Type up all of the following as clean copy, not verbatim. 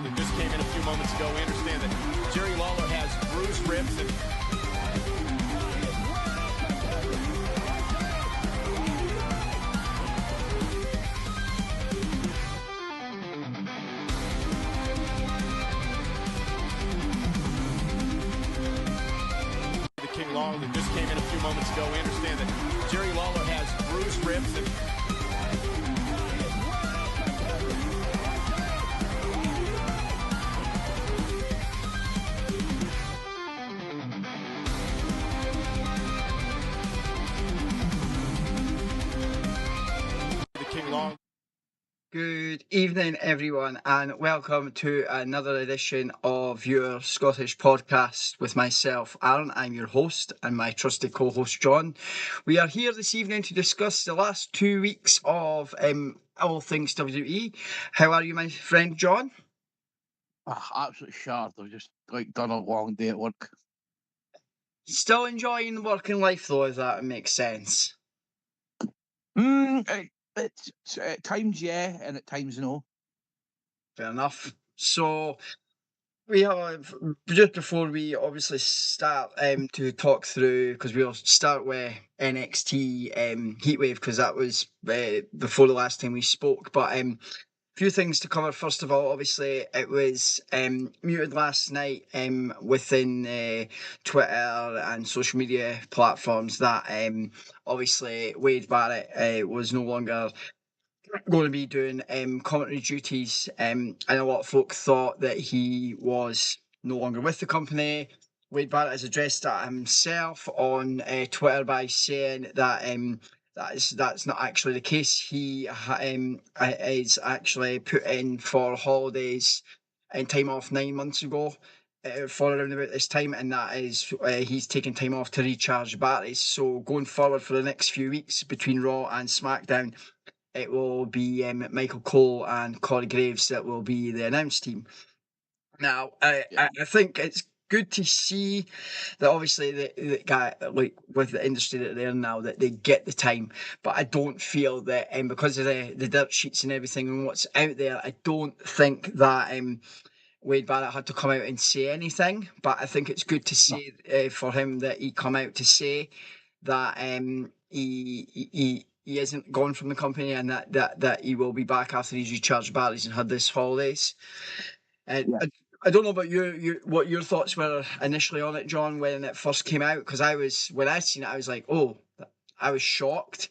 Lawler that just came in a few moments ago. We understand that Jerry Lawler has bruised ribs and King Lawler that just came in a few moments ago. We understand that Jerry Lawler has bruised ribs and King Lawler. Good evening, everyone, and welcome to another edition of your Scottish podcast with myself, Arran. I'm your host, and my trusted co-host, John. We are here this evening to discuss the last 2 weeks of all things WWE. How are you, my friend, John? Absolutely sharp. I've just done a long day at work. Still enjoying the working life, though, if that makes sense. It's at times yeah, and at times no. Fair enough. So we have, just before we obviously start to talk through, because we'll start with NXT Heatwave, because that was before the last time we spoke. But a few things to cover. First of all, obviously it was muted last night within Twitter and social media platforms that obviously Wade Barrett was no longer going to be doing commentary duties, and a lot of folk thought that he was no longer with the company. Wade Barrett has addressed that himself on Twitter by saying that that's not actually the case. He is actually put in for holidays and time off 9 months ago. For around about this time, and that is he's taking time off to recharge batteries. So going forward for the next few weeks between Raw and SmackDown, it will be Michael Cole and Corey Graves that will be the announced team. Now, I think it's good to see that obviously the guy, like with the industry that they're in now, that they get the time. But I don't feel that because of the dirt sheets and everything and what's out there, I don't think that Wade Barrett had to come out and say anything. But I think it's good to see for him that he come out to say that he isn't gone from the company, and that he will be back after he's recharged batteries and had this holidays. I don't know about you, what your thoughts were initially on it, John, when it first came out, because when I seen it, I was like, oh, I was shocked,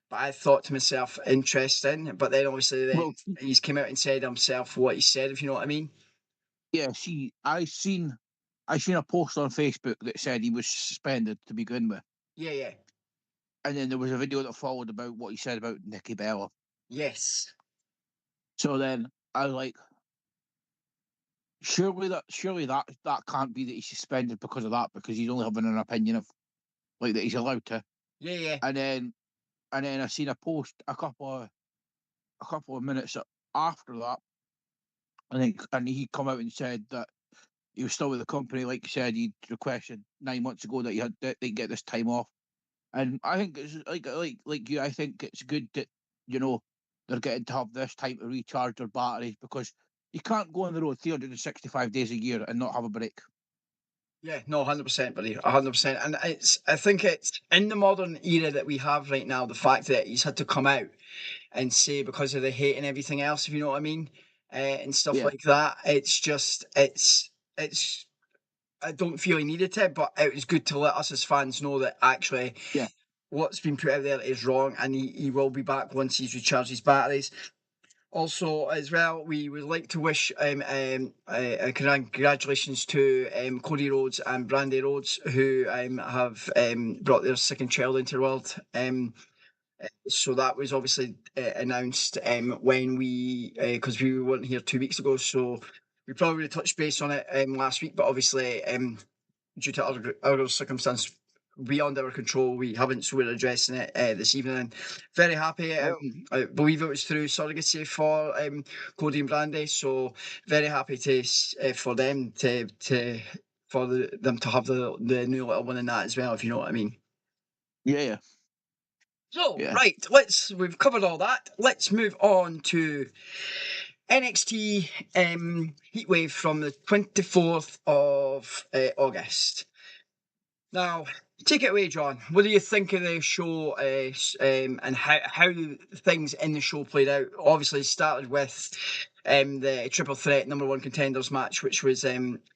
but I thought to myself, interesting. But then obviously he's came out and said himself what he said, if you know what I mean. Yeah, I seen a post on Facebook that said he was suspended to begin with. Yeah. And then there was a video that followed about what he said about Nikki Bella. Yes. So then I was like, surely that can't be that he's suspended because of that, because he's only having an opinion of that he's allowed to. Yeah. And then I seen a post a couple of minutes after that, and he come out and said that he was still with the company. Like you said, he'd requested 9 months ago that they get this time off. And I think it's like you. I think it's good that they're getting to have this time to recharge their batteries, because you can't go on the road 365 days a year and not have a break. Yeah, no, 100%, buddy, 100%. And I think it's in the modern era that we have right now, the fact that he's had to come out and say, because of the hate and everything else, if you know what I mean, and stuff like that. It's I don't feel he needed it, but it was good to let us as fans know that actually what's been put out there is wrong, and he will be back once he's recharged his batteries. Also, as well, we would like to wish congratulations to Cody Rhodes and Brandy Rhodes, who have brought their second child into the world. So that was obviously announced when because we weren't here 2 weeks ago, so we probably would have touched base on it last week, but obviously due to other circumstances beyond our control, we haven't, so we're addressing it this evening. And very happy. I believe it was through surrogacy for Cody and Brandy, so very happy for them to have the new little one in that as well, if you know what I mean. Yeah. So right, we've covered all that. Let's move on to NXT Heatwave from the 24th of August. Now, take it away, John. What do you think of the show and how things in the show played out? Obviously, it started with the triple threat number one contenders match, which was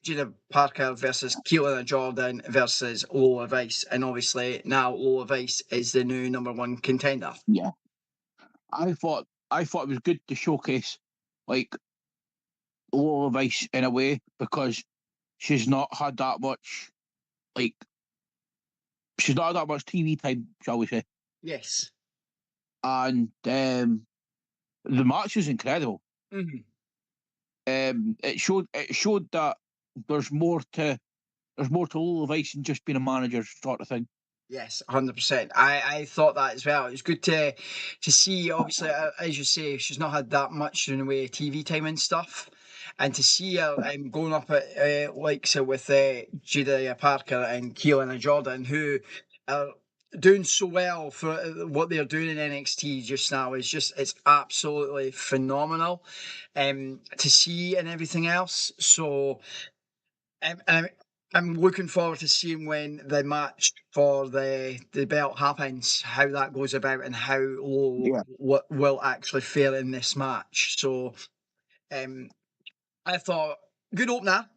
Gina Parker versus Keelan Jordan versus Lola Vice. And obviously, now Lola Vice is the new number one contender. Yeah. I thought it was good to showcase like Lola Vice in a way, because she's not had that much like she's not had that much TV time, shall we say. Yes. And the match was incredible. Mm-hmm. It showed that there's more to Lola Vice than just being a manager sort of thing. Yes, 100%. I thought that as well. It was good to see. Obviously, as you say, she's not had that much in the way of TV time and stuff, and to see her going up at like so with Julia Parker and Keelan and Jordan, who are doing so well for what they're doing in NXT just now, is just it's absolutely phenomenal, to see and everything else. So. And I'm looking forward to seeing when the match for the belt happens, how that goes about, and how low what will actually fare in this match. So, I thought good opener.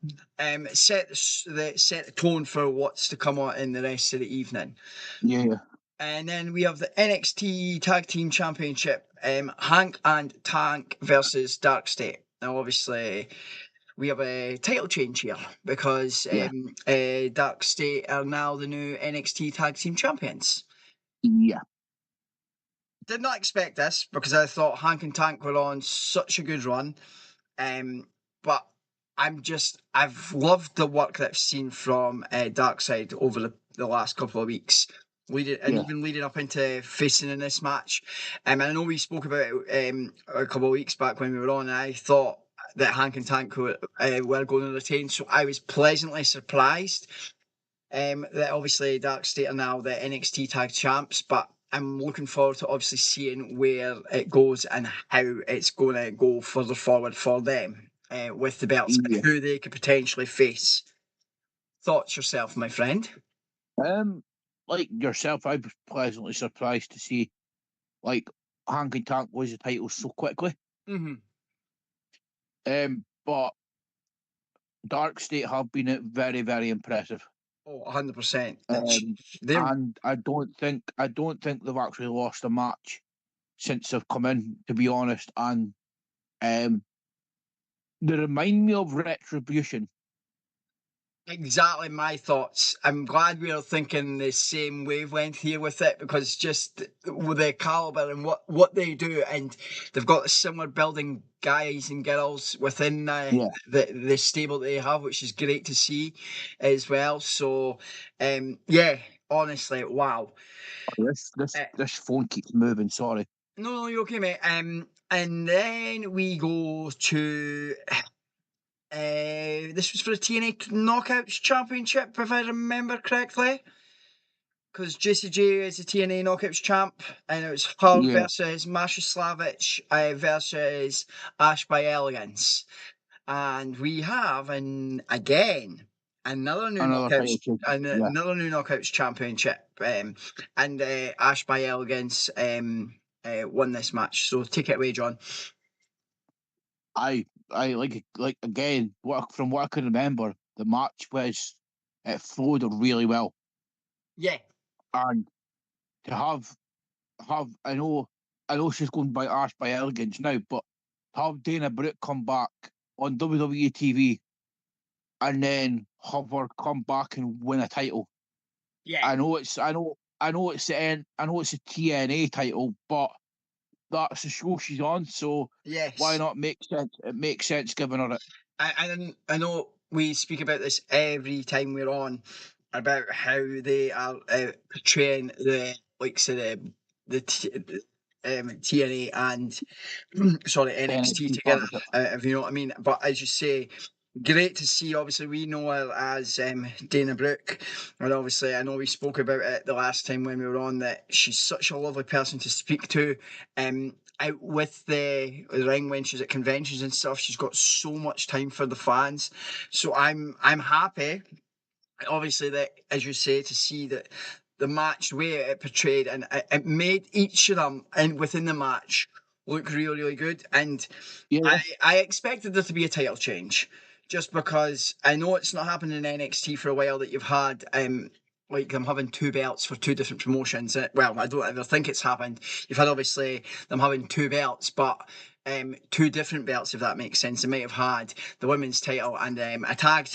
Set the tone for what's to come on in the rest of the evening. Yeah. And then we have the NXT Tag Team Championship, Hank and Tank versus Dark State. Now, obviously, we have a title change here because Dark State are now the new NXT Tag Team Champions. Yeah. Did not expect this because I thought Hank and Tank were on such a good run. But I've loved the work that I've seen from Darkseid over the last couple of weeks. Even leading up into facing in this match. And I know we spoke about it a couple of weeks back when we were on, and I thought that Hank and Tank were going to retain. So I was pleasantly surprised that obviously Dark State are now the NXT Tag Champs, but I'm looking forward to obviously seeing where it goes and how it's going to go further forward for them with the belts and who they could potentially face. Thoughts yourself, my friend? Like yourself, I was pleasantly surprised to see like Hank and Tank lose the titles so quickly. Mm-hmm. But Dark State have been very, very impressive. Oh, 100%. And I don't think they've actually lost a match since they've come in, to be honest. And they remind me of Retribution. Exactly my thoughts. I'm glad we're thinking the same wavelength here with it, because just with their caliber and what they do, and they've got similar building guys and girls within the stable that they have, which is great to see as well. So, honestly, wow. This phone keeps moving. Sorry. No, you're okay, mate. And then we go to. This was for the TNA Knockouts Championship, if I remember correctly. Because JCJ is the TNA Knockouts champ, and it was her versus Masha Slavic versus Ash by Elegance. And we have, another new Knockouts championship. And Ash by Elegance won this match. So take it away, John. I like again, from what I can remember, the match it flowed really well. Yeah. And to have I know she's going by Ash by Elegance now, but to have Dana Brooke come back on WWE TV and then have her come back and win a title. Yeah. I know it's the TNA title, but that's the show she's on, so why not make sense? It makes sense giving her it. I know we speak about this every time we're on about how they are portraying the TNA and NXT together, if you know what I mean. But as you say, great to see. Obviously, we know her as Dana Brooke, and obviously, I know we spoke about it the last time when we were on, that she's such a lovely person to speak to. out with the ring when she's at conventions and stuff. She's got so much time for the fans. So I'm happy, obviously, that, as you say, to see that the match, the way it portrayed, and it made each of them within the match look really, really good. And Yeah, I expected there to be a title change, just because I know it's not happened in NXT for a while, that you've had like them having two belts for two different promotions. Well, I don't ever think it's happened. You've had, obviously, them having two belts, but two different belts, if that makes sense. They might have had the women's title and a tag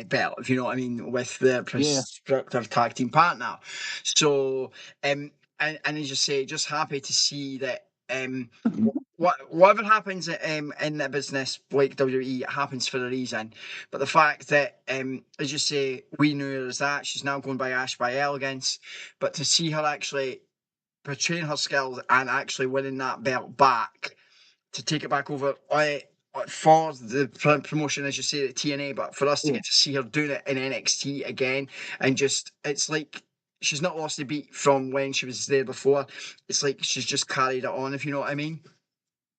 belt, if you know what I mean, with their yeah, prospective tag team partner. So, and as you say, just happy to see that whatever happens in the business like WWE, it happens for a reason. But the fact that, as you say, we knew her as that, she's now going by Ash by Elegance, but to see her actually portraying her skills and actually winning that belt back to take it back over for the promotion, as you say, at TNA, but for us to yeah. get to see her doing it in NXT again, and just, it's like she's not lost a beat from when she was there before. It's like she's just carried it on, if you know what I mean.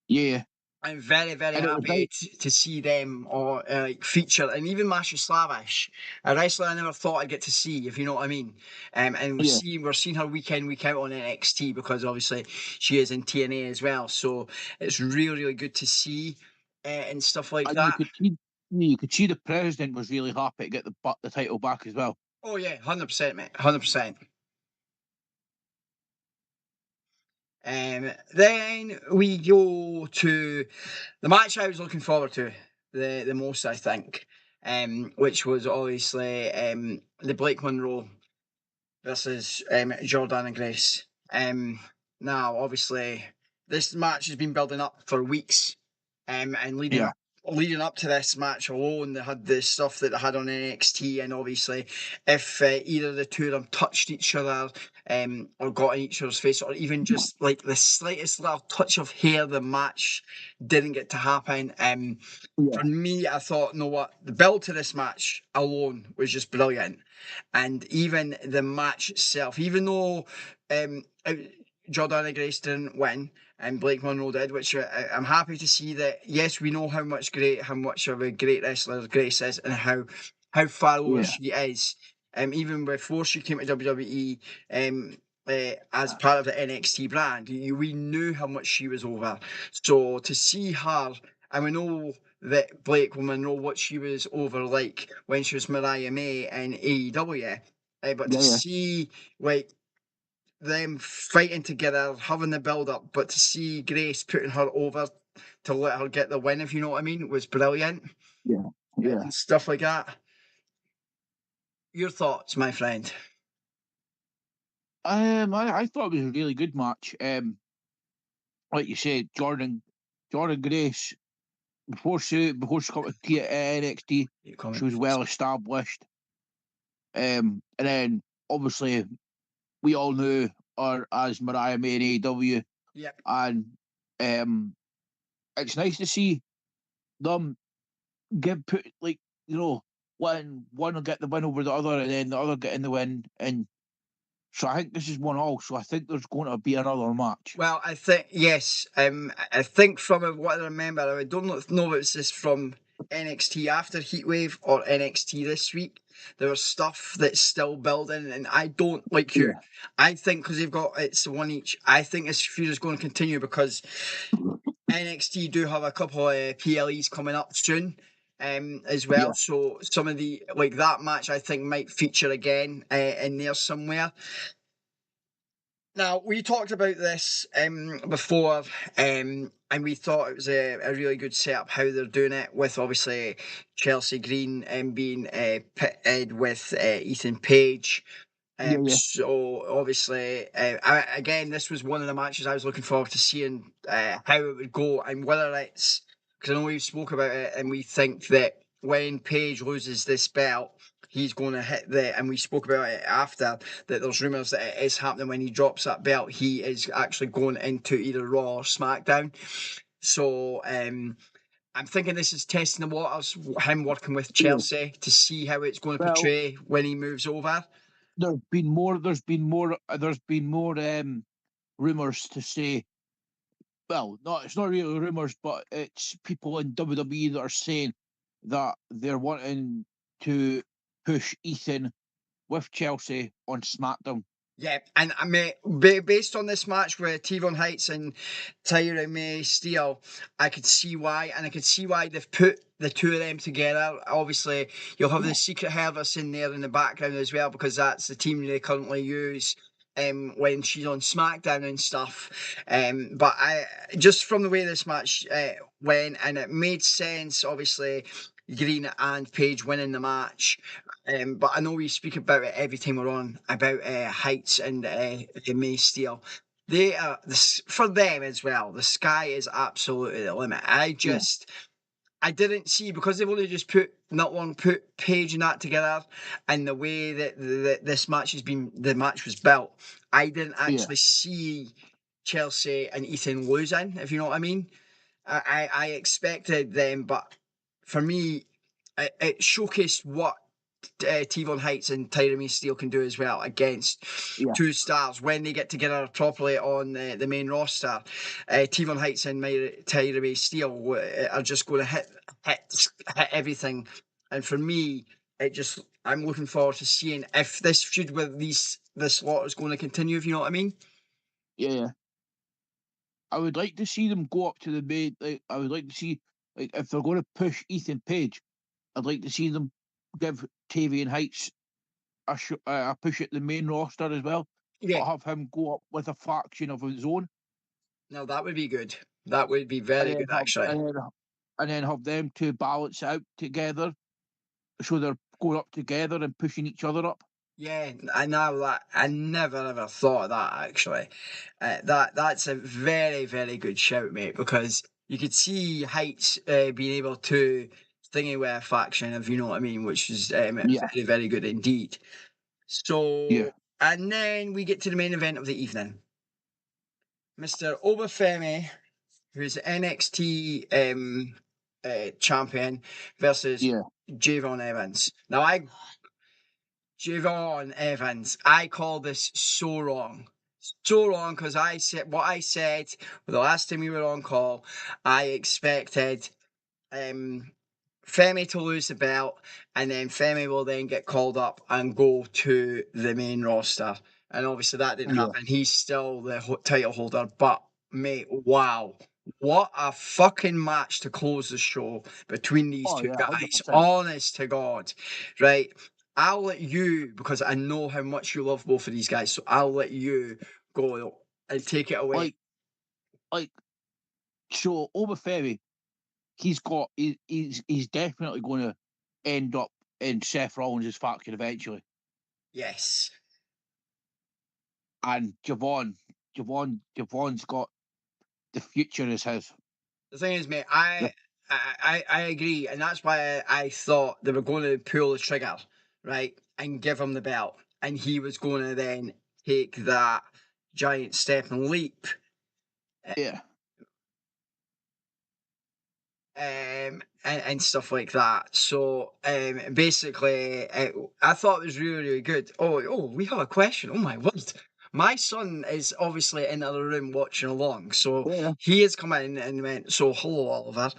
Yeah, I'm very, very and it was happy nice. to see them or feature, and even Masha Slavish, a wrestler I never thought I'd get to see, if you know what I mean. And Yeah, we're seeing her week in, week out on NXT, because obviously she is in TNA as well. So it's really, really good to see and stuff like and that. you could see the president was really happy to get the title back as well. Oh yeah, 100%, mate, 100%. Then we go to the match I was looking forward to the most, I think, which was obviously the Blake Monroe versus Jordan and Grace. Now, obviously, this match has been building up for weeks, and Yeah, leading up to this match alone, they had the stuff that they had on NXT, and obviously, if either the two of them touched each other, or got in each other's face, or even just like the slightest little touch of hair, the match didn't get to happen. yeah, For me, I thought, you know what, the build to this match alone was just brilliant. And even the match itself, even though Jordana Grace didn't win and Blake Monroe did, which I'm happy to see that. Yes, we know how much of a great wrestler Grace is, and how far over yeah, she is. Even before she came to WWE, as part of the NXT brand, we knew how much she was over. So to see her, and we know that Blake will know what she was over like when she was Mariah May in AEW. But to yeah, see like them fighting together, having the build up, but to see Grace putting her over to let her get the win, if you know what I mean, was brilliant yeah, yeah. and stuff like that. Your thoughts, my friend? I thought it was a really good match. Like you said, Jordan Grace, before she got to NXT, Your she was comment. well established. And then obviously we all knew her as Mariah May in AEW, Yep. and um, it's nice to see them get put, like, when one will get the win over the other, and then the other getting the win, and so I think this is 1-1. So I think there's going to be another match. Well, I think yes. I think from what I remember, I don't know if it's just from NXT after Heatwave or NXT this week. There was stuff that's still building, and I don't like you. Yeah, I think because they've got it's one each. I think this feud is going to continue because NXT do have a couple of PLEs coming up soon. As well, yeah, so some of the like that match I think might feature again in there somewhere. Now, we talked about this before, and we thought it was a really good setup how they're doing it with obviously Chelsea Green being pitted with Ethan Page. yeah, yeah, So obviously, again, this was one of the matches I was looking forward to seeing how it would go and whether it's because I know we've spoke about it and we think that when Page loses this belt, he's going to hit and we spoke about it after that. There's rumours that it is happening when he drops that belt. He is actually going into either Raw or SmackDown. So I'm thinking this is testing the waters, him working with yeah. Chelsea to see how it's going to Well, portray when he moves over. there's been more rumors to say well, it's not really rumours, but it's people in WWE that are saying that they're wanting to push Ethan with Chelsea on SmackDown. Yeah, and I mean, based on this match with T-Von Heights and Tyra May Steele, I could see why, and I could see why they've put the two of them together. Obviously, you'll have the Secret Service in there in the background as well, because that's the team they currently use when she's on SmackDown and stuff. But I just from the way this match went, and it made sense, obviously, Green and Paige winning the match. But I know we speak about it every time we're on about Heights and May Steele. They are for them as well. The sky is absolutely the limit. I didn't see, because they've only just put Paige and that together, and the way that this match the match was built. I didn't Yeah, actually see Chelsea and Ethan losing, if you know what I mean. I expected them, but for me, it showcased what T-Von Heights and Tyra Steele can do as well against yeah, two stars when they get together properly on the main roster. T-Von Heights and Tyra Steele are just going to hit everything. And for me, I'm looking forward to seeing if this feud with this lot is going to continue, if you know what I mean. yeah. I would like to see them go up to the main. Like, I would like to see, like, if they're going to push Ethan Page, I'd like to see them give Tavian Heights a push at the main roster as well, Yeah. but have him go up with a faction of his own, No, that would be good. That would be and very then good, actually. have them to balance out together, so they're going up together and pushing each other up. Yeah, I know that. I never ever thought of that actually. That's a very very good shout, mate. Because you could see Heights being able to thingy with a faction, if you know what I mean, which is Yeah, very very good indeed. yeah, So, and then we get to the main event of the evening, Mr. Obafemi, who's NXT champion, versus yeah. Javon Evans. Now Javon Evans. I call this so wrong. So wrong, because I said what I said the last time we were on call. I expected um, Femi to lose the belt, and then Femi will then get called up and go to the main roster. And obviously that didn't Yeah. happen. He's still the title holder. But mate, wow. What a fucking match to close the show between these Oh two yeah, hundred guys. percent. Honest to God. Right. I'll let you, because I know how much you love both of these guys, so I'll let you go and take it away. Like so, Obafemi, he's definitely going to end up in Seth Rollins' faction eventually, Yes. and Javon's got the future is his. The thing is, mate, Yeah, I agree, and that's why I thought they were going to pull the trigger, right, and give him the belt, and he was going to then take that giant step and leap, yeah, and stuff like that. So, basically, I thought it was really, really good. Oh, we have a question. Oh my word. My son is obviously in the other room watching along, so yeah. he has come in and went, "So, hello, Oliver."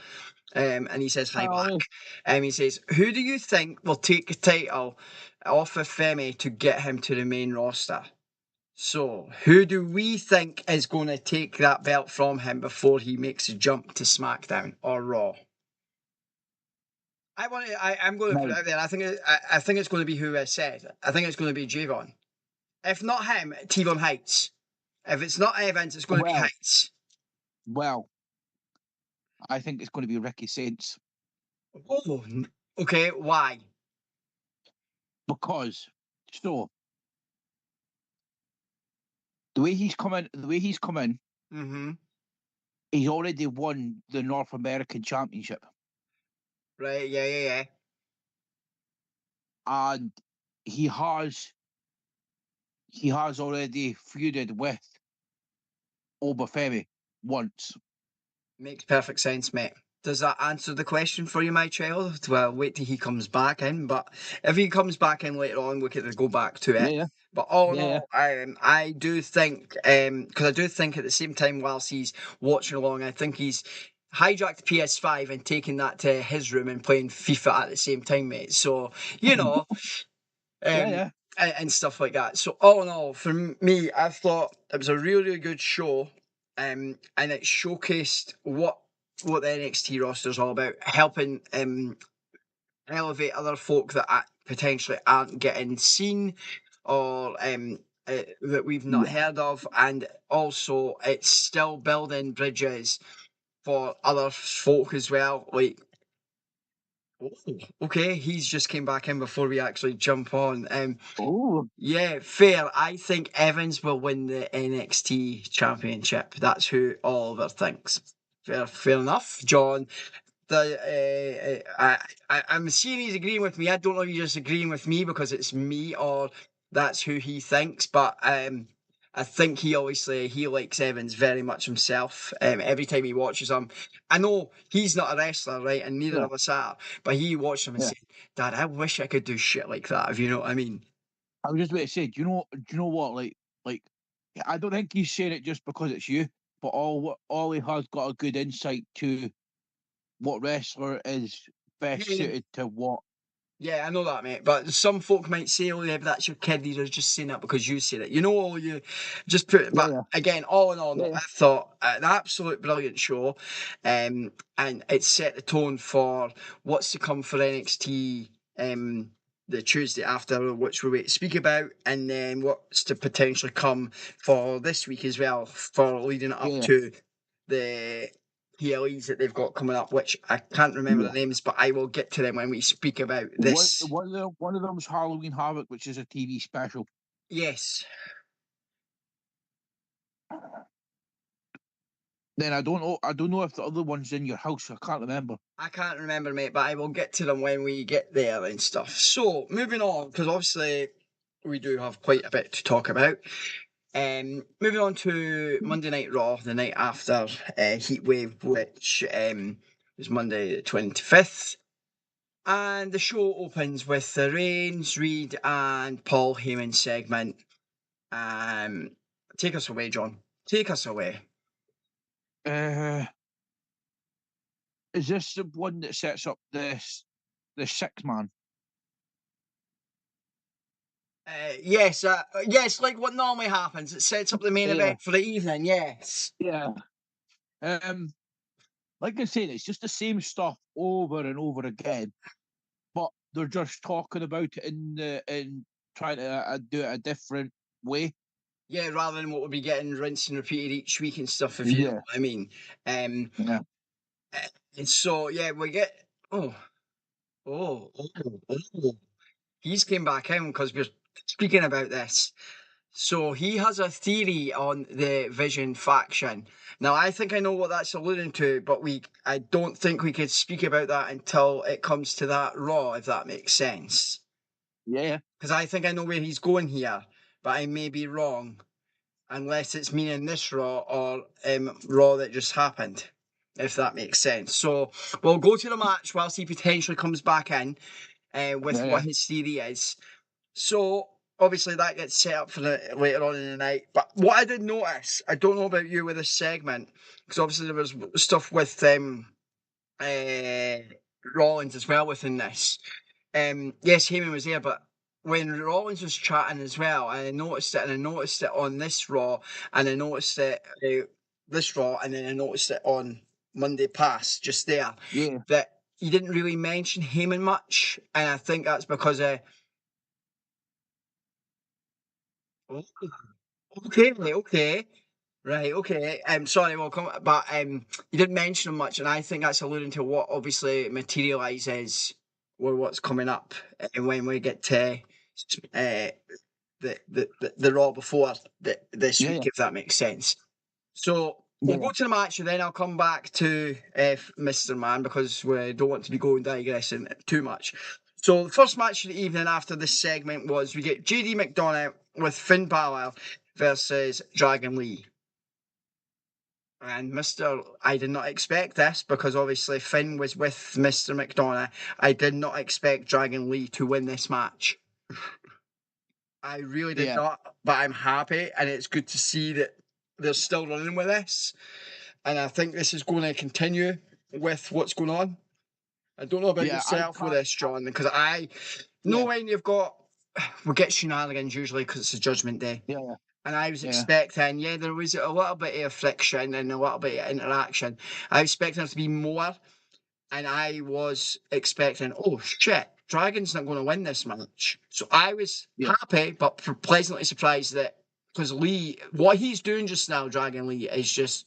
And he says hi back. Oh, He says, "Who do you think will take the title off of Femi to get him to the main roster?" So, who do we think is going to take that belt from him before he makes a jump to SmackDown or Raw? I'm going to put now, it out there. I think it's going to be who I said. I think it's going to be Javon. If not him, T-Von Heights. If it's not Evans, it's going to be well, Heights. well, I think it's going to be Ricky Saints Oh, okay. Why? because so the way he's come in, Mm-hmm. he's already won the North American Championship, Right. Yeah. Yeah. Yeah. and he has he has already feuded with Obafemi once. Makes perfect sense, mate. Does that answer the question for you, my child? Well, wait till he comes back in. But if he comes back in later on, we could go back to it. Yeah, But all in yeah, all, I do think, because I do think at the same time, whilst he's watching along, I think he's hijacked the PS5 and taken that to his room and playing FIFA at the same time, mate. So, you know, um, yeah. and stuff like that. So all in all, for me, I thought it was a really, really good show, and it showcased what the NXT roster is all about, helping elevate other folk that potentially aren't getting seen or that we've not Yeah. heard of, and also it's still building bridges for other folk as well. Like, oh, okay, he's just came back in before we actually jump on. Oh, Yeah, fair. I think Evans will win the NXT championship. That's who Oliver thinks. Fair enough, John. I'm seeing he's agreeing with me. I don't know if he's just agreeing with me because it's me or that's who he thinks. But I think he likes Evans very much himself. Every time he watches him, I know he's not a wrestler, right? And neither yeah, of us are. But he watched him and yeah. said, "Dad, I wish I could do shit like that." If you know what I mean. I was just about to say, do you know what? Like, I don't think he's saying it just because it's you, but Ollie has got a good insight to what wrestler is best Yeah, suited to what. yeah, I know that, mate. But some folk might say, "Oh, yeah, but that's your kid. You're just saying that because you said it." You know, you just put it. Yeah, But yeah, again, all in all, yeah, no, yeah, I thought an absolute brilliant show, and it set the tone for what's to come for NXT. The Tuesday after, which we wait to speak about, and then what's to potentially come for this week as well, for leading up yeah, to the PLEs that they've got coming up, which I can't remember yeah. the names, but I will get to them when we speak about One, this. one of them's Halloween Havoc, which is a TV special. Yes, Then I don't know if the other one's in your house. I can't remember. I can't remember, mate, but I will get to them when we get there and stuff. So, moving on, because obviously we do have quite a bit to talk about. Moving on to Monday Night Raw, the night after Heatwave, which was Monday the 25th. And the show opens with the Reigns, Reed, and Paul Heyman segment. Um, Take us away, John. Take us away. Uh, is this the one that sets up the six man? Yes, like what normally happens. It sets up the main Yeah, event for the evening. Yes. yeah. Um, like I said, it's just the same stuff over and over again, but they're just talking about it in trying to do it a different way. Yeah, rather than what we'll be getting rinsed and repeated each week and stuff, if you know Yeah, what I mean. Um, yeah, and so yeah, we get oh oh oh oh. He's came back in because we're speaking about this. So he has a theory on the Vision faction. Now I think I know what that's alluding to, but I don't think we could speak about that until it comes to that Raw, if that makes sense. yeah, Because I think I know where he's going here, but I may be wrong, unless it's meaning this Raw or Raw that just happened, if that makes sense. So we'll go to the match whilst he potentially comes back in with yeah, what yeah, his theory is. So obviously that gets set up for later on in the night. But what I did notice, I don't know about you with this segment, because obviously there was stuff with uh, Rollins as well within this. Yes, Heyman was there, but when Rollins was chatting as well, I noticed it, and I noticed it on this Raw, and I noticed it this Raw, and then I noticed it on Monday past, just there, yeah. that he didn't really mention Heyman much, and I think that's because oh, okay, okay. Right, okay. Sorry, we'll come, but you didn't mention him much, and I think that's alluding to what obviously materializes or what's coming up, and when we get to the Raw before this Yeah, week, yeah, if that makes sense. So we'll yeah, go to the match, and then I'll come back to Mr. Man because we don't want to be going digressing too much. So the first match of the evening after this segment was we get JD McDonough with Finn Balor versus Dragon Lee. And I did not expect this because obviously Finn was with Mr. McDonough. I did not expect Dragon Lee to win this match. I really did Yeah, not, but I'm happy, and it's good to see that they're still running with this. And I think this is going to continue with what's going on. I don't know about yeah, I yourself with can't. this, John, because I know Yeah, when you've got, we get shenanigans usually because it's a Judgment Day. yeah, And I was yeah, expecting, yeah, there was a little bit of friction and a little bit of interaction. I was expecting there to be more, and I was expecting, oh shit, Dragon's not going to win this match. So I was yeah, happy, but pleasantly surprised that because Lee, what he's doing just now, Dragon Lee, is just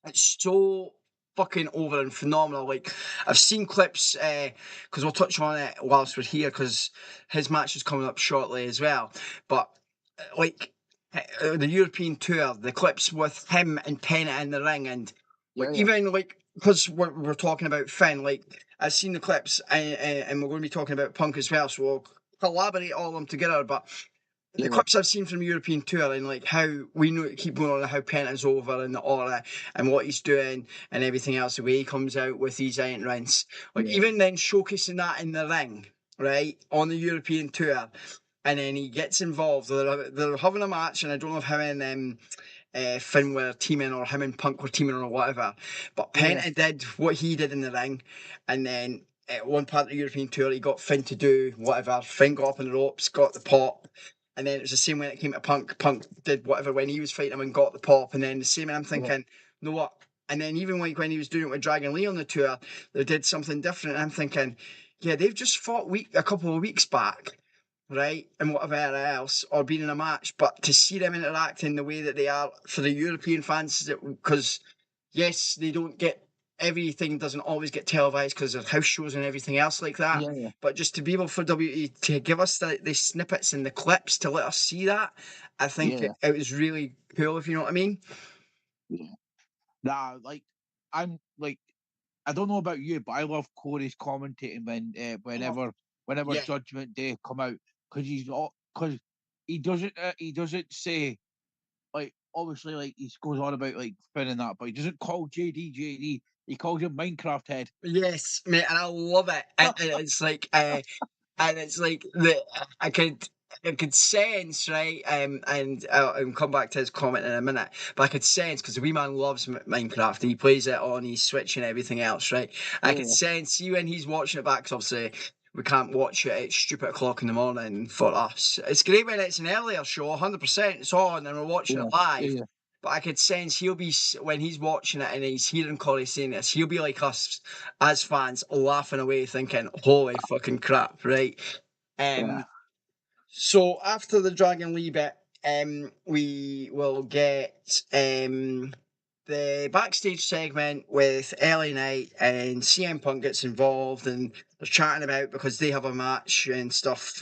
it's so fucking over and phenomenal. Like I've seen clips, because we'll touch on it whilst we're here, because his match is coming up shortly as well. But like the European tour, the clips with him and Penta in the ring, and like yeah, yeah, even like because we're talking about Finn, like I've seen the clips, and we're going to be talking about Punk as well, so we'll collaborate all of them together. But the yeah, clips I've seen from European tour and like how we know keep going on how Penta's over and the aura and what he's doing and everything else, the way he comes out with his entrance, like yeah, even then showcasing that in the ring, right, on the European tour, and then he gets involved. They're having a match, and I don't know if him and Finn were teaming or him and Punk were teaming or whatever, but yeah, Penta did what he did in the ring, and then at one part of the European tour, he got Finn to do whatever. Finn got up on the ropes, got the pop, and then it was the same when it came to Punk. Punk did whatever when he was fighting him and got the pop, and then the same. And I'm yeah, thinking, you know what? And then even like when he was doing it with Dragon Lee on the tour, they did something different. And I'm thinking, yeah, they've just fought a couple of weeks back, right, and whatever else, or been in a match. But to see them interacting the way that they are for the European fans, because yes, they don't get everything doesn't always get televised because of house shows and everything else like that. yeah, yeah, But just to be able for WWE to give us the snippets and the clips to let us see that, I think yeah, it was really cool, if you know what I mean. yeah. Nah, like I'm like I don't know about you, but I love Corey's commentating Oh, whenever yeah. Judgment Day come out because he doesn't say like obviously like he goes on about like Finn and that, but he doesn't call JD. He calls him Minecraft head. Yes, mate, and I love it. And it's like, and it's like I could I could sense, right, and I'll come back to his comment in a minute, but I could sense because the wee man loves Minecraft and he plays it on his Switch and everything else, right. I could Yeah, sense, see when he's watching it back, 'cause obviously we can't watch it at stupid o'clock in the morning for us. It's great when it's an earlier show, 100%, it's on and we're watching it yeah, live. yeah, But I could sense he'll be when he's watching it and he's hearing Corey saying this, he'll be like us as fans laughing away, thinking, "Holy fucking crap!" Right? yeah, Um, so after the Dragon Lee bit, we will get the backstage segment with LA Knight and CM Punk gets involved and they're chatting about because they have a match and stuff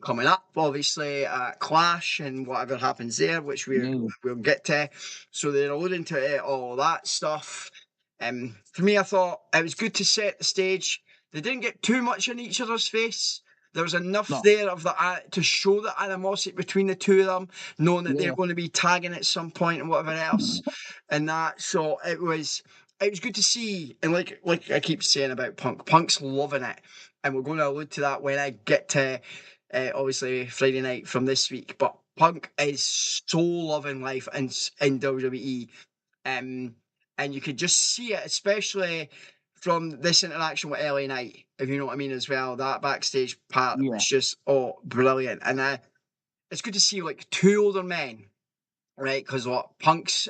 coming up, obviously at Clash and whatever happens there, which yeah, we'll get to. So they're alluding to all that stuff. For me, I thought it was good to set the stage. They didn't get too much in each other's face. There was enough no, there of the to show the animosity between the two of them, knowing that they're yeah, going to be tagging at some point and whatever else, and that. So it was good to see, and like I keep saying about Punk, Punk's loving it, and we're going to allude to that when I get to obviously Friday night from this week. But Punk is so loving life in WWE, um, and you could just see it, especially from this interaction with LA Knight, if you know what I mean as well. That backstage part yeah, was just brilliant, and it's good to see like two older men, right? Because what Punk's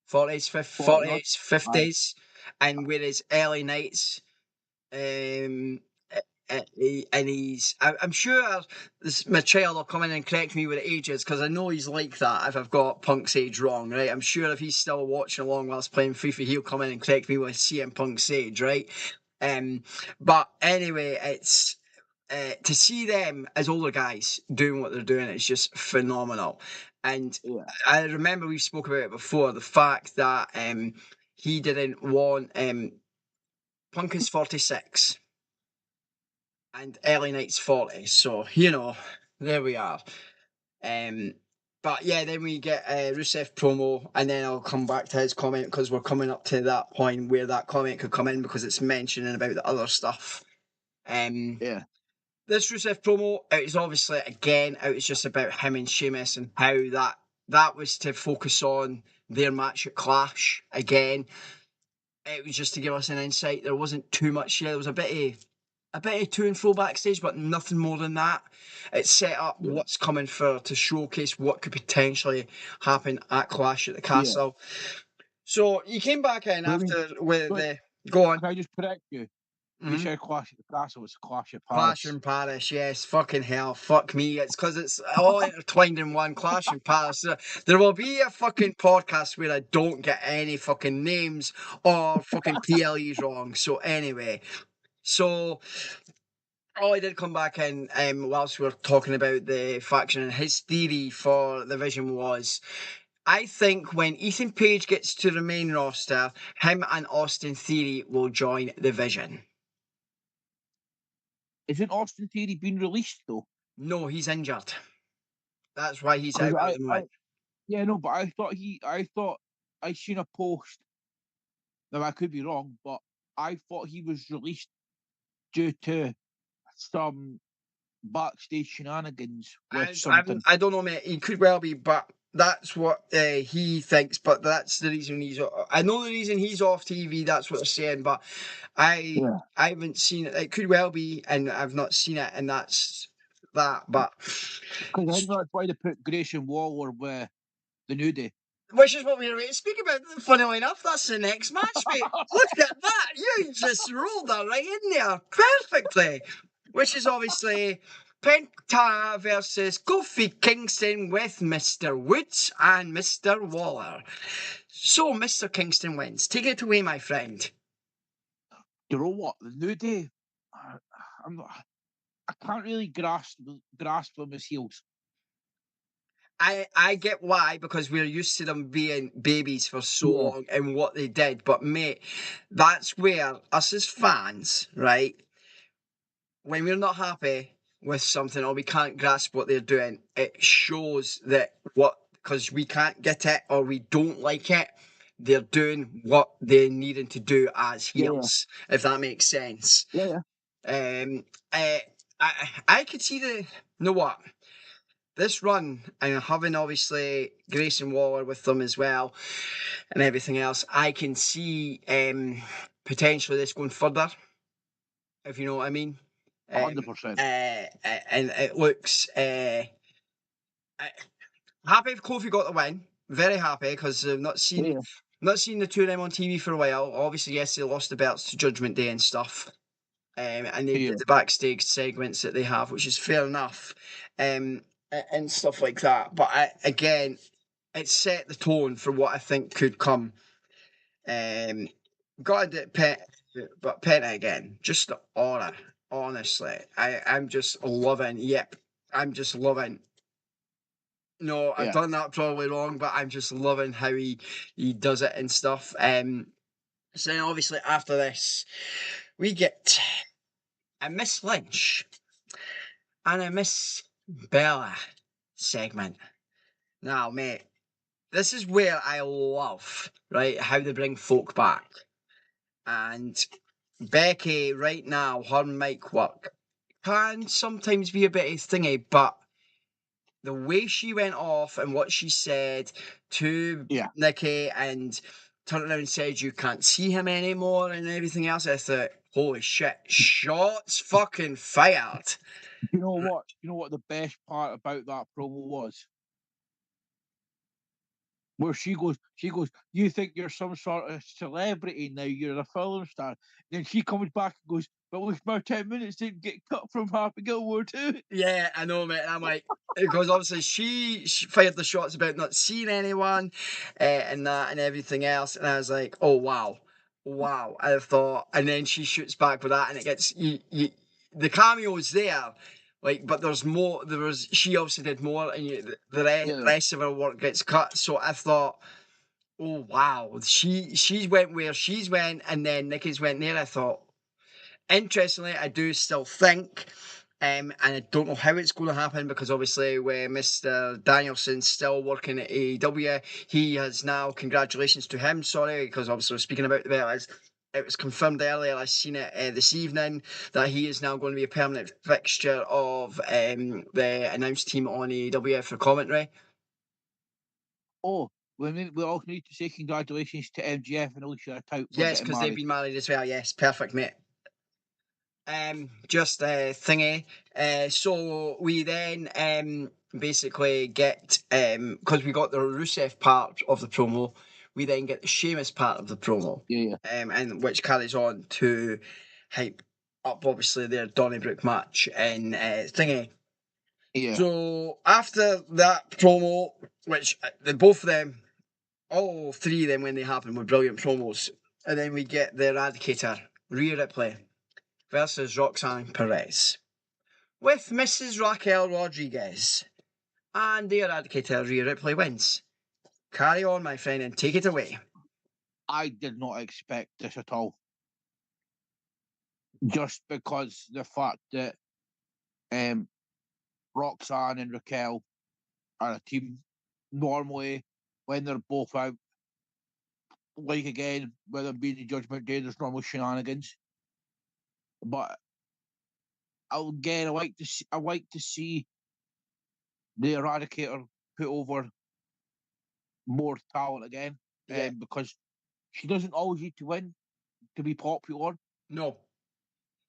40s, 40 40s, Aye, 50s, and whereas LA Knight's um, and I'm sure my child will come in and correct me with ages because I know he's like that if I've got Punk's age wrong, right? I'm sure if he's still watching along whilst playing FIFA, he'll come in and correct me with CM Punk's age, right? Um, but anyway, it's to see them as older guys doing what they're doing is just phenomenal. And yeah, I remember we spoke about it before, the fact that he didn't want Punk is 46 and LA Knight's 40. So, there we are. Um, But yeah, then we get Rusev promo, and then I'll come back to his comment because we're coming up to that point where that comment could come in because it's mentioning about the other stuff. Yeah. This Rusev promo, it was obviously, again, it was just about him and Sheamus and how that was to focus on their match at Clash. Again, it was just to give us an insight. There wasn't too much here. There was a bit of to and fro backstage, but nothing more than that. It set up what's coming to showcase what could potentially happen at Clash at the Yeah. Castle. So you came back in But I mean, after with but the go on. can I just correct you? You said Clash at the Castle, it's Clash at Clash Paris. in Paris, yes. Fucking hell, fuck me. It's because it's all intertwined in one. Clash in Paris. There will be a fucking podcast where I don't get any fucking names or fucking PLEs wrong. So anyway, so I did come back in whilst we were talking about the faction, and his theory for the Vision was, I think when Ethan Page gets to the main roster, him and Austin Theory will join the Vision. Isn't Austin Theory been released though? No, he's injured. That's why he's out at the moment. Yeah, no, but I thought I seen a post. Now I could be wrong, but I thought he was released due to some backstage shenanigans with something. I don't know, mate. He could well be, but that's what he thinks. But that's the reason he's. I know the reason he's off TV. That's what they're saying. But I haven't seen it. It could well be, and I've not seen it, and that's that. But Because I think that's why they put Grayson Waller with the New Day. which is what we were to speak about. Funnily enough, that's the next match, mate. Look at that! You just rolled that right in there perfectly. Which is obviously Penta versus Kofi Kingston with Mr. Woods and Mr. Waller. So Mr. Kingston wins. Take it away, my friend. You know what? The New Day, I can't really grasp them as heels. I get why, because we're used to them being babies for so long and what they did. But mate, that's where us as fans, right? When we're not happy with something or we can't grasp what they're doing, it shows that because we can't get it or we don't like it, they're doing what they're needing to do as heels, if that makes sense. Yeah. I could see you know what? This run and having obviously Grayson Waller with them as well and everything else, I can see potentially this going further, if you know what I mean. 100%. And it looks happy if Kofi got the win. Very happy because I've not seen the two of them on TV for a while. Obviously, yes, they lost the belts to Judgment Day and stuff. And they did the backstage segments that they have, which is fair enough, and stuff like that. But again, it set the tone for what I think could come. Got to but Penta again, just the aura. Honestly, I'm just loving. Yep, I'm just loving. No, I've done that probably wrong, but I'm just loving how he does it and stuff. So then obviously after this, we get a Miss Lynch and a Miss Bella segment. Now, mate, this is where I love, right, how they bring folk back. And Becky, right now, her mic work can sometimes be a bit thingy, but the way she went off and what she said to Nikki and turned around and said you can't see him anymore and everything else, I thought, holy shit, shots fucking fired. You know what? You know what the best part about that promo was? Where she goes, you think you're some sort of celebrity now, you're a film star. Then she comes back and goes, but with my 10 minutes didn't get cut from Happy Gilmore too. Yeah, I know, mate. I'm like, because obviously she fired the shots about not seeing anyone and that and everything else. And I was like, oh, wow. I thought, and then she shoots back with that and it gets, the cameo's there. Like, but there's more. She also did more, and the rest of her work gets cut. So I thought, oh wow, she's went where she's went, and then Nikki's went there. I thought, interestingly, I do still think And I don't know how it's going to happen because obviously with Mr. Danielson still working at AEW, he has now, congratulations to him, sorry, because obviously we're speaking about the belt, it was confirmed earlier, I seen it this evening, that he is now going to be a permanent fixture of the announced team on AEW for commentary. Oh, we also need to say congratulations to MGF and Alicia Tout for Yes, getting because they've married. been married as well, yes, perfect, mate. Just thingy. So we then basically get because we got the Rusev part of the promo, we then get the Sheamus part of the promo. Yeah. And which carries on to hype up obviously their Donnybrook match and thingy. Yeah. So after that promo, which the both of them, all three of them when they happen were brilliant promos, and then we get the Eradicator, Rhea Ripley versus Roxanne Perez with Mrs. Raquel Rodriguez. And the Eradicator, Rhea Ripley, wins. Carry on, my friend, and take it away. I did not expect this at all. Just because the fact that Roxanne and Raquel are a team. Normally, when they're both out, like again, whether it be the Judgment Day, there's normal shenanigans. But again, I like to see the Eradicator put over more talent again, Yeah. because she doesn't always need to win to be popular. No.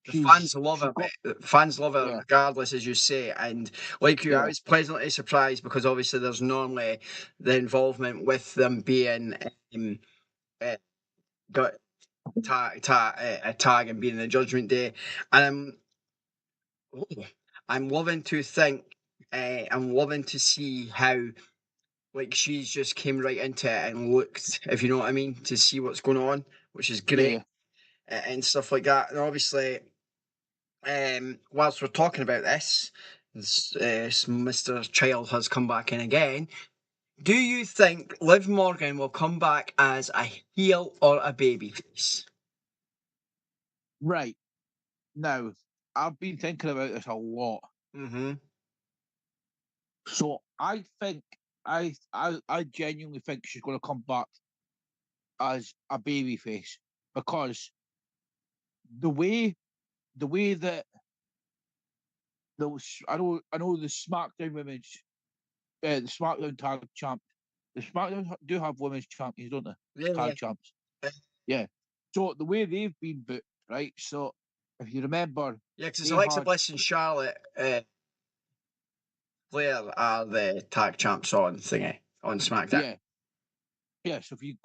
The She's fans love her, got, mate. The fans love her yeah, regardless, as you say. And like you, I yeah, was pleasantly surprised because obviously there's normally the involvement with them being uh, got a tag and being the Judgment Day. And I'm loving to think, I'm loving to see how like she's just came right into it and looked, if you know what I mean, to see what's going on, which is great, yeah. and stuff like that. And obviously, whilst we're talking about this, Mr. Child has come back in again. Do you think Liv Morgan will come back as a heel or a babyface? Right. Now, I've been thinking about this a lot. Mm-hmm. So I think I genuinely think she's going to come back as a baby face, because the way that those I know the SmackDown women's the SmackDown tag champ, the SmackDown do have women's champions, don't they? Yeah, yeah. Tag champs. Yeah. So the way they've been booked, right? So if you remember, Yeah, because they Alexa had Bliss and Charlotte Flair are the tag champs on thingy on SmackDown. yeah. So if you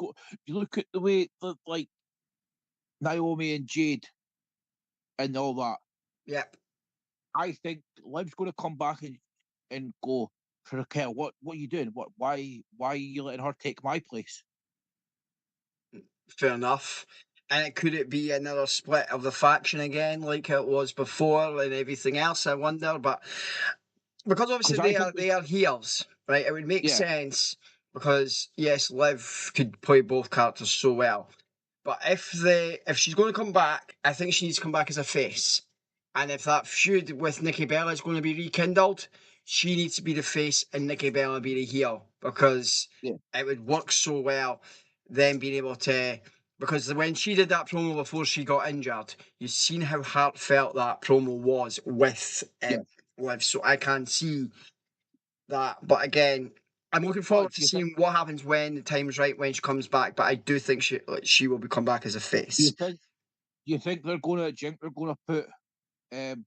look at the way that like Naomi and Jade and all that, Yep. I think Liv's going to come back and go, for Raquel, what are you doing? Why are you letting her take my place? Fair enough. And could it be another split of the faction again, like it was before, and everything else? I wonder. But because obviously Because I think they are heels, right? It would make yeah, sense because yes, Liv could play both characters so well. But if she's going to come back, I think she needs to come back as a face. And if that feud with Nikki Bella is going to be rekindled, she needs to be the face and Nikki Bella be the heel because yeah, it would work so well. Then being able to, because when she did that promo before she got injured, you've seen how heartfelt that promo was with yeah. Liv. So I can see that. But again, I'm looking But forward to seeing what happens when the time's right when she comes back. But I do think she will be come back as a do you face. think they're going to put um,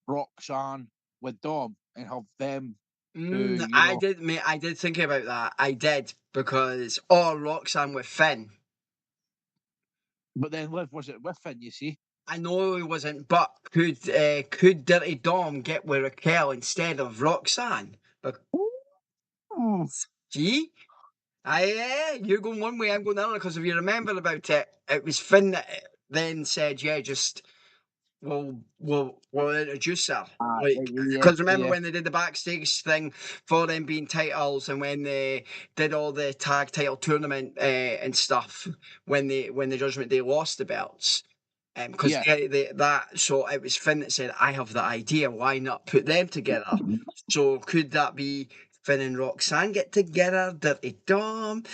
Roxanne with Dom and have them to I did, mate. I did think about that. I did because Roxanne with Finn. but then Liv was it with Finn, you see? I know he wasn't, but could Dirty Dom get with Raquel instead of Roxanne? But Ooh. see, you're going one way, I'm going the other. Because if you remember about it, it was Finn that then said, "Yeah, just we'll introduce her." Like, Yeah, because remember yeah, when they did the backstage thing for them being titles, and when they did all the tag title tournament and stuff, when the Judgment Day lost the belts, Because so it was Finn that said, I have the idea, why not put them together? So could that be Finn and Roxanne get together, Dirty Dom,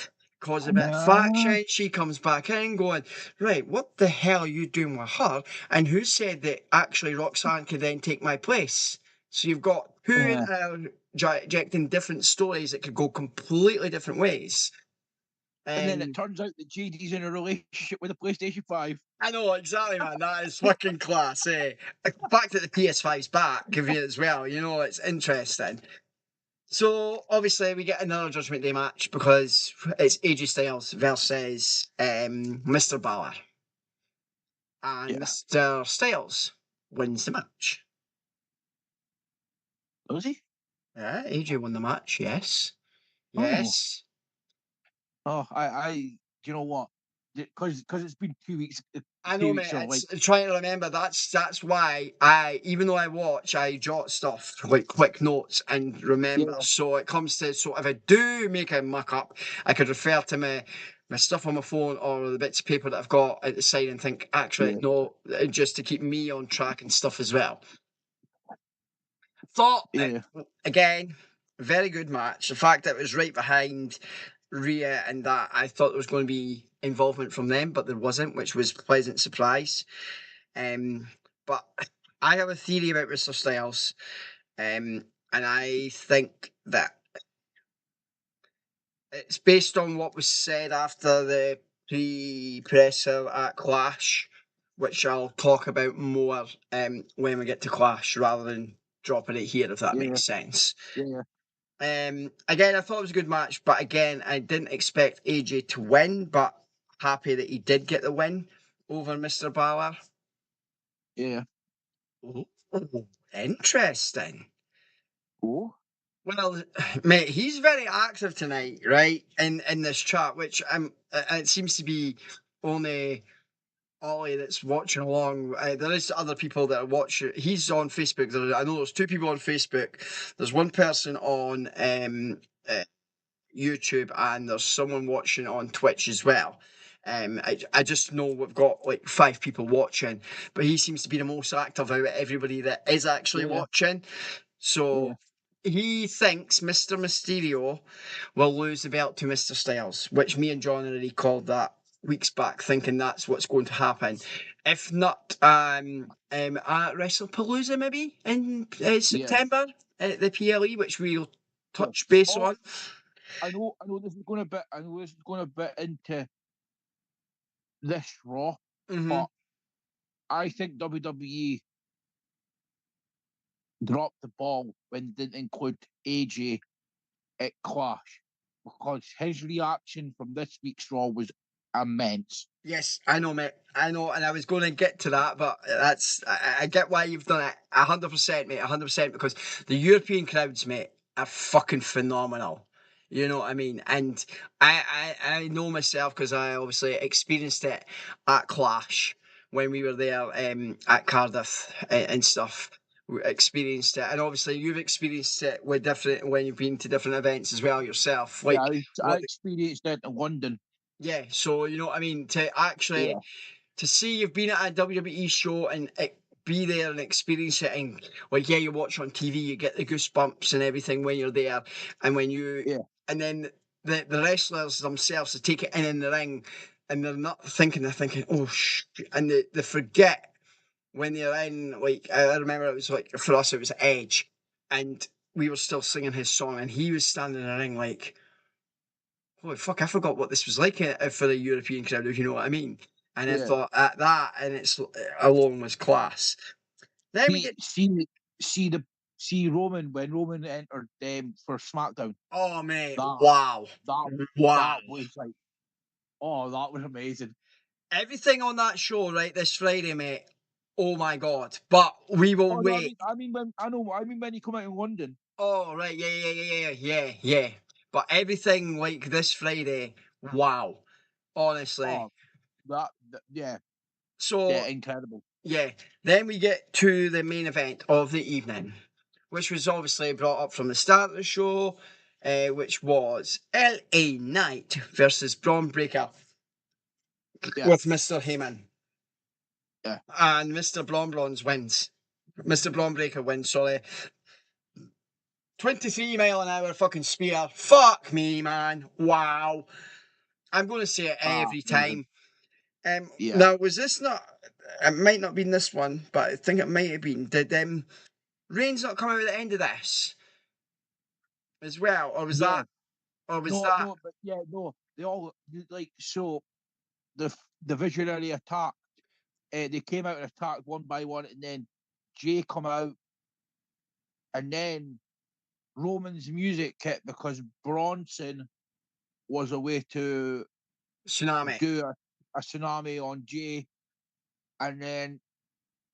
cause a bit of faction? She comes back in going, right, what the hell are you doing with her? And who said that actually Roxanne could then take my place? So you've got two injecting different stories that could go completely different ways. And then it turns out that JD's in a relationship with a PlayStation 5. I know, exactly, man. That is fucking class, eh? The fact that the PS5's back give you as well, it's interesting. So, obviously, we get another Judgment Day match because it's AJ Styles versus Mr. Balor. And Mr. Styles wins the match. Does he? Yeah, AJ won the match, yes. Yes. Oh, do you know what? Because it's been 2 weeks. I know, mate. It's trying to remember. That's why even though I jot stuff like quick notes and remember. Yeah. So it comes to if I do make a muck up, I could refer to my stuff on my phone or the bits of paper that I've got at the side and think actually no, just to keep me on track and stuff as well. Thought again, very good match. The fact that it was right behind Rhea and that I thought there was going to be involvement from them, but there wasn't, which was a pleasant surprise. But I have a theory about Mr. Styles, and I think that it's based on what was said after the pre-presser at Clash, which I'll talk about more when we get to Clash, rather than dropping it here, if that makes sense. Yeah. Again, I thought it was a good match, but again, I didn't expect AJ to win, but happy that he did get the win over Mr. Balor. Yeah. Oh, interesting. Oh. Well, mate, he's very active tonight, right? In this chat, which it seems to be only Ollie that's watching along. There is other people that are watching. He's on Facebook. I know there's two people on Facebook. There's one person on YouTube, and there's someone watching on Twitch as well. I just know we've got like 5 people watching, but he seems to be the most active out of everybody that is actually watching. So he thinks Mr. Mysterio will lose the belt to Mr. Styles, which me and John already called that weeks back, thinking that's what's going to happen. If not, at WrestlePalooza maybe in September at the PLE, which we'll touch base on. I know this is going a bit into this Raw, but I think WWE dropped the ball when they didn't include AJ at Clash, because his reaction from this week's Raw was immense. Yes, I know, mate. I know, and I was going to get to that, but I get why you've done it. 100%, mate. 100%, because the European crowds, mate, are fucking phenomenal. You know what I mean? And I know myself because I obviously experienced it at Clash when we were there at Cardiff and stuff. We experienced it, and obviously you've experienced it with when you've been to different events as well yourself. Like I experienced it in London. Yeah, so you know what I mean, to actually to see you've been at a WWE show and be there and experience it, and like you watch on TV, you get the goosebumps and everything when you're there, and when you and then the wrestlers themselves to take it in the ring, and they're thinking, oh and they forget when they're in. Like I remember it was like for us it was Edge, and we were still singing his song, and he was standing in the ring like, holy fuck, I forgot what this was like for the European crowd, if you know what I mean. And I thought at that, and it's alone was class. Then we get see Roman when Roman entered for SmackDown. Oh mate, wow. Wow. That was like, oh, that was amazing. Everything on that show, right, this Friday, mate. Oh my god. But we will wait. No, I mean when he come out in London. Oh right, yeah. But everything like this Friday, wow. Honestly. Oh, So incredible. Yeah. Then we get to the main event of the evening, which was obviously brought up from the start of the show, which was LA Knight versus Braun Breaker with Mr. Heyman. Yeah. And Mr. Blonblons wins. Mr. Blonbreaker wins, sorry. 23 mile an hour fucking spear. Fuck me, man. Wow. I'm going to say it every time. Yeah. Now, was this not... It might not have been this one, but I think it might have been. Did Reigns not come out at the end of this as well? Or was that... Or was that... No, but no. They all, like, so the visionary attack, they came out and attacked one by one, and then Jay come out, and then Roman's music hit because Bronson was away to Tsunami. do a tsunami on Jay, and then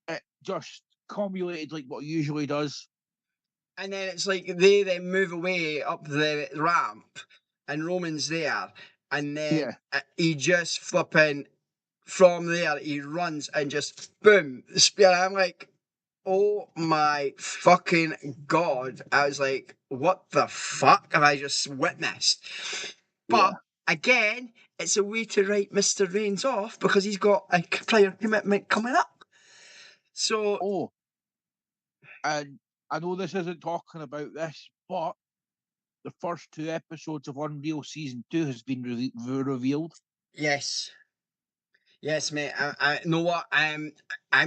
it just cumulated like what it usually does. And then it's like they then move away up the ramp, and Roman's there, and then he just flipping from there, he runs and just boom, the spear. I'm like, oh my fucking god! I was like, what the fuck have I just witnessed? But again, it's a way to write Mr. Reigns off because he's got a prior commitment coming up. So, and I know this isn't talking about this, but the first 2 episodes of Unreal Season 2 has been revealed. Yes, mate. I know what I'm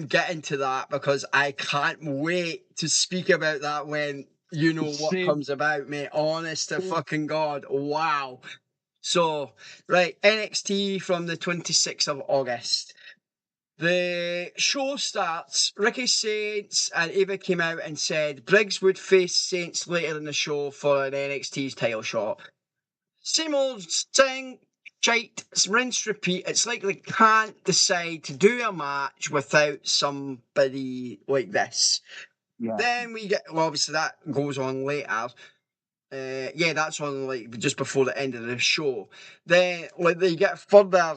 getting to that because I can't wait to speak about that when you know what comes about, mate. Honest to fucking God, wow. So, right, NXT from the 26th of August. The show starts. Ricky Saints and Eva came out and said Briggs would face Saints later in the show for an NXT's title shot. Same old thing, shite, rinse, repeat. It's like they can't decide to do a match without somebody like this. Yeah. Then we get, well, obviously that goes on later. That's on like just before the end of the show. Then like they get further,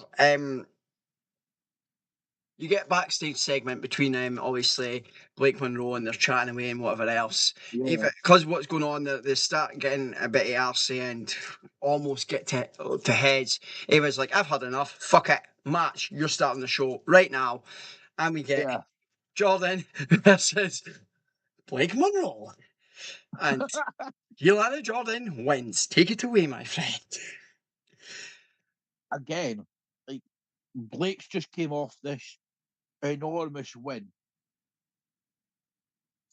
you get backstage segment between obviously Blake Monroe and they're chatting away and whatever else. Because what's going on, they start getting a bit of arsey and almost get to heads. Ava's like, I've had enough. Fuck it. Match. You're starting the show right now. And we get Jordan versus Blake Monroe. And Yolanda Jordan wins. Take it away, my friend. Again, like, Blake's just came off this enormous win.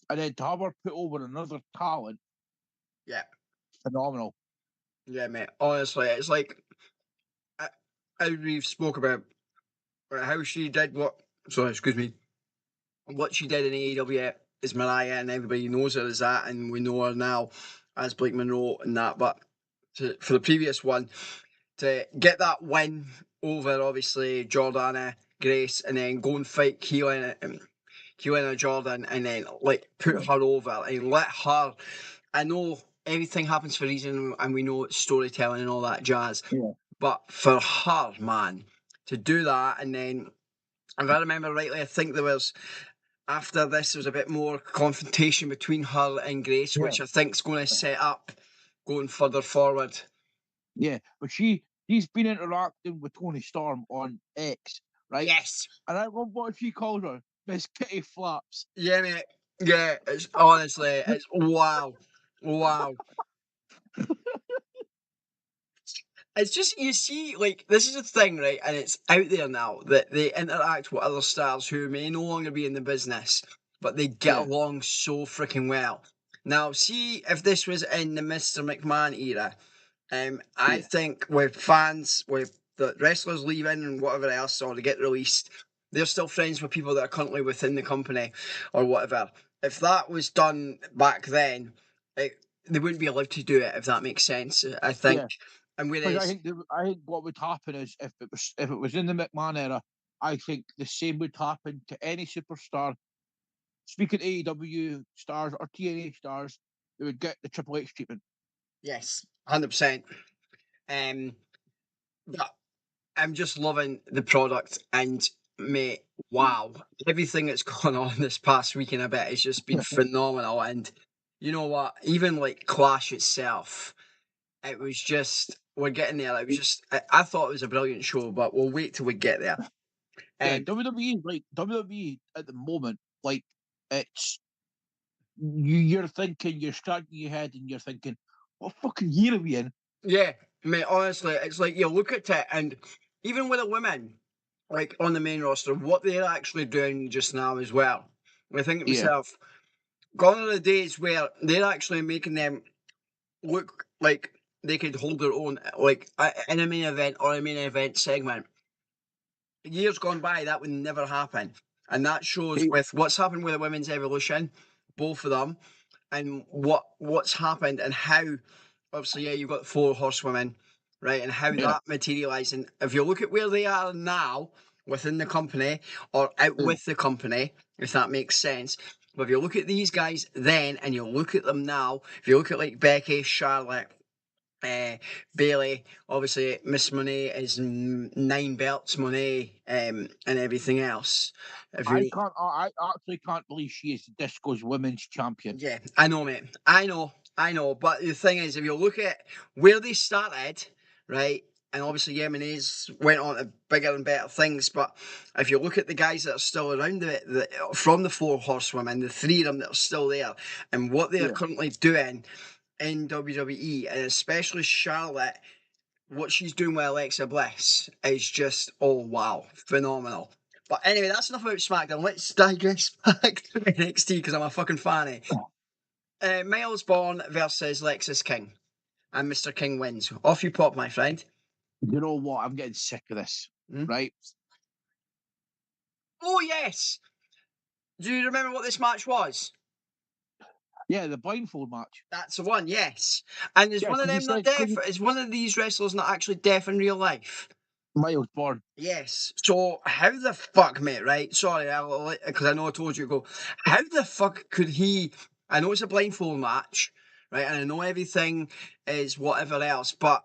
And then to have her put over another talent, phenomenal. Yeah, mate. Honestly, it's like how we've spoke about how she did what. Sorry, excuse me. What she did in AEW is Mariah, and everybody knows her as that, and we know her now as Blake Monroe and that. But for the previous one, to get that win over obviously Jordana Grace, and then go and fight Keelan Jordan, and then like put her over and let her. I know everything happens for a reason, and we know it's storytelling and all that jazz. But for her, man, to do that, and then if I remember rightly, I think there was after this there was a bit more confrontation between her and Grace, which I think is going to set up going further forward. Yeah, but she's been interacting with Tony Storm on X, right? Yes. And I love what she calls her, Miss Kitty Flaps. Yeah, mate. Yeah, it's honestly, it's wow. It's just, you see, like, this is a thing, right? And it's out there now that they interact with other stars who may no longer be in the business, but they get along so freaking well. Now, see if this was in the Mr. McMahon era. I think with fans, with the wrestlers leaving and whatever else, or they get released, they're still friends with people that are currently within the company or whatever. If that was done back then, they wouldn't be allowed to do it, if that makes sense, I think. And I think what would happen is if it was in the McMahon era, I think the same would happen to any superstar. Speaking AEW stars or TNA stars, they would get the Triple H treatment. Yes, 100%. But I'm just loving the product, and mate, wow, everything that's gone on this past week and a bit has just been phenomenal. And you know what? Even like Clash itself, it was just, we're getting there. It was just, I thought it was a brilliant show, but we'll wait till we get there. Yeah, WWE at the moment, like it's you're thinking, you're scratching your head and you're thinking, what fucking year are we in? Yeah, mate, honestly, it's like you look at it, and even with the women, like on the main roster, what they're actually doing just now as well. I think to Yeah, myself, gone are the days where they're actually making them look like they could hold their own, like in a main event or a main event segment. Years gone by, that would never happen. And that shows Hey, with what's happened with the women's evolution, both of them, and what's happened and how obviously, yeah, you've got 4 horsewomen, right, and how yeah, that materialised. And if you look at where they are now within the company or out yeah. with the company, if that makes sense. But if you look at these guys then and you look at them now, if you look at like Becky, Charlotte, uh, Bailey, obviously Miss Monet is 9 belts, Monet, and everything else. If you I actually can't believe she is Disco's women's champion. Yeah, I know, mate. I know. But the thing is, if you look at where they started, right, and obviously Yemenis went on to bigger and better things. But if you look at the guys that are still around from the 4 horsewomen, the 3 of them that are still there, and what they are Yeah. currently doing in WWE, and especially Charlotte, what she's doing with Alexa Bliss is just, oh wow, phenomenal. But anyway, that's enough about SmackDown. Let's digress back to NXT because I'm a fucking fanny. Miles Bourne versus Lexus King, and Mr. King wins. Off you pop, my friend. You know what? I'm getting sick of this, Hmm? right? Oh yes. Do you remember what this match was? Yeah, the blindfold match. That's the one. Yes. And is Yeah, one of because you them not said deaf? Is one of these wrestlers not actually deaf in real life? Miles Bourne. Yes. So how the fuck, mate? Right? Sorry, because I know I told you to go. How the fuck could he? I know it's a blindfold match, right? And I know everything is whatever else, but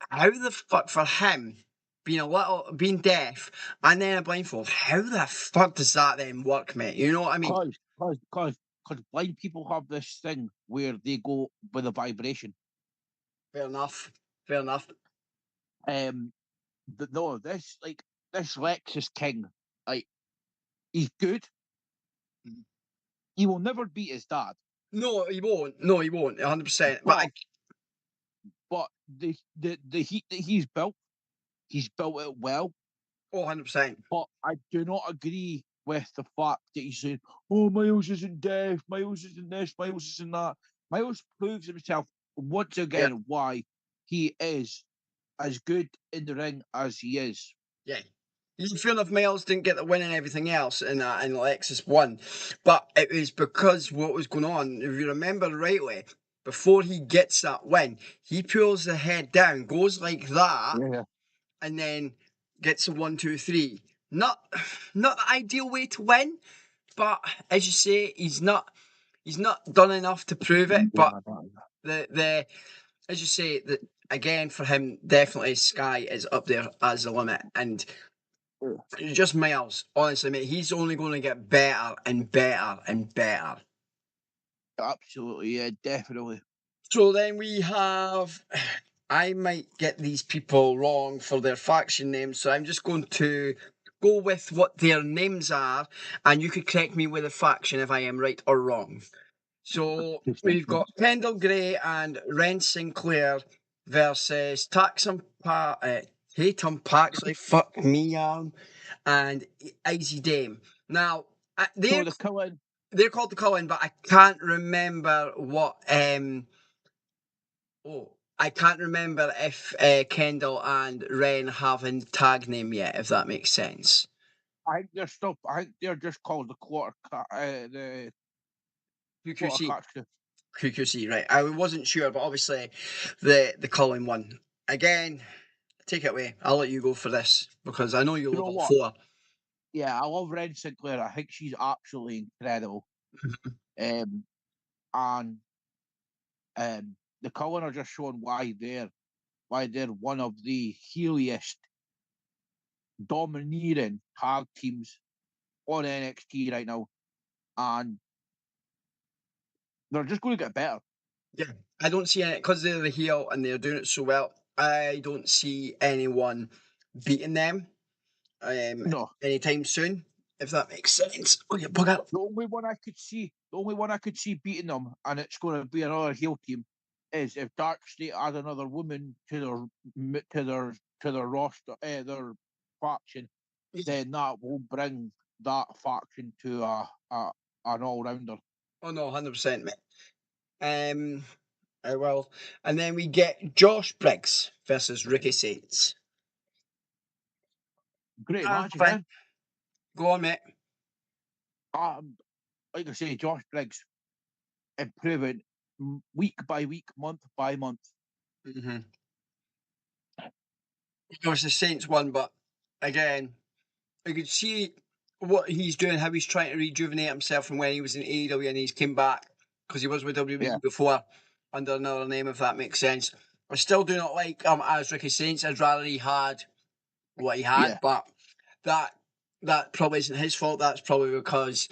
how the fuck for him being deaf and then a blindfold? How the fuck does that then work, mate? You know what I mean? Because blind people have this thing where they go with a vibration. Fair enough. Fair enough. No, this Lexus King, like he's good. He will never beat his dad, No, he won't. No, he won't. 100%. But but but the heat that he's built it well. 100%. But I do not agree with the fact that he's saying, "Oh, Miles isn't deaf. Miles isn't this. Miles isn't that." Miles proves himself once Yeah. again why he is as good in the ring as he is. Yeah. You feel enough Miles didn't get the win and everything else, and Alexis won. But it was because what was going on, if you remember rightly, before he gets that win, he pulls the head down, goes like that, Yeah. and then gets a 1, 2, 3. Not the ideal way to win, but as you say, he's not done enough to prove it. But the as you say, that again for him, definitely Sky is up there as the limit, and just Miles, honestly, mate, he's only going to get better and better and better. Absolutely, yeah, definitely. So then we have, I might get these people wrong for their faction names, so I'm just going to go with what their names are, and you could correct me with a faction if I am right or wrong. So we've got Kendall Gray and Ren Sinclair versus Tatum Paxley, fuck me, and Izzy Dame. Now, So the Cullen, they're called the Cullen, but I can't remember what. I can't remember if Kendall and Ren haven't tag name yet. If that makes sense. I think they're just called the quarter QQC, catch. QQC, right? I wasn't sure, but obviously, the Cullen one again. Take it away. I'll let you go for this because I know you You love know all what? 4. Yeah, I love Ren Sinclair. I think she's absolutely incredible. Um, and the Cullen are just showing why they're one of the heeliest, domineering tag teams on NXT right now, and they're just going to get better. Yeah, I don't see any because they're the heel and they're doing it so well. I don't see anyone beating them. No. anytime soon, if that makes sense. Oh, you bug up. The only one I could see beating them, and it's going to be another heel team, is if Dark State add another woman to their roster, their faction, then that will bring that faction to an all rounder. Oh no, 100%, mate. I will. And then we get Josh Briggs versus Ricky Saints. Great Ah, match fine. again. Go on, mate. Like I say, Josh Briggs improving week by week, month by month. Mm-hmm. Of course, the Saints won, but again, you could see what he's doing, how he's trying to rejuvenate himself from when he was in AEW and he's came back because he was with WWE Yeah, before under another name, if that makes sense. I still do not like as Ricky Saints. I'd rather he had what he had, yeah, but that that probably isn't his fault. That's probably because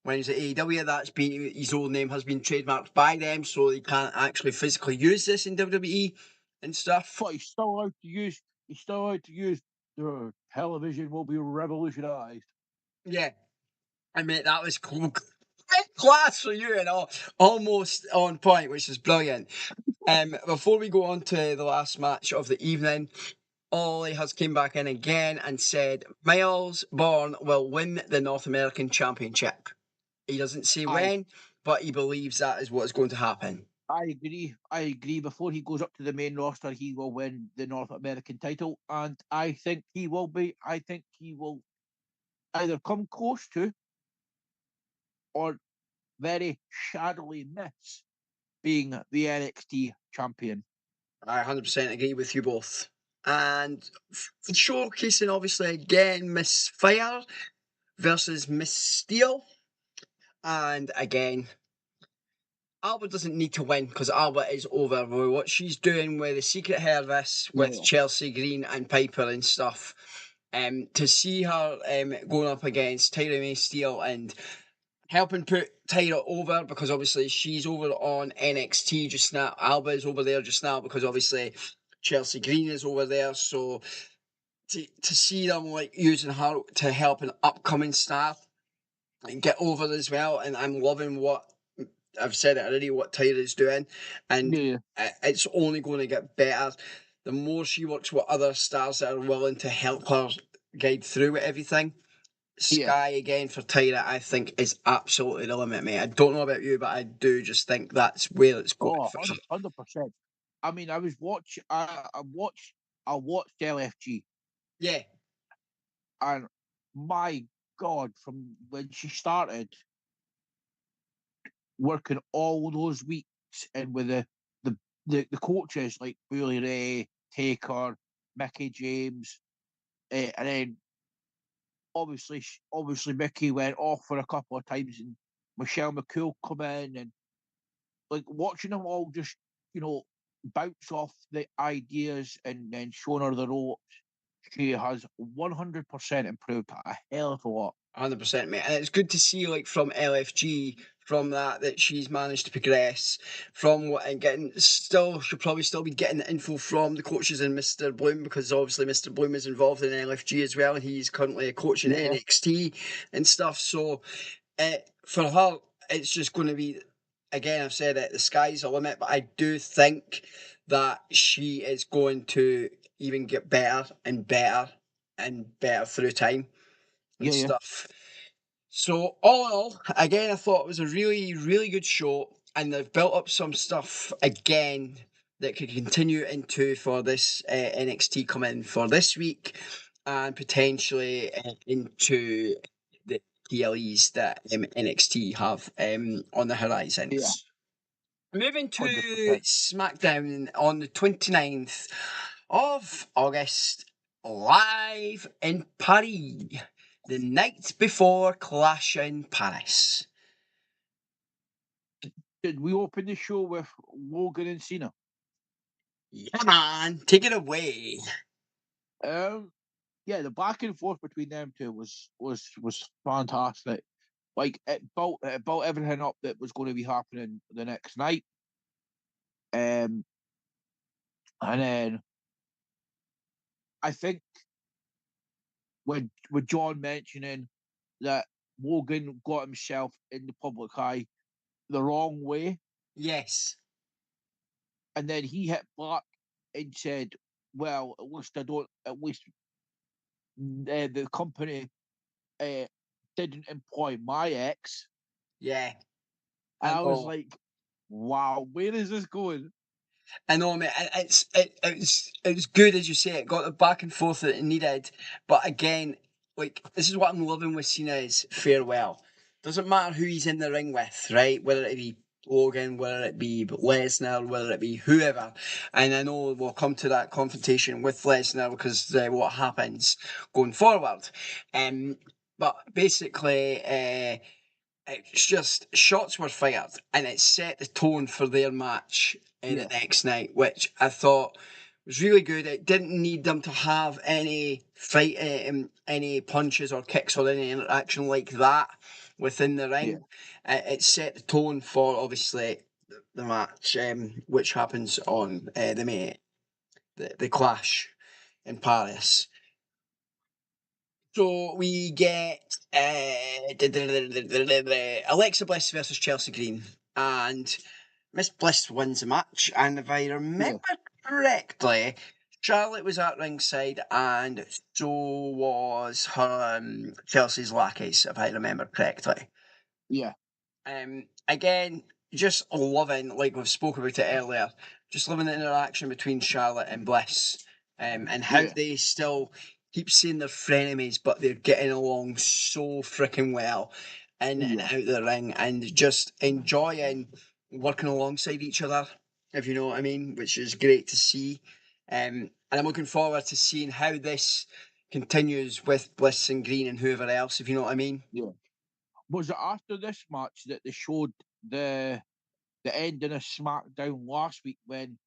when he's at AEW, that's been his old name has been trademarked by them, so he can't actually physically use this in WWE and stuff. but he's still allowed to use. He's still allowed to use. The television will be revolutionized. Yeah, I mean that was cool. Class for you and all, almost on point, which is brilliant. Before we go on to the last match of the evening, Ollie has came back in again and said Miles Bourne will win the North American Championship. He doesn't say I when, but he believes that is what is going to happen. I agree. I agree. Before he goes up to the main roster, he will win the North American title, and I think he will be. I think he will either come close to or very shadowly miss being the NXT champion. I 100% agree with you both. And showcasing, obviously, again, Miss Fire versus Miss Steel. And again, Albert doesn't need to win because Albert is over with what she's doing with the Secret Service, with Yeah, Chelsea Green and Piper and stuff. To see her going up against Tyra May Steele and helping put Tyra over because obviously she's over on NXT just now. Alba is over there just now because obviously Chelsea Green is over there. So to see them like using her to help an upcoming star and get over as well, and I'm loving what I've said it already. What Tyra's doing, and yeah, it's only going to get better. The more she works with other stars that are willing to help her guide through with everything. yeah. Sky again for Tyra, I think is absolutely the limit, mate. I don't know about you, but I do just think that's where it's going Oh, for her. 100%. I mean, I watched LFG, Yeah, and my God, from when she started working all those weeks and with the the coaches like Bully Ray, Taker, Mickey James, and then obviously Mickey went off for a couple of times, and Michelle McCool come in, and like watching them all just bounce off the ideas and then showing her the ropes. She has 100% improved a hell of a lot. 100%, mate. And it's good to see, like, from LFG, from that she's managed to progress from what and getting still, she'll probably still be getting the info from the coaches and Mr. Bloom because obviously Mr. Bloom is involved in LFG as well. And he's currently a coach in Yeah, NXT and stuff. So, for her, it's just going to be, again, I've said it, the sky's the limit, but I do think that she is going to even get better and better and better through time and yeah, yeah, stuff. So all in all, again, I thought it was a really, really good show, and they've built up some stuff again that could continue into for this NXT coming for this week, and potentially into the PLEs that NXT have on the yeah, horizons. Moving to 100%. SmackDown on the 29th of August, live in Paris, the night before Clash in Paris. Did we open the show with Logan and Cena? Yeah, man, take it away. Um, yeah, the back and forth between them two was fantastic. Like it built everything up that was going to be happening the next night. Um, and then I think with John mentioning that Logan got himself in the public eye the wrong way, Yes. and then he hit back and said, "Well, at least I don't. At least the company didn't employ my ex." Yeah. And I I was know. like, "Wow, where is this going?" I know, mate. It's good as you say. It got the back and forth that it needed, but again, like this is what I'm loving with Cena's farewell. Doesn't matter who he's in the ring with, right? Whether it be Logan, whether it be Lesnar, whether it be whoever. And I know we'll come to that confrontation with Lesnar because what happens going forward. But basically, it's just shots were fired and it set the tone for their match the Yeah, next night, which I thought was really good. It didn't need them to have any fight, any punches or kicks or any interaction like that within the yeah, ring. It set the tone for obviously the match, which happens on the Clash in Paris. So we get Alexa Bliss versus Chelsea Green, and Miss Bliss wins the match. And if I yeah, remember correctly, Charlotte was at ringside, and so was her Chelsea's lackeys, if I remember correctly. yeah, Again, just loving, like we've spoke about it earlier, just loving the interaction between Charlotte and Bliss, and how yeah, they still keep saying they're frenemies, but they're getting along so freaking well in and yeah. out of the ring, and just enjoying working alongside each other, if you know what I mean, which is great to see. And I'm looking forward to seeing how this continues with Bliss and Green and whoever else, if you know what I mean. Yeah. Was it after this match that they showed the ending of SmackDown last week when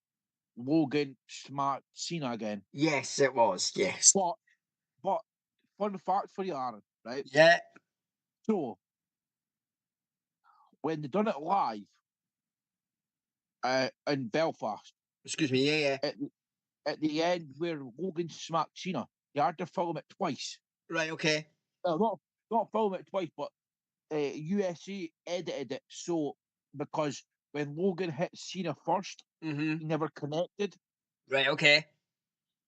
Logan smacked Cena again? Yes, it was. Yes. But but fun fact for you, Aaron, right? Yeah. So when they done it live in Belfast, Excuse me. Yeah, yeah. at at the end where Logan smacked Cena, they had to film it twice. Right. Okay. Not film it twice, but USA edited it so because when Logan hit Cena first, Mhm. he never connected. Right. Okay.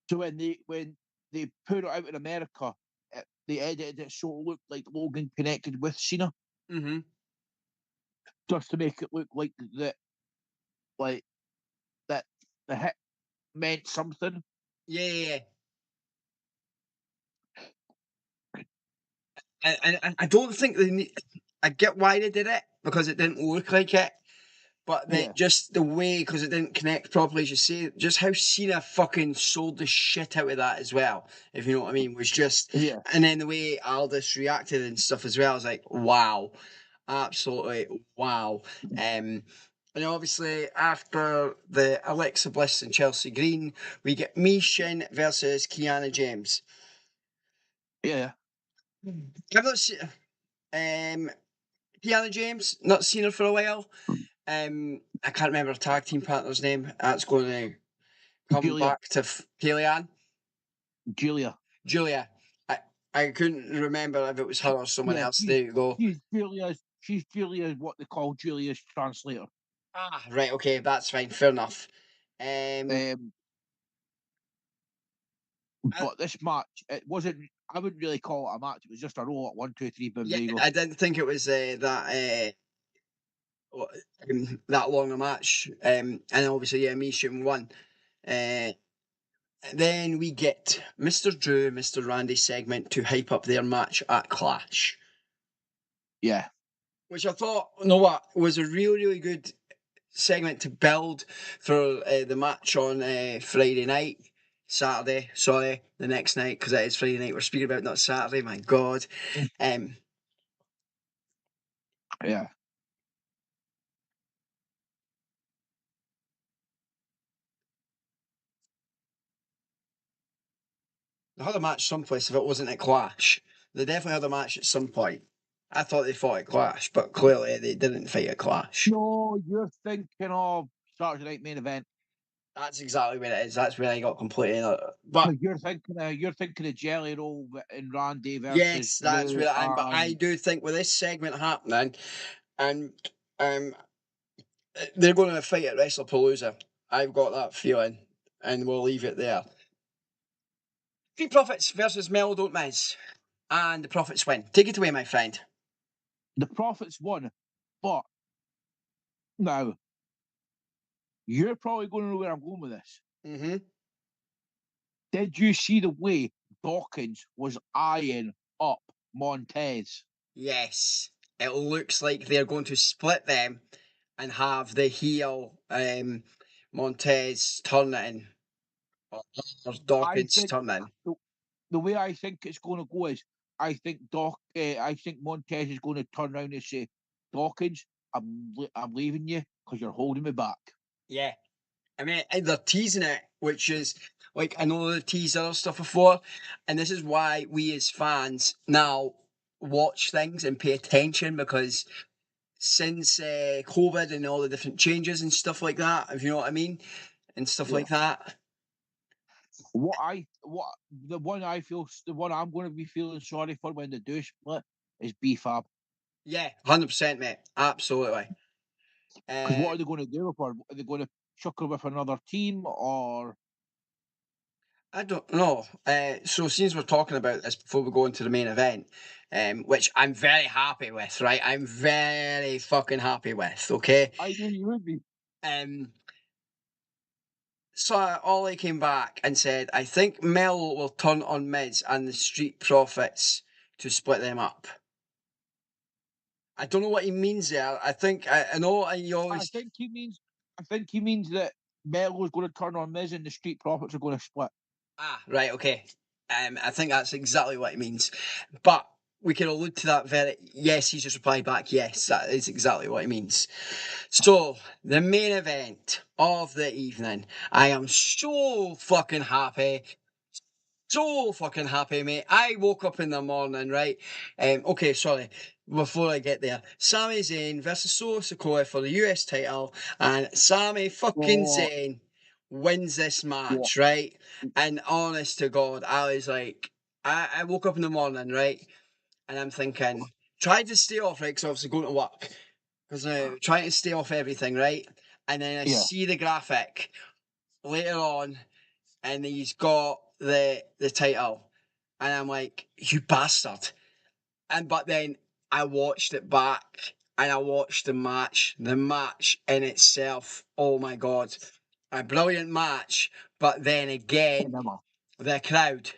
So when they put it out in America, they edited it so it looked like Logan connected with Cena, Mhm. just to make it look like that the hit meant something. Yeah, yeah, yeah. I don't think they need. I get why they did it because it didn't look like it. But then Yeah, just the way, because it didn't connect properly, as you say, just how Cena fucking sold the shit out of that as well, if you know what I mean, was just, yeah, and then the way Aldous reacted and stuff as well, I was like, wow, absolutely wow. And obviously after the Alexa Bliss and Chelsea Green, we get Shin versus Kiana James. yeah. I've not seen Kiana James, not seen her for a while. I can't remember her tag team partner's name. That's going to come Julia, back to Kellyanne. Julia. Julia. I, I couldn't remember if it was her or someone Yeah, else. There you go. She's Julia's what they call Julia's translator. Ah, right, okay, that's fine. Fair enough. Um, Um, I, but this match, it wasn't. I wouldn't really call it a match. It was just a roll at 1, 2, 3, boom, yeah, there you go. I didn't think it was that long a match. And obviously, yeah, Mishin won. Uh, then we get Mr. Drew, Mr. Randy segment to hype up their match at Clash, Yeah, which I thought, you know what, was a really, really good segment to build for the match on Saturday, sorry, the next night, because it is Friday night we're speaking about, not Saturday, my God. Um, yeah, they had a match someplace if it wasn't at Clash. They definitely had a match at some point. I thought they fought at Clash, but clearly they didn't fight at Clash. no, you're thinking of Saturday Night Main Event. That's exactly where it is. That's where I got completely. But You're thinking of Jelly Roll and Randy versus yes, that's Drew where I am. But I and do think with this segment happening, and um, they're going to fight at WrestlePalooza. I've got that feeling, and we'll leave it there. Street Profits versus Mel Don't Miz, and the Profits win. Take it away, my friend. the Profits won. But now you're probably going to know where I'm going with this. Mm-hmm. Did you see the way Dawkins was eyeing up Montez? Yes, it looks like they're going to split them and have the heel Montez turn it in, or I Dawkins think turn it in. the way I think it's going to go is I think Montez is going to turn around and say, Dawkins, I'm leaving you because you're holding me back. Yeah, I mean, and they're teasing it, which is like I know they've teased other stuff before, and this is why we as fans now watch things and pay attention because since COVID and all the different changes and stuff like that, if you know what I mean, and stuff Yeah. like that. The one I'm going to be feeling sorry for when they do split is BFAB. Yeah, 100%, mate. Absolutely. Because what are they going to do with her? Are they going to chuck her with another team or? I don't know. So since we're talking about this before we go into the main event, which I'm very happy with, right? I'm very fucking happy with, okay? I knew you would be. Um, so Ollie came back and said, I think Mel will turn on Miz and the Street Profits to split them up. I don't know what he means there. I know he I always. think he means. I think he means that Melo's going to turn on Miz and the Street Profits are going to split. Ah, right, okay. I think that's exactly what he means. But we can allude to that very. Yes, he's just replied back. Yes, that is exactly what he means. So, the main event of the evening. I am so fucking happy. So fucking happy, mate. I woke up in the morning, right? Okay, sorry. Before I get there, Sami Zayn versus Solo Sikoa for the US title, and Sami fucking Oh, Zayn wins this yeah. match, right? And honest to God, I was like, I woke up in the morning, right? And I'm thinking, trying to stay off, right? Because obviously going to work, because trying to stay off everything, right? And then I Yeah. see the graphic later on, and he's got the title, and I'm like, you bastard. But then I watched it back and I watched the match. The match in itself, oh my god, a brilliant match. But then again, Cinema. the crowd,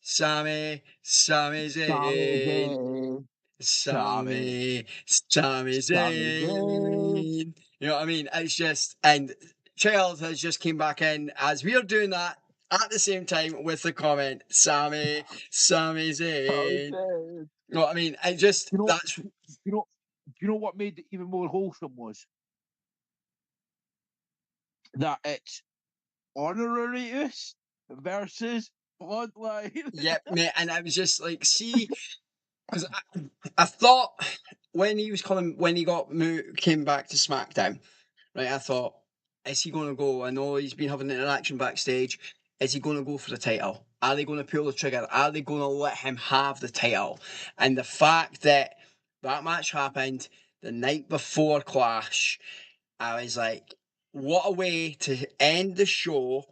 Sami Sami Zayn, Zayn. Sami. Sami Sami Zayn. Zayn. You know what I mean? It's just, and Child has just came back in as we are doing that at the same time with the comment, Sami Sami Zayn. Zayn. You know what I mean? I just, You know, that's, you know, you know what made it even more wholesome was that it's Honorarius versus Bloodline. yep, mate. And I was just like, see, because I thought when he was coming, when he came back to SmackDown, right? I thought, is he going to go? I know he's been having an interaction backstage. Is he going to go for the title? Are they going to pull the trigger? Are they going to let him have the title? And the fact that that match happened the night before Clash, I was like, what a way to end the show.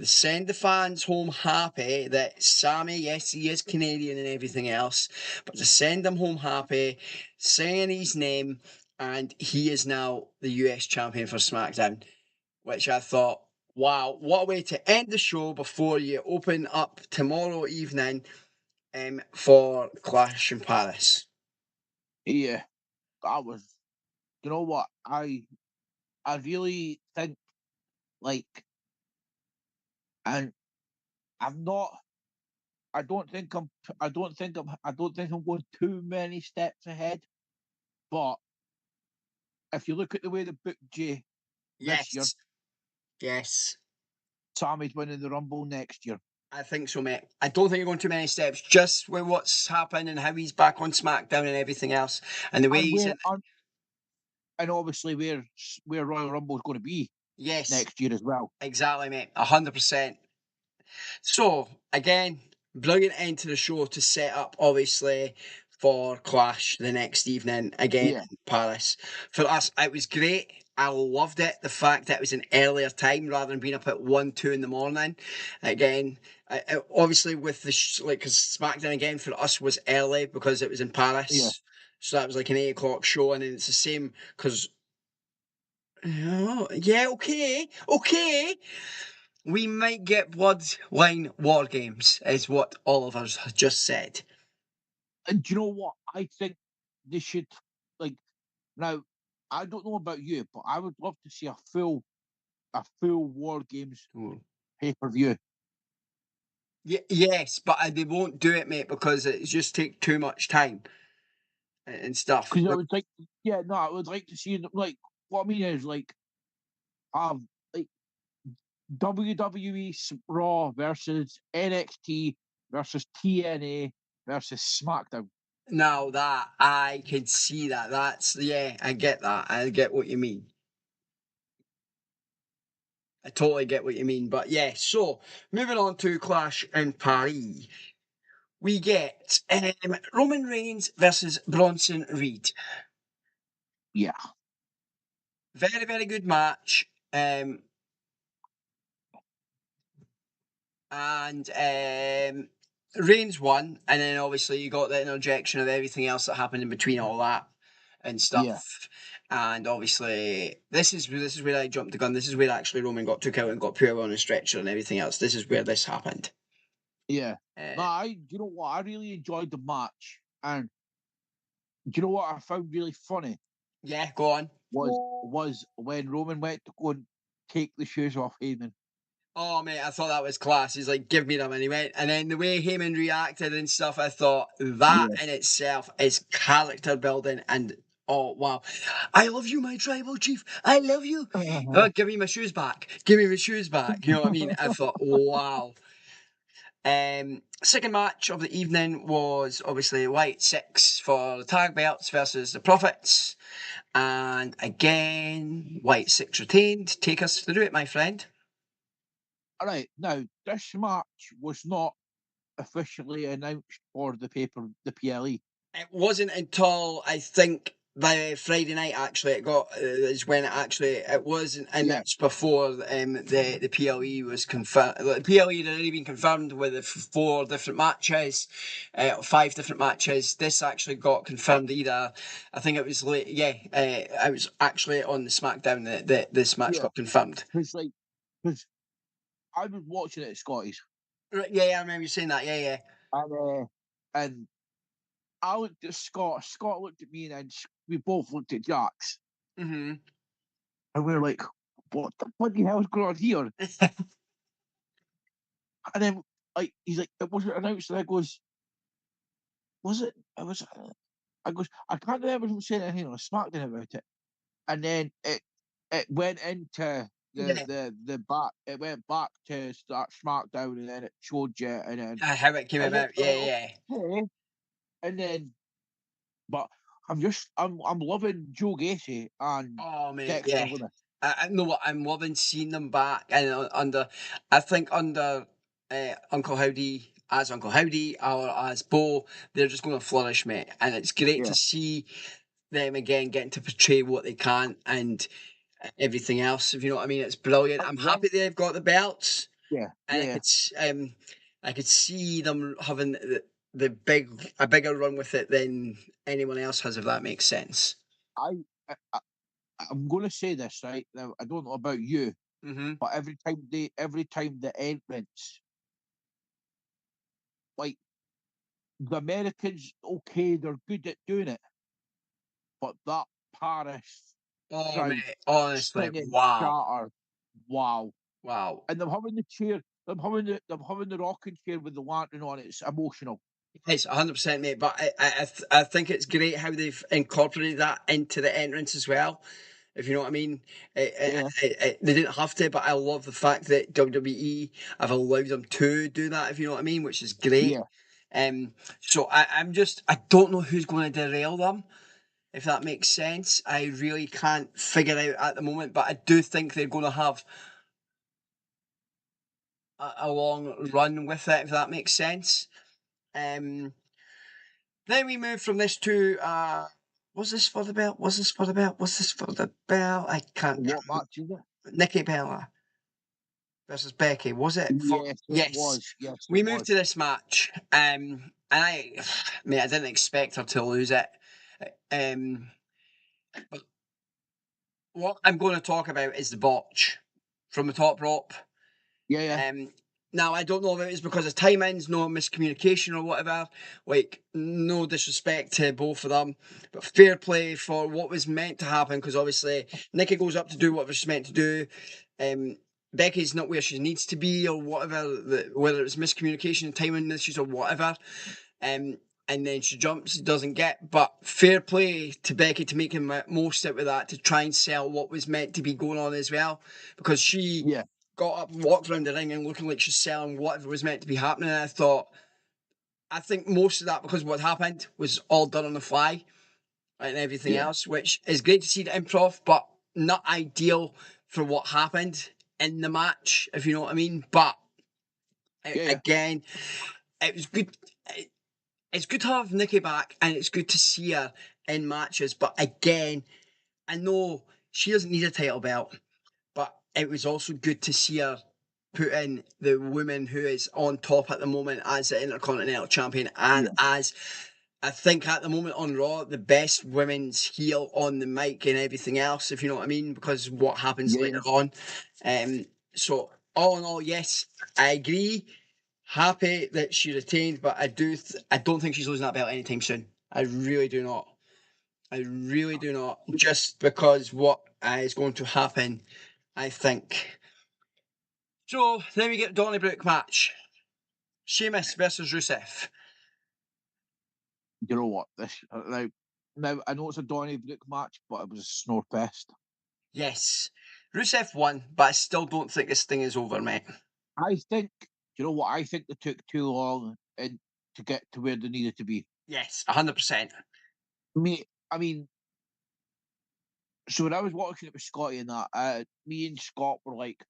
Send the fans home happy that Sammy, yes, he is Canadian and everything else, but to send them home happy, saying his name, and he is now the US champion for SmackDown, which I thought, wow, what a way to end the show before you open up tomorrow evening for Clash in Paris. Yeah, I was. You know what? I really think like, and I'm not. I don't think I'm. I don't think I'm. I don't think I'm going too many steps ahead. But if you look at the way they booked Jay this year, Yes, yes. Sammy's winning the Rumble next year. I think so, mate. I don't think you're going too many steps. Just with what's happened and how he's back on SmackDown and everything else, and the way And he's in. and obviously where Royal Rumble is going to be. Yes, next year as well. exactly, mate. 100%. So, again, brilliant end to the show to set up, obviously, for Clash the next evening again Yeah. in Paris. For us, it was great. I loved it. The fact that it was an earlier time rather than being up at 1, 2 in the morning. Again, obviously, with the because SmackDown again for us was early because it was in Paris. Yeah. So that was like an 8 o'clock show, and then it's the same because. Yeah, okay. We might get Bloodline War Games, is what Oliver's just said. And do you know what? I think they should, like, now, I don't know about you, but I would love to see a full War Games pay-per-view. Yes, but they won't do it, mate, because it just take too much time and stuff. Because I would like, yeah, no, I would like to see, like, what I mean is, like, like, WWE Raw versus NXT versus TNA versus SmackDown. Now that I can see that, I get that. I get what you mean. I totally get what you mean. But yeah, so moving on to Clash in Paris. We get Roman Reigns versus Bronson Reed. Yeah. Very, very good match. And Reigns won, and then obviously you got the interjection of everything else that happened in between all that and stuff. Yeah. And obviously, this is where I jumped the gun. This is where actually Roman got took out and got put on a stretcher and everything else. This is where this happened. Yeah. No, you know what? I really enjoyed the match, and do you know what I found really funny Yeah, go on. was when Roman went to go and take the shoes off Heyman. Oh mate, I thought that was class. He's like, "Give me them," and he went. And then the way Heyman reacted and stuff, I thought that Yeah. in itself is character building. And oh wow, I love you, my tribal chief. I love you. Oh, give me my shoes back. Give me my shoes back. You know what I mean? I thought, wow. Second match of the evening was obviously White Six for the tag belts versus the Profits, and again White Six retained. Take us through it, my friend. All right, now this match was not officially announced for the PLE. It wasn't until I think by Friday night actually it got is when it wasn't announced before the PLE was confirmed. The PLE had already been confirmed with the 5 different matches. This actually got confirmed either. I think it was late. Yeah, I was actually on the SmackDown that this match got confirmed. Because I was watching it at Scotty's. Yeah, I remember you saying that. Yeah. And I looked at Scott. Scott looked at me, and then we both looked at Jax. Mm-hmm. And we were like, "What the bloody hell's going on here?" And then, like, he's like, "It wasn't announced." And I goes, "Was it? It was." I goes, "I can't remember him saying anything on SmackDown about it." And then it went into the back. It went back to start SmackDown, and then it showed you, and then How it came about. Yeah. okay. And then, but I'm loving Joe Gacy and Oh mate, Dexter yeah. Lumis. I know what I'm loving seeing them back and I think under Uncle Howdy as Uncle Howdy or as Bo, they're just going to flourish, mate. And it's great to Yeah. see them again getting to portray what they can and everything else. If you know what I mean, it's brilliant. I'm happy they've got the belts, Yeah, and I could see them having a bigger run with it than anyone else has, if that makes sense. I'm going to say this right now. I don't know about you, Mm-hmm. but every time the entrance, like the Americans, okay, they're good at doing it, but that Paris Oh crowd mate, honestly, singing wow, Charter, wow, wow. and them having the chair, them having the rocking chair with the lantern on it. It's emotional. It's 100%, mate. But I think it's great how they've incorporated that into the entrance as well. If you know what I mean, Yeah, they didn't have to, but I love the fact that WWE have allowed them to do that. If you know what I mean, which is great. yeah. So I don't know who's going to derail them. if that makes sense. I really can't figure out at the moment, but I do think they're going to have a long run with it, if that makes sense. Then we move from this to was this for the belt? Was this for the belt? Was this for the belt? I can't. What match is it? Nikki Bella versus Becky. Was it? Yes, it Yes. was. Yes, We it moved was. to this match, and I didn't expect her to lose it. But what I'm going to talk about is the botch from the top rope. Yeah. Now, I don't know if it was because of timings, no miscommunication or whatever. Like, no disrespect to both of them, but fair play for what was meant to happen, because obviously Nikki goes up to do what she's meant to do. Becky's not where she needs to be or whatever, whether it's miscommunication, timing issues or whatever. And then she jumps, doesn't get. But fair play to Becky to make the most out of that, to try and sell what was meant to be going on as well, because she Yeah. got up and walked around the ring and looking like she's selling whatever was meant to be happening. And I think most of that, because what happened was all done on the fly and everything Yeah. else, which is great to see the improv, but not ideal for what happened in the match, if you know what I mean. But Yeah. again, it was good. It's good to have Nikki back, and it's good to see her in matches. But again, I know she doesn't need a title belt, but it was also good to see her put in the woman who is on top at the moment as the Intercontinental Champion, and Yeah. as I think at the moment on Raw, the best women's heel on the mic and everything else, if you know what I mean, because of what happens Yeah. later on. So all in all, yes, I agree. Happy that she retained, but I don't think she's losing that belt anytime soon. I really do not. I really do not. Just because what is going to happen, I think. So then we get Donnybrook match. Sheamus versus Rusev. You know what? This now I know it's a Donnybrook match, but it was a snore fest. Yes. Rusev won, but I still don't think this thing is over, mate. I think. You know what? I think they took too long and to get to where they needed to be. Yes, 100%. I mean, so when I was watching it with Scotty and that, me and Scott were like,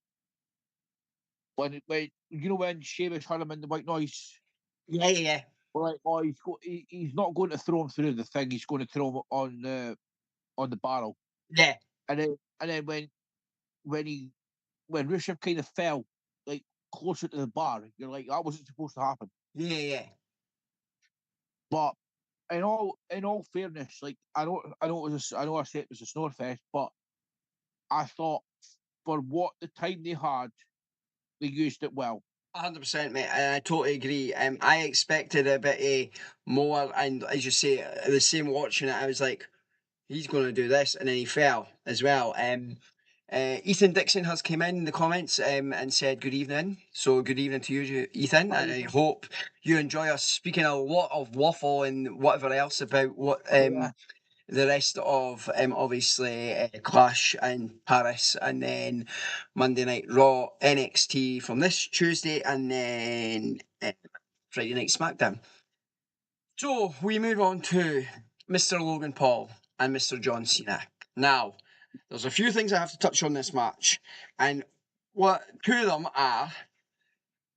when you know when Sheamus had him in the white noise, Yeah. we're like, oh, he's not going to throw him through the thing. He's going to throw him on the barrel. Yeah. And then when Rusev kind of fell like closer to the bar, you're like, that wasn't supposed to happen. Yeah. But in all fairness, like I know I said it was a snore fest, but I thought for what the time they had, they used it well. 100%, mate. And I totally agree. I expected a bit more, and as you say, the same watching it, I was like, he's going to do this, and then he fell as well. Ethan Dixon has come in the comments and said good evening. So good evening to you, Ethan. I hope you enjoy us speaking a lot of waffle and whatever else about what the rest of obviously Clash in Paris, and then Monday Night Raw, NXT from this Tuesday, and then Friday Night SmackDown. So we move on to Mr. Logan Paul and Mr. John Cena. Now, there's a few things I have to touch on this match, and what two of them are,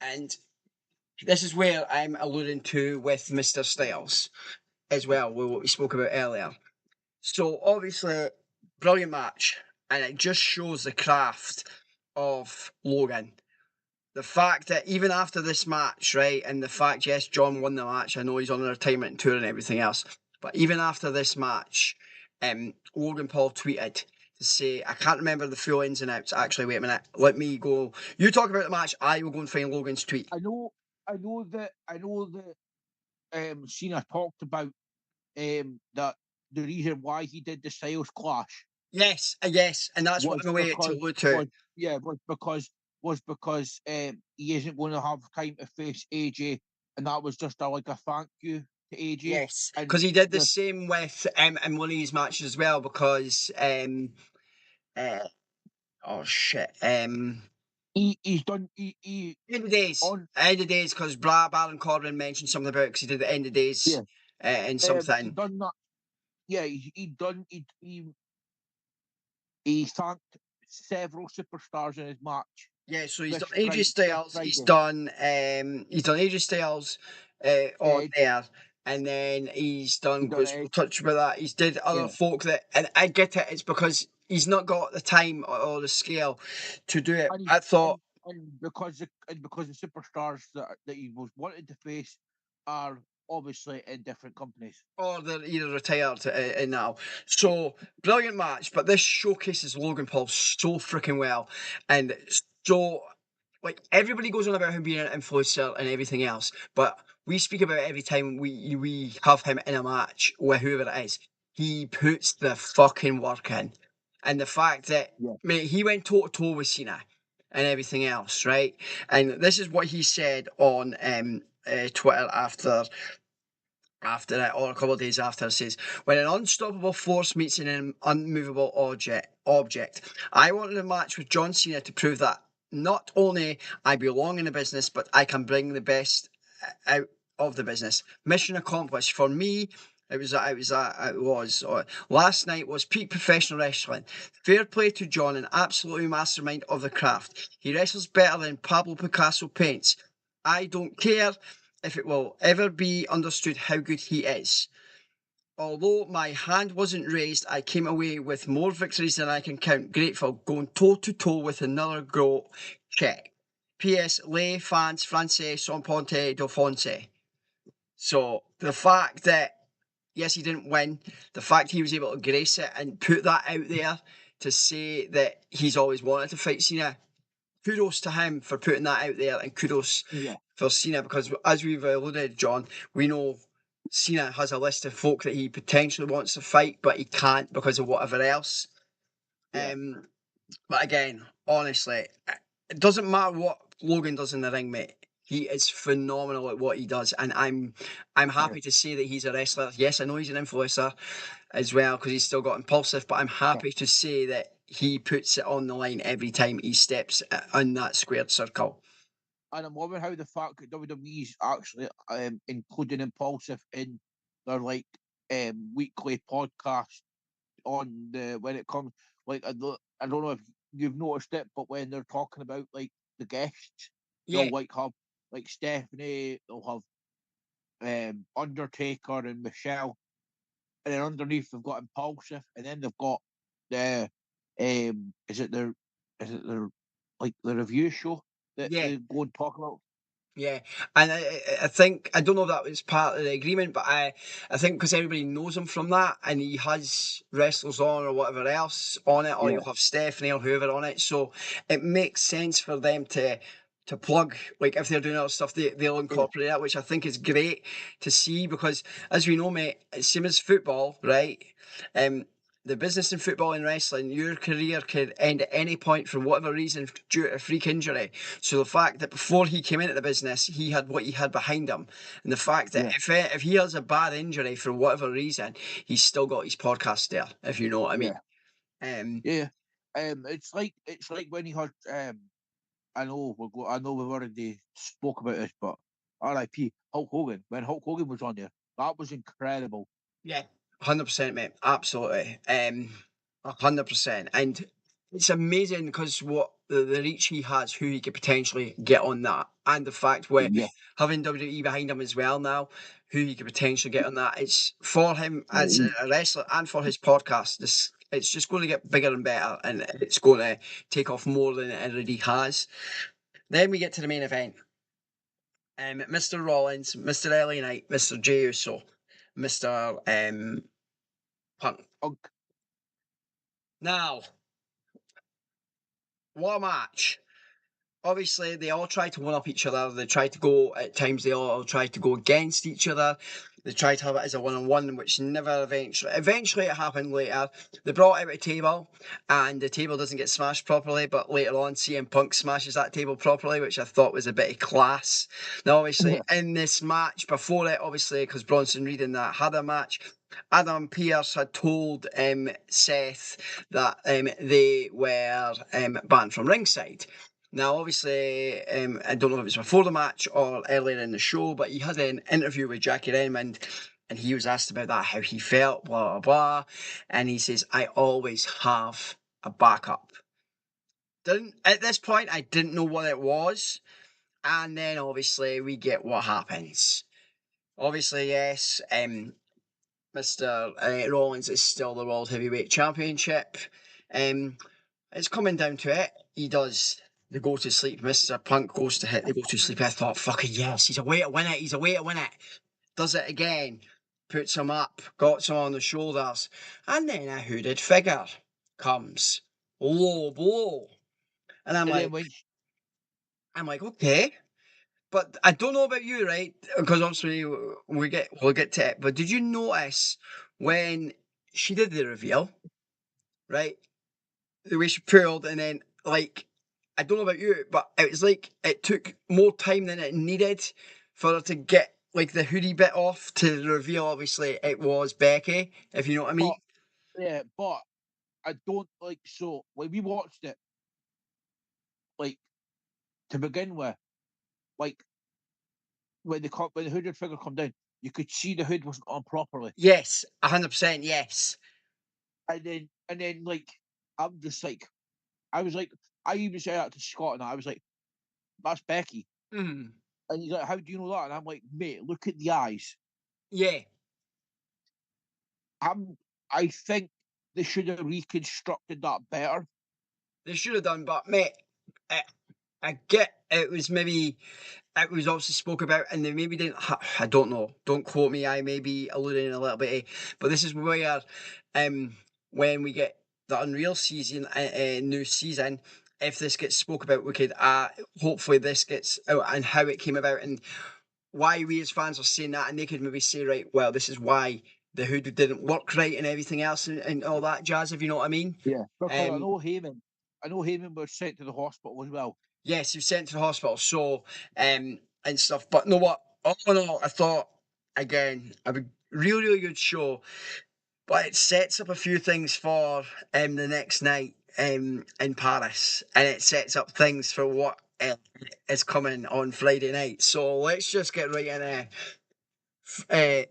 and this is where I'm alluding to with Mr. Styles as well, with what we spoke about earlier. So obviously, brilliant match, and it just shows the craft of Logan. The fact that even after this match, right, and the fact, yes, John won the match. I know he's on a retirement tour and everything else, but even after this match, Logan Paul tweeted to say, I can't remember the full ins and outs. Actually, wait a minute. Let me go. You talk about the match. I will go and find Logan's tweet. I know that Cena talked about that the reason why he did the Styles Clash Yes, and that's what was I'm away to because allude to. was because he isn't going to have time to face AJ, and that was just like a thank you to AJ. Yes, And because he did the same with in one of his matches as well. Because oh shit, he's done he end of days, on because Baron Corbin mentioned something about because he did the end of days yeah he and something. done that he thanked several superstars in his match. Yeah, so he's This done AJ Styles, he's Friday. done AJ Styles on Edge. there, and then he's done, He done because we'll Edge. touch about that, he's did other Yeah. folk that, and I get it, it's because he's not got the time or the scale to do it. And, I thought, because the superstars that he was wanted to face are obviously in different companies. or they're either retired now. So, brilliant match, but this showcases Logan Paul so freaking well, and so, like, everybody goes on about him being an influencer and everything else, but we speak about it every time we have him in a match with whoever it is. He puts the fucking work in, and the fact that, Yeah. mate, he went toe to toe with Cena and everything else, right? And this is what he said on Twitter after it, or a couple of days after, it says, when an unstoppable force meets an unmovable object, I wanted a match with John Cena to prove that not only I belong in the business, but I can bring the best out of the business. Mission accomplished. For me, it was. Last night was peak professional wrestling. Fair play to John, an absolutely mastermind of the craft. He wrestles better than Pablo Picasso paints. I don't care if it will ever be understood how good he is. Although my hand wasn't raised, I came away with more victories than I can count. Grateful, going toe to toe with another GOAT. Check. P.S. Les fans français sont ponte d'offense. So the fact that, yes, he didn't win, the fact he was able to grace it and put that out there to say that he's always wanted to fight Cena, kudos to him for putting that out there, and kudos for Cena, because as we've alluded, John, we know Cena has a list of folk that he potentially wants to fight, but he can't because of whatever else. Yeah. But again, honestly, it doesn't matter what Logan does in the ring, mate. He is phenomenal at what he does, and I'm happy to say that he's a wrestler. Yes, I know he's an influencer as well because he's still got impulsive, but I'm happy to say that he puts it on the line every time he steps in that squared circle. And I'm loving how the fact that WWE's actually including Impulsive in their weekly podcast on the when it comes I don't know if you've noticed it, but when they're talking about like the guests, Yeah, they'll have like Stephanie, they'll have Undertaker and Michelle, and then underneath they've got Impulsive, and then they've got the is it their the review show that yeah. they go and talk about. Yeah, and I think, I don't know if that was part of the agreement, but I think because everybody knows him from that, and he has wrestlers on or whatever else on it, or Yeah. you'll have Stephanie or whoever on it, so it makes sense for them to plug, like if they're doing other stuff, they'll incorporate that, which I think is great to see, because as we know, mate, it's same as football, right? The business in football and wrestling, your career could end at any point from whatever reason due to a freak injury. So the fact that before he came into the business, he had what he had behind him, and the fact that if he has a bad injury for whatever reason, he's still got his podcast there, if you know what I mean. Yeah. It's like when he had I know we've already spoke about this, but R.I.P. Hulk Hogan. When Hulk Hogan was on there, that was incredible. Yeah, 100%, mate. Absolutely. 100%. And it's amazing because what the reach he has, who he could potentially get on that, and the fact we're Yeah. having WWE behind him as well now, who he could potentially get on that. It's for him as a wrestler and for his podcast. It's just going to get bigger and better, and it's going to take off more than it already has. Then we get to the main event. Mr. Rollins, Mr. LA Knight, Mr. Jey Uso, Mr. Punk. Now, what a match. Obviously, they all try to one up each other. They try to go, at times, they all try to go against each other. They try to have it as a one-on-one, which never eventually it happened later. They brought out a table, and the table doesn't get smashed properly, but later on, CM Punk smashes that table properly, which I thought was a bit of class. Now, obviously, in this match, before it, obviously, because Bronson Reed and that had a match, Adam Pearce had told Seth that they were banned from ringside. Now, obviously, I don't know if it was before the match or earlier in the show, but he had an interview with Jackie Redmond, and he was asked about that, how he felt, blah, blah, blah. And he says, I always have a backup. At this point, I didn't know what it was. And then obviously we get what happens. Obviously, yes, Mr. Rollins is still the World Heavyweight Championship. It's coming down to it. He does the go to sleep. Mr. Punk goes to hit the go to sleep. I thought, fucking yes, he's a way to win it. He's a way to win it. Does it again. Puts him up. Got him on the shoulders. And then a hooded figure comes. Low blow. And And then when I'm like, okay. But I don't know about you, right? Because obviously we'll get to it. But did you notice when she did the reveal, right? The way she pulled, and then like, I don't know about you, but it was like it took more time than it needed for her to get like the hoodie bit off to reveal. Obviously, it was Becky, if you know what I mean. but I don't like, so when we watched it, like, to begin with, like, when the hooded figure come down, you could see the hood wasn't on properly. Yes, 100%. Yes. And then like, I'm just like, I was like, I even said that to Scott, and I was like, that's Becky. Mm. And he's like, how do you know that? And I'm like, mate, look at the eyes. Yeah. I think they should have reconstructed that better. They should have done, but mate, I get it was maybe it was obviously spoke about, and they maybe didn't. I don't know. Don't quote me. I may be alluding a little bit, but this is where, when we get the Unreal season, new season, if this gets spoke about, we could hopefully this gets out and how it came about and why we as fans are saying that, and they could maybe say, right, well, this is why the hood didn't work right and everything else and all that jazz, if you know what I mean. Yeah, because Um, I know Heyman was sent to the hospital as well. yes, he was sent to the hospital, so and stuff. But know what? All in all, I thought again a really, really good show. But it sets up a few things for the next night in Paris, and it sets up things for what is coming on Friday night. So let's just get right in there. But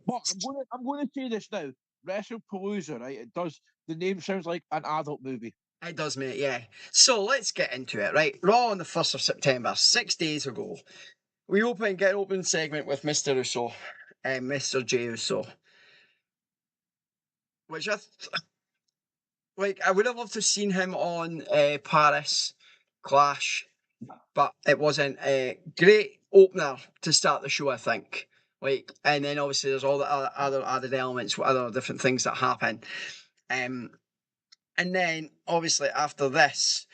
I'm gonna say this now. WrestlePalooza, right? It does. The name sounds like an adult movie. It does, mate, yeah. So let's get into it, right? Raw on the 1st of September, 6 days ago. We get an open segment with Mr. Russo and Mr. J. Russo. Which I would have loved to have seen him on Paris Clash, but it wasn't a great opener to start the show, I think. And then obviously there's all the other added elements, other different things that happen. And then obviously after this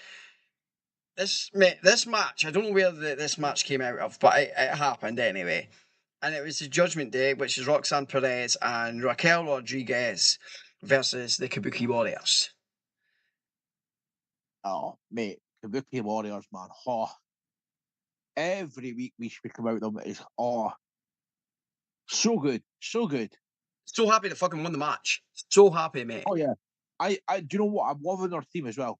match, I don't know where this match came out of, but it happened anyway. And it was the Judgment Day, which is Roxanne Perez and Raquel Rodriguez versus the Kabuki Warriors. Oh, mate, Kabuki Warriors, man. Oh, every week we speak about them. It's so good, so good. So happy to fucking win the match. So happy, mate. Oh yeah, I do you know what? I'm loving their theme as well.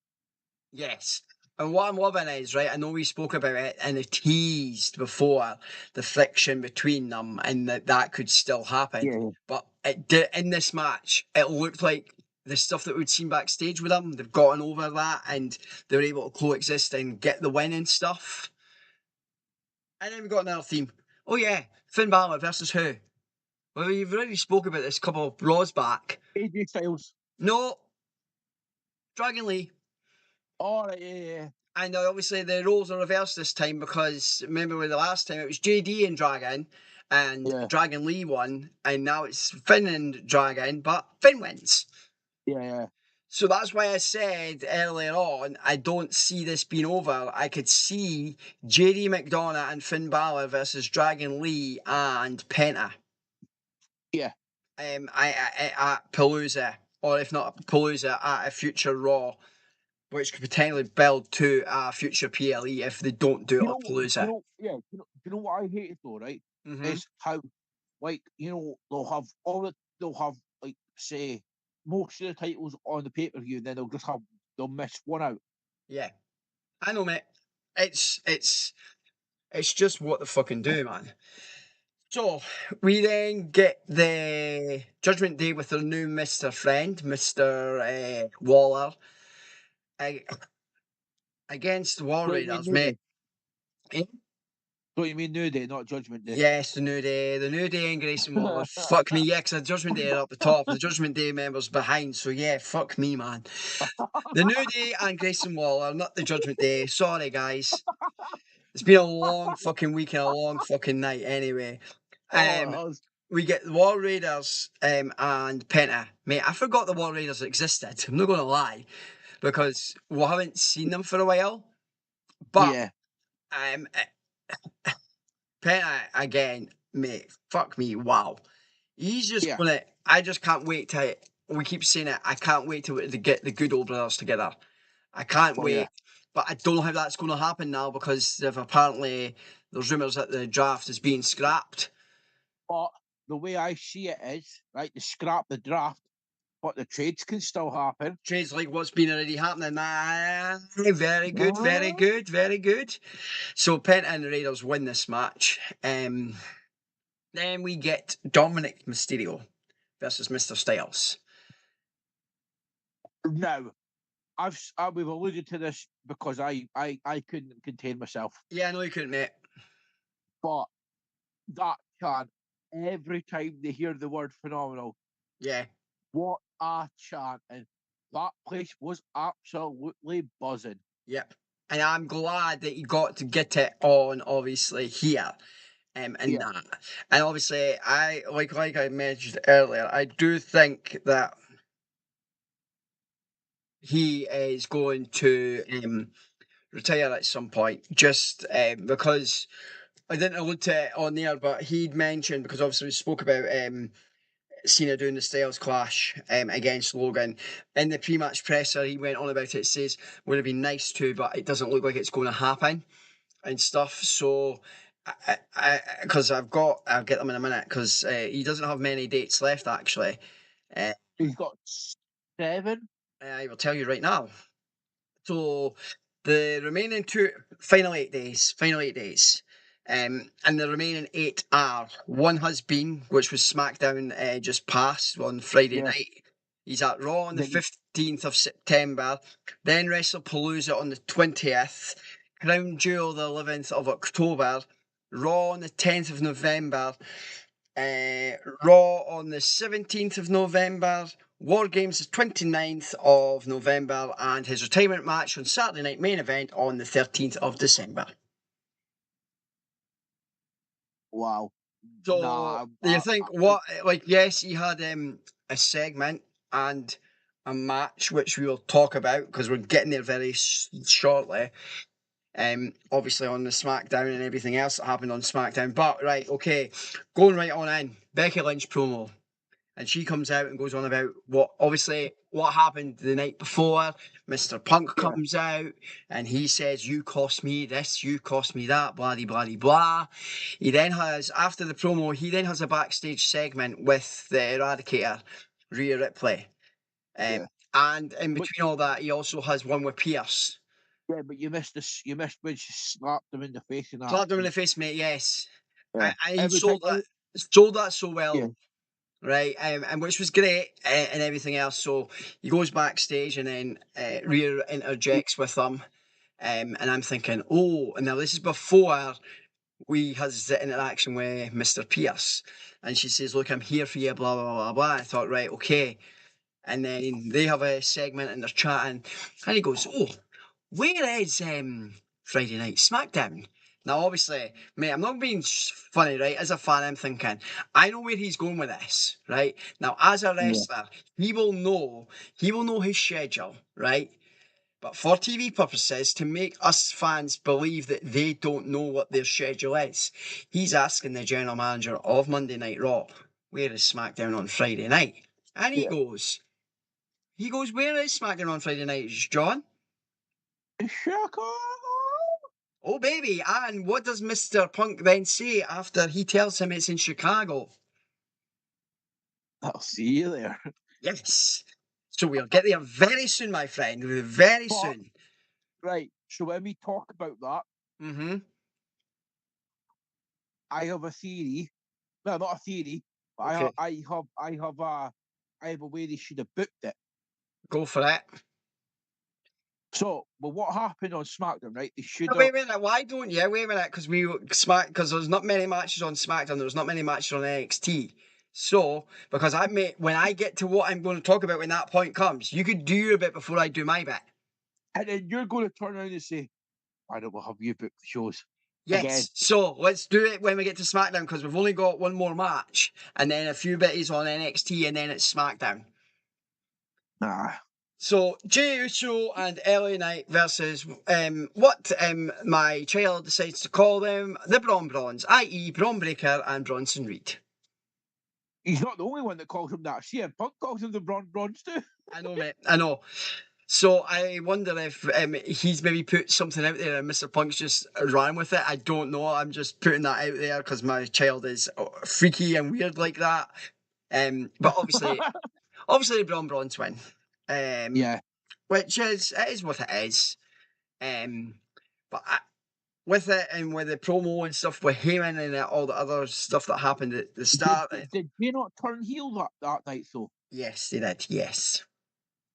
Yes. And what I'm loving is, right, I know we spoke about it and they teased before the friction between them and that could still happen. Yeah. But it did in this match, it looked like the stuff that we'd seen backstage with them, they've gotten over that and they were able to coexist and get the win and stuff. And then we got another theme. Oh yeah, Finn Balor versus who? Well, you've already spoke about this a couple of Raws back. AJ Styles. No, Dragon Lee. Oh, right, yeah. And obviously the roles are reversed this time because remember with the last time it was JD and Dragon and Yeah. Dragon Lee won, and now it's Finn and Dragon, but Finn wins. Yeah. So that's why I said earlier on, I don't see this being over. I could see JD McDonough and Finn Balor versus Dragon Lee and Penta. Yeah. At Palooza, or if not Palooza, at a future Raw, which could potentially build to a future PLE if they don't do it at Palooza. Do you know what I hated though, right? Mm-hmm. Is how, like, they'll have like, say, most of the titles on the pay-per-view, then they'll miss one out. Yeah, I know, mate. It's just what they fucking do, man. So we then get the Judgment Day with their new Mr. Friend, Mr. Waller, against War Don't you mean Raiders, New mate. Day? Don't you mean New Day, not Judgment Day? Yes, the New Day and Grayson Waller. Fuck me, yeah, because the Judgment Day are up the top, the Judgment Day members behind, so yeah, fuck me, man. The New Day and Grayson Waller, not the Judgment Day. Sorry, guys. It's been a long fucking week and a long fucking night anyway. Oh, We get the War Raiders and Penta. Mate, I forgot the War Raiders existed. I'm not going to lie, because we haven't seen them for a while. But yeah. Penta again, mate. Fuck me, wow. He's just Yeah. gonna. I just can't wait to. We keep saying it. I can't wait to get the good old brothers together. I can't Oh, wait. yeah. But I don't know how that's going to happen now because they've apparently there's rumours that the draft is being scrapped. But the way I see it is, right, they scrap the draft, but the trades can still happen. Trades like what's been already happening. Very good, very good, very good. So Penta and the Raiders win this match. Then we get Dominic Mysterio versus Mr. Styles. Now, we've alluded to this because I couldn't contain myself. Yeah, I know you couldn't, mate. But that chant, every time they hear the word phenomenal, Yeah. what a chant. And that place was absolutely buzzing. Yep. And I'm glad that you got to get it on, obviously, here. And Yeah. that. And obviously, I like I mentioned earlier, I do think that he is going to retire at some point, just because I didn't allude to it on there, but he'd mentioned, because obviously we spoke about Cena doing the Styles Clash against Logan. In the pre-match presser, he went on about it, says, would have been nice to, but it doesn't look like it's going to happen and stuff. So, because I'll get them in a minute, because he doesn't have many dates left, actually. He's got 7. I will tell you right now. So, the remaining final 8 days. And the remaining 8 are, one has been, which was SmackDown just past on Friday night. He's at Raw on the 15th of September, then WrestlePalooza on the 20th, Crown Jewel the 11th of October, Raw on the 10th of November, Raw on the 17th of November, War Games the 29th of November, and his retirement match on Saturday Night Main Event on the 13th of December. Wow. So, do you think yes, he had a segment and a match, which we will talk about because we're getting there very shortly. Obviously on the SmackDown and everything else that happened on SmackDown. But right, okay, going right on in, Becky Lynch promo. And she comes out and goes on about what happened the night before. Mr. Punk comes out and he says, you cost me this, you cost me that, blah, blah, blah, blah. He then has, after the promo, he then has a backstage segment with the Eradicator, Rhea Ripley. And in between all that, he also has one with Pierce. Yeah, but you missed this. You missed when she slapped him in the face and that. Slapped him in the face, mate, yes. Yeah. And he sold that so well. Yeah. Right, and which was great and everything else. So he goes backstage and then Rhea interjects with them, and I'm thinking, oh, and now this is before we has the interaction with Mr. Pierce, and she says, look, I'm here for you, blah blah blah blah. I thought, right, okay, and then they have a segment and they're chatting, and he goes, oh, where is Friday Night SmackDown? Now, obviously, mate, I'm not being funny, right? As a fan, I'm thinking, I know where he's going with this, right? Now, as a wrestler, he will know his schedule, right? But for TV purposes, to make us fans believe that they don't know what their schedule is, he's asking the general manager of Monday Night Raw, where is SmackDown on Friday night? And he goes, where is SmackDown on Friday night, John? Chicago. Oh, baby. And what does Mr. Punk then say after he tells him it's in Chicago? I'll see you there. Yes. So we'll get there very soon, my friend. Very soon. Right. So when we talk about that, I have a theory well, not a theory, but Okay, I have a way they should have booked it. go for it. So, but what happened on SmackDown, right? They should Wait have. a minute, why don't you? Wait a minute, because because there's not many matches on SmackDown, there's not many matches on NXT. So, because when I get to what I'm going to talk about when that point comes, you could do your bit before I do my bit. And then you're going to turn around and say, why don't we have you book the shows again? Yes. So let's do it when we get to SmackDown because we've only got one more match and then a few bitties on NXT and then it's SmackDown. Nah. So Jey Uso and LA Knight versus what my child decides to call them, the Braun Brawns, i.e. Braun Breaker and Bronson Reed. He's not the only one that calls him that. CM Punk calls him the Bronze too. I know, mate. I know. So I wonder if he's maybe put something out there and Mr. Punk's just ran with it. I don't know. I'm just putting that out there because my child is freaky and weird like that. But obviously the Brawns win. Yeah. Which is what it is. But with it and with the promo and stuff with Heyman and all the other stuff that happened at the start. Did they not turn heel that night though? Yes, they did. Yes.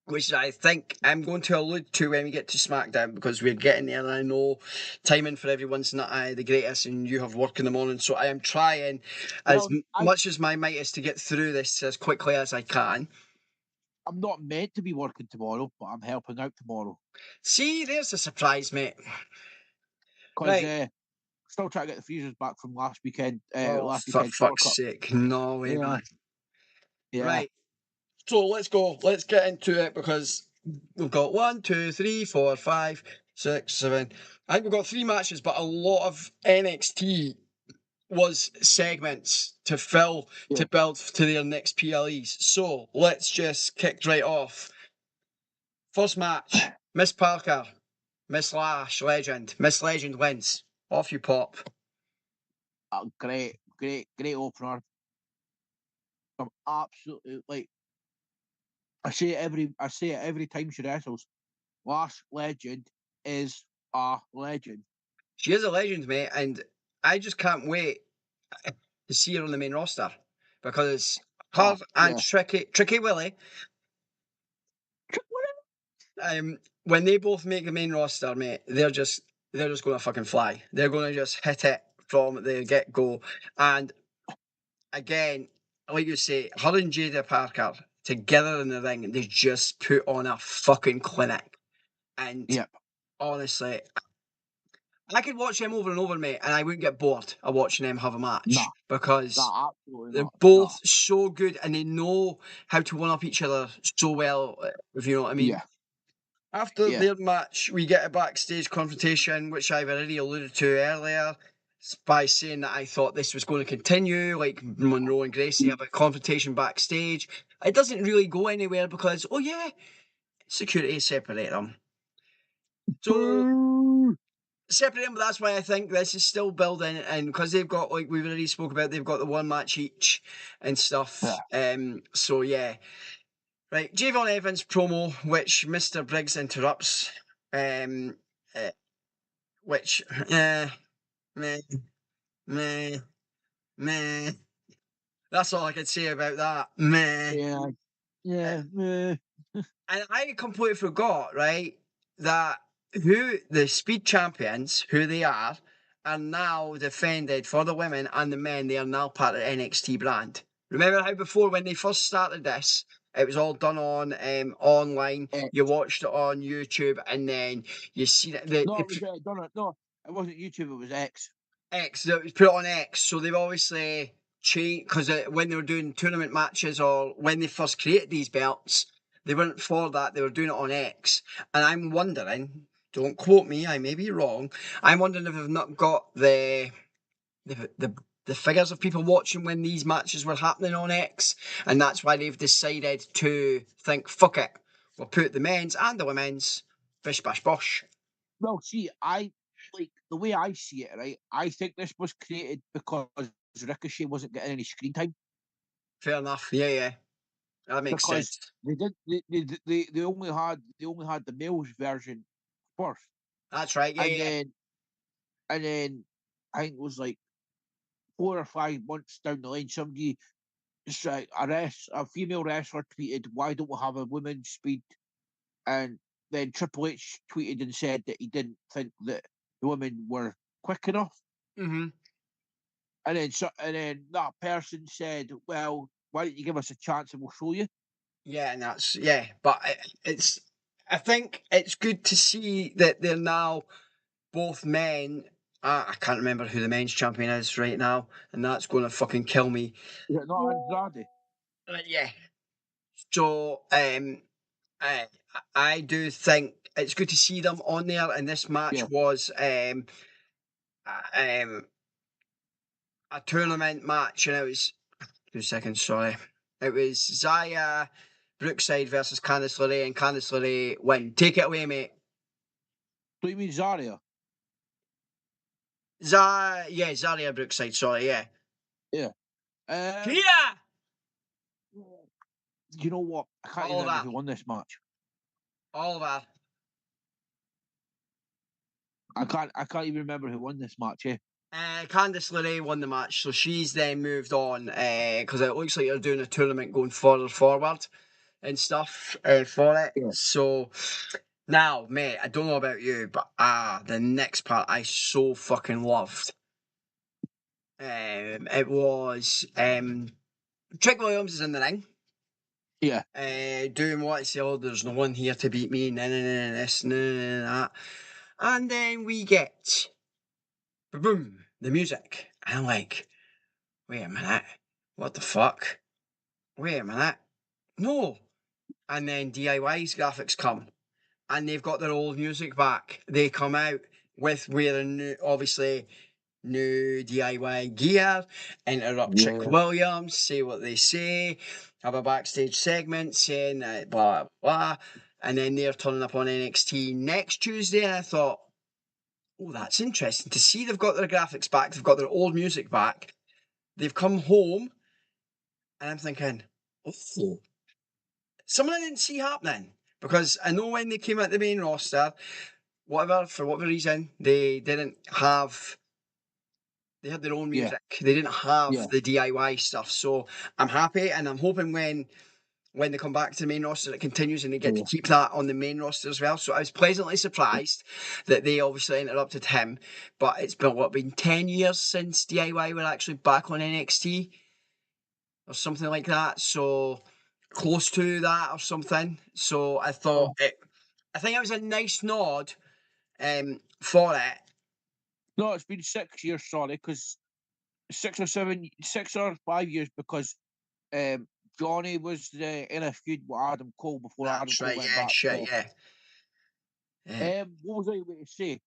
Which I think I'm going to allude to when we get to SmackDown because we're getting there and I know timing for everyone's not the greatest and you have work in the morning. So I am trying much as my might is to get through this as quickly as I can. I'm not meant to be working tomorrow, but I'm helping out tomorrow. See, there's a surprise, mate. Because still trying to get the freezers back from last weekend. For fuck's sake. No way, man. Yeah. Right. So let's go. Let's get into it because we've got 1, 2, 3, 4, 5, 6, 7. I think we've got 3 matches, but a lot of NXT was segments to fill to build to their next PLEs. So let's just kick right off. First match, Miss Parker, Miss Lash, Legend. Miss Legend wins. Off you pop. Great opener. I'm absolutely like I say it every time she wrestles. Lash Legend is a legend. She is a legend, mate, and I just can't wait to see her on the main roster because her and Tricky Willie, when they both make the main roster, mate, they're just going to fucking fly. They're going to just hit it from the get go. And again, like you say, her and Jada Parker together in the ring, they just put on a fucking clinic. And honestly, I could watch them over and over, mate, and I wouldn't get bored of watching them have a match because they're both so good and they know how to one up each other so well, if you know what I mean. Yeah. After their match, we get a backstage confrontation, which I've already alluded to earlier, by saying that I thought this was going to continue, like Monroe and Gracie have a confrontation backstage. It doesn't really go anywhere because, security separate them. So separate them, but that's why I think this is still building, and because they've got, like we've already spoke about, they've got the one match each and stuff. So yeah. Right, Javon Evans promo, which Mr. Briggs interrupts, which, meh. That's all I can say about that. Meh. And I completely forgot, right, that who the Speed Champions, who they are now defended for the women and the men. They are now part of the NXT brand. Remember how before when they first started this, it was all done on online. You watched it on YouTube, and then you see it. No, it wasn't YouTube. It was X. That was put on X. So they've obviously changed because when they were doing tournament matches or when they first created these belts, they weren't for that. They were doing it on X, and I'm wondering. Don't quote me. I may be wrong. I'm wondering if they've not got the figures of people watching when these matches were happening on X, and that's why they've decided to think, fuck it, we'll put the men's and the women's, bish bash bosh. Well, see, I like the way I see it, right? I think this was created because Ricochet wasn't getting any screen time. Fair enough. Yeah. That makes sense. They only had the males version first. That's right. And then I think it was like 4 or 5 months down the line, somebody, a female wrestler tweeted, "Why don't we have a women's speed?" And then Triple H tweeted and said that he didn't think that the women were quick enough. Mm-hmm. And then that person said, "Well, why don't you give us a chance and we'll show you?" Yeah, and but it's. I think it's good to see that they're now both men. I can't remember who the men's champion is right now, and that's going to fucking kill me. Is it not Andrade? Yeah. So I do think it's good to see them on there, and this match Yeah. was a tournament match, and it was 2 seconds. Sorry, it was Zaya Brookside versus Candice LeRae, and Candice LeRae win. Take it away, mate. Do you mean Zarya? Zaria Brookside. Sorry, yeah. Yeah. Yeah. You know what? I can't even remember who won this match. Oliver. I can't even remember who won this match. Yeah. Candice LeRae won the match, so she's then moved on because it looks like they're doing a tournament going further forward and stuff for it. Yeah. So now, mate, I don't know about you, but the next part I so fucking loved. It was Trick Williams is in the ring. Yeah. Doing what it's oh, there's no one here to beat me, this, that. And then we get boom, the music. And I'm like, wait a minute, what the fuck? Wait a minute. No. And then DIY's graphics come and they've got their old music back. They come out with wearing new, obviously new DIY gear, interrupt Trick Williams, say what they say, have a backstage segment saying blah, blah, and then they're turning up on NXT next Tuesday. And I thought, oh, that's interesting to see. They've got their graphics back, they've got their old music back, they've come home, and I'm thinking, oh, something I didn't see happening. Because I know when they came out the main roster, for whatever reason, they didn't have. They had their own music. They didn't have the DIY stuff. So I'm happy, and I'm hoping when they come back to the main roster, it continues, and they get to keep that on the main roster as well. So I was pleasantly surprised that they obviously interrupted him. But it's been 10 years since DIY were actually back on NXT or something like that. So close to that or something. So I thought I think it was a nice nod for it. No, it's been 6 years, sorry, because 6 or 5 years, because Johnny was in a feud with Adam Cole before Adam Cole went back. What was I going to say?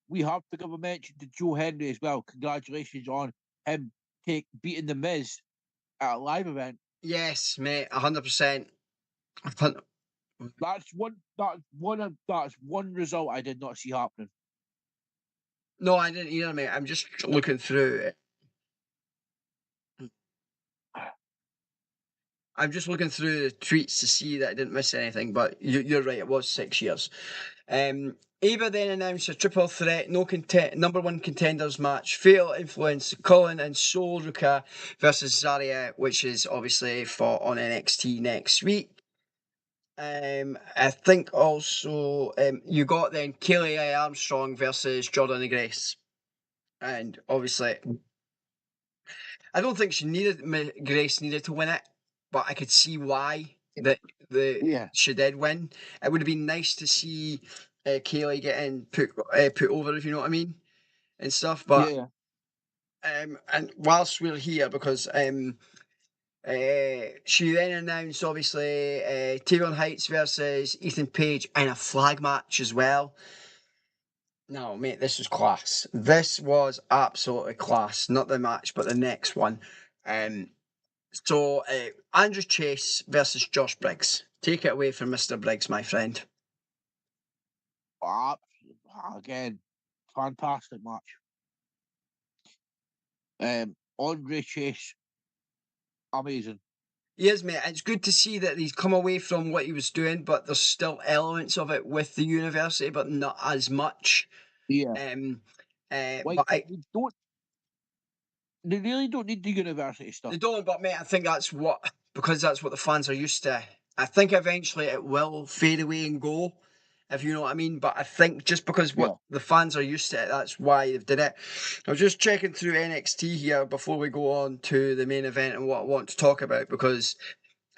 We have to give a mention to Joe Henry as well. Congratulations on him beating the Miz at a live event. Yes, mate, 100%. That's one result I did not see happening. No, I didn't either, mate. I'm just looking through it. I'm just looking through the tweets to see that I didn't miss anything, but you're right, it was 6 years. Ava then announced a triple threat, number one contenders match, Fatal Influence, Colin and Sol Ruka versus Zarya, which is obviously for on NXT next week. I think also you got then Kaylee Armstrong versus Jordana Grace. And obviously, I don't think Grace needed to win it, but I could see why she did win. It would have been nice to see Kaylee getting put over, if you know what I mean, and stuff. But and whilst we're here, because she then announced obviously Taylor Heights versus Ethan Page in a flag match as well. No, mate, this was class. This was absolutely class. Not the match, but the next one. So, Andrew Chase versus Josh Briggs. Take it away from Mr. Briggs, my friend. Again, fantastic match. Andre Chase, amazing. He is, mate. It's good to see that he's come away from what he was doing, but there's still elements of it with the university, but not as much. Yeah. But They really don't need the university stuff. They don't, but mate, I think because that's what the fans are used to. I think eventually it will fade away and go, if you know what I mean. But I think just because what Yeah. the fans are used to it, that's why they've did it. I was just checking through NXT here before we go on to the main event and what I want to talk about, because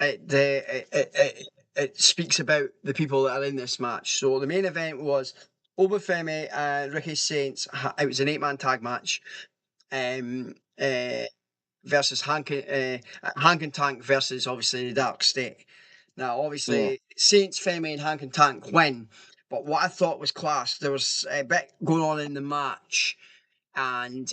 it speaks about the people that are in this match. So the main event was Obafemi and Ricky Saints. It was an 8-man tag match. Um, versus Hank and Tank versus obviously the Dark State. Now, Yeah. obviously, Saints, Femi, and Hank and Tank win. But what I thought was class, there was a bit going on in the match, and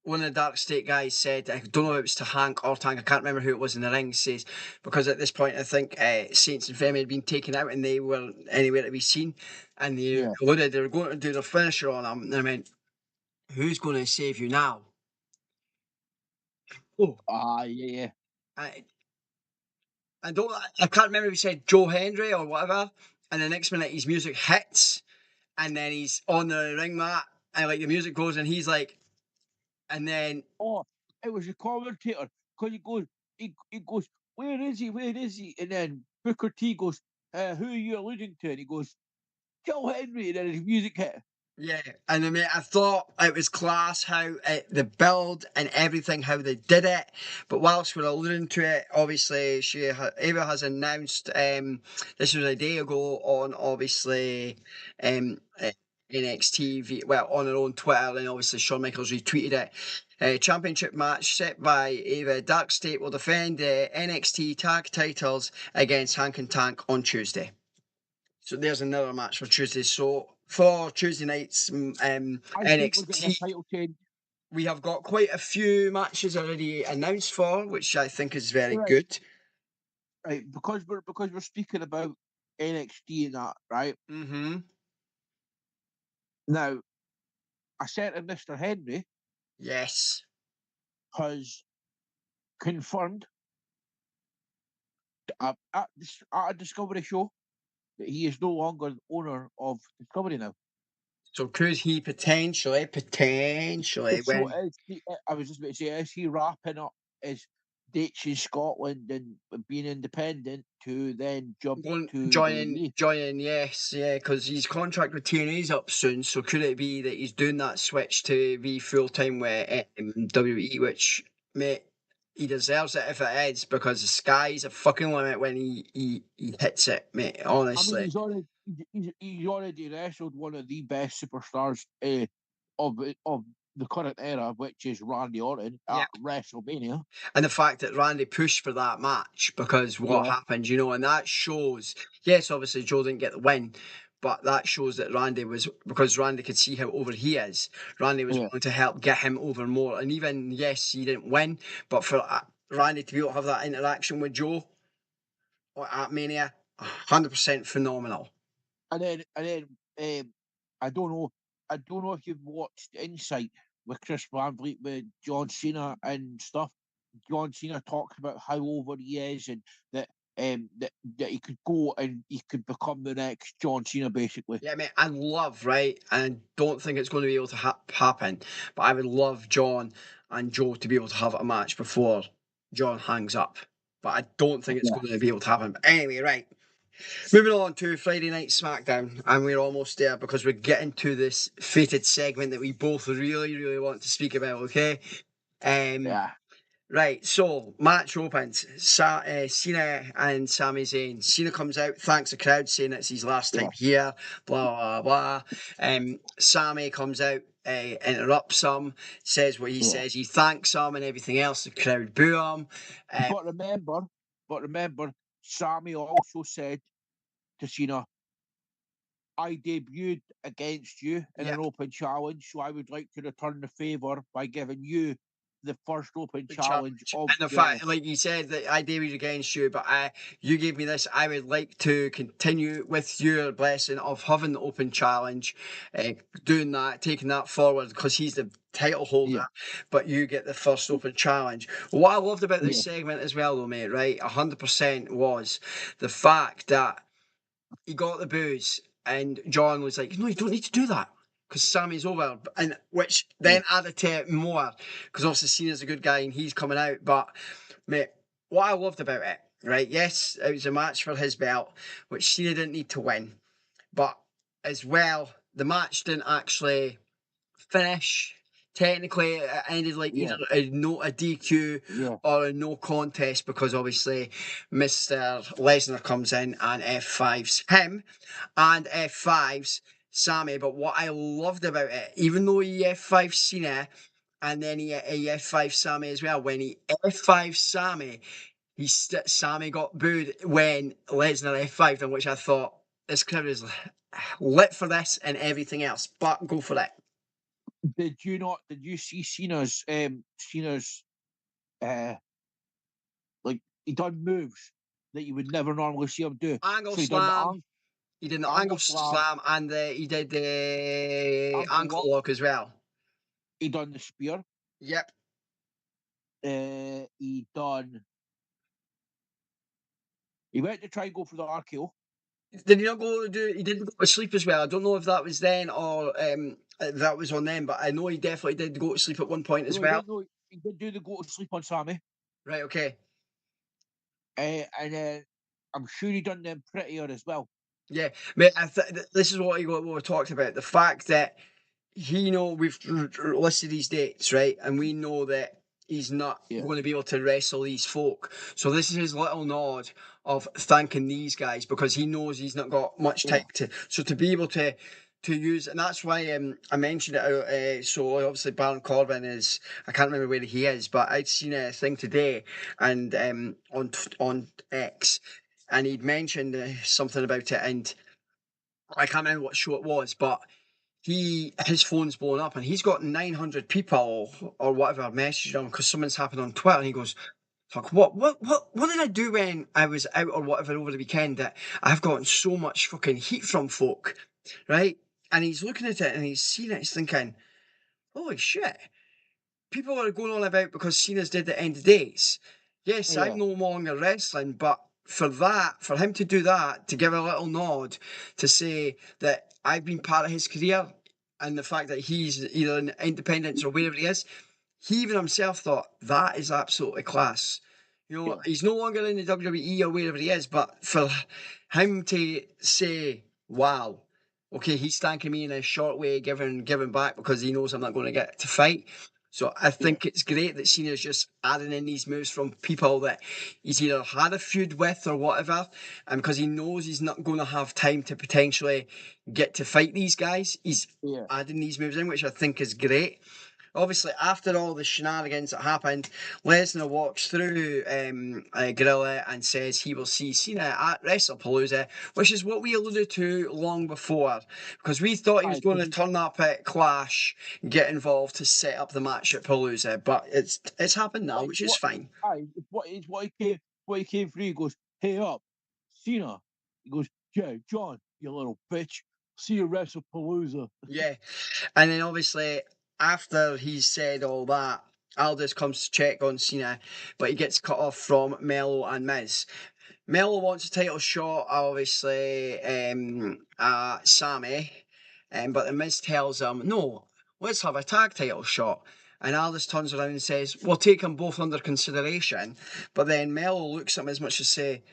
one of the Dark State guys said, I don't know if it was to Hank or Tank, I can't remember who it was in the ring, says, because at this point I think Saints and Femi had been taken out and they weren't anywhere to be seen. And they Yeah. alluded they were going to do their finisher on him. And I meant, who's going to save you now? Oh, Yeah. I, I can't remember if he said Joe Hendry or whatever. And the next minute his music hits and then he's on the ring mat and like the music goes and he's like, and then Oh, it was a commentator because he goes, where is he? Where is he? And then Booker T goes, who are you alluding to? And he goes, Joe Henry. And then his music hit. yeah, and I mean, I thought it was class how the build and everything, how they did it. But whilst we're alluding to it, obviously, Ava has announced this was a day ago on obviously NXT, well, on her own Twitter, and obviously Shawn Michaels retweeted it. Championship match set by Ava. Dark State will defend the NXT tag titles against Hank and Tank on Tuesday. So there's another match for Tuesday. So for Tuesday night's I think we're getting a NXT, title change. we have got quite a few matches already announced for, which I think is very Right. good. Right, because we're speaking about NXT and that, right? Mm-hmm. Now, a certain Mr. Henry Yes. has confirmed at a Discovery show that he is no longer the owner of Discovery now. So could he potentially, So when I was just about to say, is he wrapping up his dates in Scotland and being independent to then jump going to joining, WWE? yes, yeah, because his contract with TNA's up soon. So could it be that he's doing that switch to be full time with WWE, which mate, he deserves it if it is, because the sky's a fucking limit when he hits it, mate. I mean, Honestly, he's already wrestled one of the best superstars of the current era, which is Randy Orton yeah. at WrestleMania. And the fact that Randy pushed for that match because what Yeah, happened, and that shows. Yes, obviously Joe didn't get the win, but that shows that Randy was, because Randy could see how over he is. Randy was yeah. willing to help get him over more, and even yes, he didn't win, but for Randy to be able to have that interaction with Joe at Mania, 100% phenomenal. And then I don't know if you've watched Insight with Chris Van Vliet with John Cena and stuff. John Cena talks about how over he is and that he could go and he could become the next John Cena basically. Yeah, mate, I love, right? And I don't think it's going to be able to happen, but I would love John and Joe to be able to have a match before John hangs up. But I don't think it's Yeah. going to be able to happen. But anyway, right. Moving on to Friday Night SmackDown, and we're almost there because we're getting to this fated segment that we both really, really want to speak about, okay? Yeah. Right, so match opens. Cena and Sami Zayn. Cena comes out, thanks the crowd, saying it's his last time here. Blah blah blah. Sami comes out, interrupts him, says what he Yeah. says. He thanks him and everything else. The crowd boo him. But remember, Sammy also said to Cena, I debuted against you in Yeah, an open challenge, so I would like to return the favour by giving you the first open the challenge challenge of and the the fact, like you said, that I debuted against you, but you gave me this. I would like to continue with your blessing of having the open challenge, doing that, taking that forward because he's the title holder, yeah, but you get the first open challenge. What I loved about this yeah. segment as well, though, mate, right, 100% was the fact that he got the booze and John was like, "No, you don't need to do that. because Sammy's over, and which then added to it more because obviously Cena's a good guy and he's coming out. But mate, what I loved about it, right? Yes, it was a match for his belt, which Cena didn't need to win, but as well, the match didn't actually finish. Technically, it ended like either a DQ or a no contest because obviously Mr. Lesnar comes in and F5s him and F5s Sammy. But what I loved about it, even though he F5 Cena and then he F5 Sammy as well, when he F5 Sammy, Sammy got booed when Lesnar F5'd him, which I thought this crowd is lit for this and everything else. But go for it. Did you see Cena's like he done moves that you would never normally see him do? Angle So slam. He did the angle slam and he did the ankle lock as well. He done the spear. Yep. He went to try and go for the RKO. Did he not go to do? He didn't go to sleep as well. I don't know if that was then or that was on them, but I know he definitely did go to sleep at one point as well. He did do the go to sleep on Sammy. Right. Okay. And then I'm sure he done them prettier as well. Yeah, mate. This is what we're talking about. The fact that we've listed these dates, right, and we know that he's not going to be able to wrestle these folk. So this is his little nod of thanking these guys because he knows he's not got much time to. So to be able to use, and that's why I mentioned it. So obviously Baron Corbin is, I can't remember where he is, but I'd seen a thing today and on X, and he'd mentioned something about it, and I can't remember what show it was, but his phone's blown up and he's got 900 people or whatever messaged him because something's happened on Twitter, and he goes, "Fuck, what did I do when I was out or whatever over the weekend that I've gotten so much fucking heat from folk?" Right? And he's looking at it and he's seen it, he's thinking, "Holy shit. People are going on about because Cena's did the end of days. Yes, I'm no longer wrestling, but for him to do that, to give a little nod, to say that I've been part of his career and the fact that he's either in independence or wherever he is, he even himself thought that is absolutely class. He's no longer in the WWE or wherever he is, but for him to say, wow, okay, he's thanking me in a short way, giving back because he knows I'm not going to get to fight. So I think it's great that Cena's just adding in these moves from people that he's either had a feud with or whatever, and because he knows he's not going to have time to potentially get to fight these guys, he's adding these moves in, which I think is great. Obviously, after all the shenanigans that happened, Lesnar walks through Gorilla and says he will see Cena at WrestlePalooza, which is what we alluded to long before, because we thought he was going to turn up at Clash, get involved to set up the match at Palooza, but it's happened now, which is fine. What he came through, he goes, "Hey up, Cena." He goes, "Yeah, John, you little bitch. See you WrestlePalooza." Yeah, and then obviously after he's said all that, Aldous comes to check on Cena, but he gets cut off from Mello and Miz. Mello wants a title shot, obviously, Sammy, but the Miz tells him, no, let's have a tag title shot. And Aldous turns around and says, we'll take them both under consideration. But then Mello looks at him as much as say,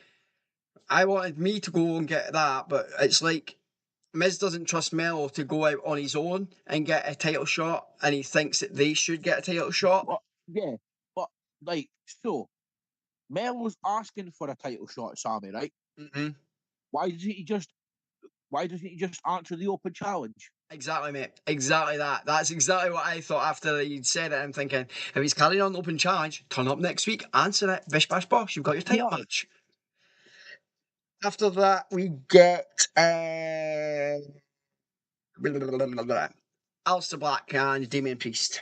I wanted me to go and get that, but it's like Miz doesn't trust Mello to go out on his own and get a title shot, and he thinks that they should get a title shot. But like, so Mello's asking for a title shot at Sammy, right? Mm-hmm. Why doesn't he just answer the open challenge? Exactly, mate. Exactly that. That's exactly what I thought after he'd said it. I'm thinking, if he's carrying on the open challenge, turn up next week, answer it. Bish bash bosh, you've got your title match. After that, we get Aleister Black and Damian Priest.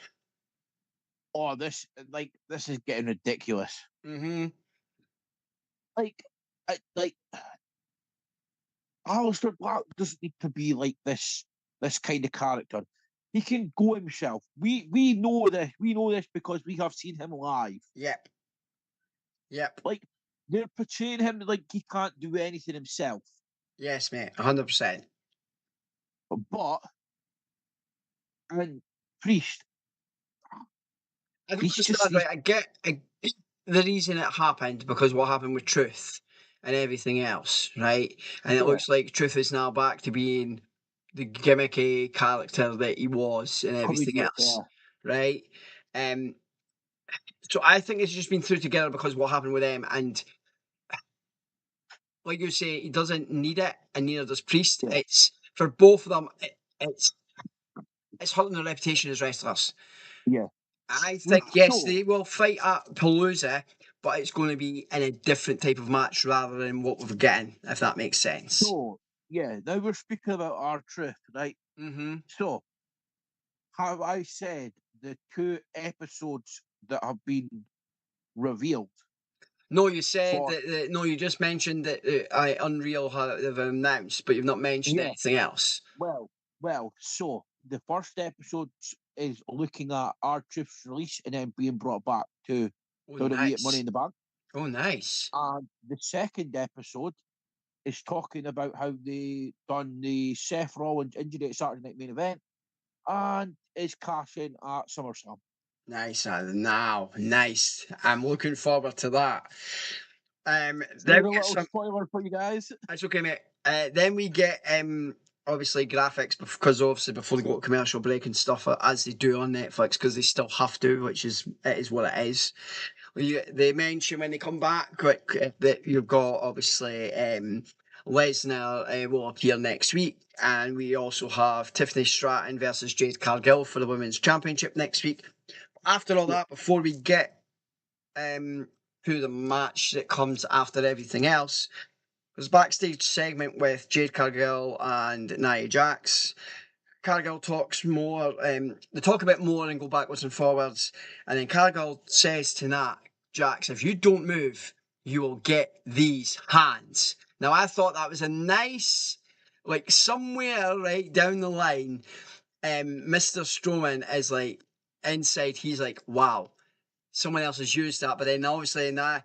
Oh, this is getting ridiculous. Mm-hmm. Like Aleister Black doesn't need to be like this kind of character. He can go himself. We know this. We know this because we have seen him live. Yep. Like, they're portraying him like he can't do anything himself. Yes, mate. 100%. But And Priest, I don't Priest just understand, he's, right? I get the reason it happened because what happened with Truth and everything else, right? And it yeah, looks like Truth is now back to being the gimmicky character that he was and everything comedy, yeah, else, right? Um, so I think it's just been through together because what happened with them, and like you say, he doesn't need it, and neither does Priest. yeah, It's for both of them. It's hurting their reputation as wrestlers. yeah. I Well, think yes, so they will fight at Palooza, but it's going to be in a different type of match rather than what we're getting, if that makes sense. so yeah. Now we're speaking about our truth, right? Hmm. So have I said the 2 episodes that have been revealed No, you said for? that. No, you just mentioned that I Unreal have announced, but you've not mentioned Yeah. anything else. Well, so the first episode is looking at our truth's release and then being brought back to Oh, WWE at Money nice. in the Bank. Oh, nice. And the second episode is talking about how they done the Seth Rollins injury at Saturday Night Main Event and is cashing at SummerSlam. Nice. Now, nice. I'm looking forward to that. Then There's we a get little some. spoiler for you guys. That's okay, mate. Then we get obviously graphics because obviously before they go to commercial break and stuff as they do on Netflix because they still have to, which is it is what it is. They mention when they come back that you've got obviously Lesnar will appear next week, and we also have Tiffany Stratton versus Jade Cargill for the women's championship next week. After all Yeah, that, before we get to the match that comes after everything else. There's a backstage segment with Jade Cargill and Nia Jax. Cargill talks more, they talk a bit more and go backwards and forwards. And then Cargill says to Nia Jax, if you don't move, you will get these hands. Now, I thought that was a nice, like somewhere right down the line, Mr. Strowman is like, inside, he's like, wow, someone else has used that. But then obviously, I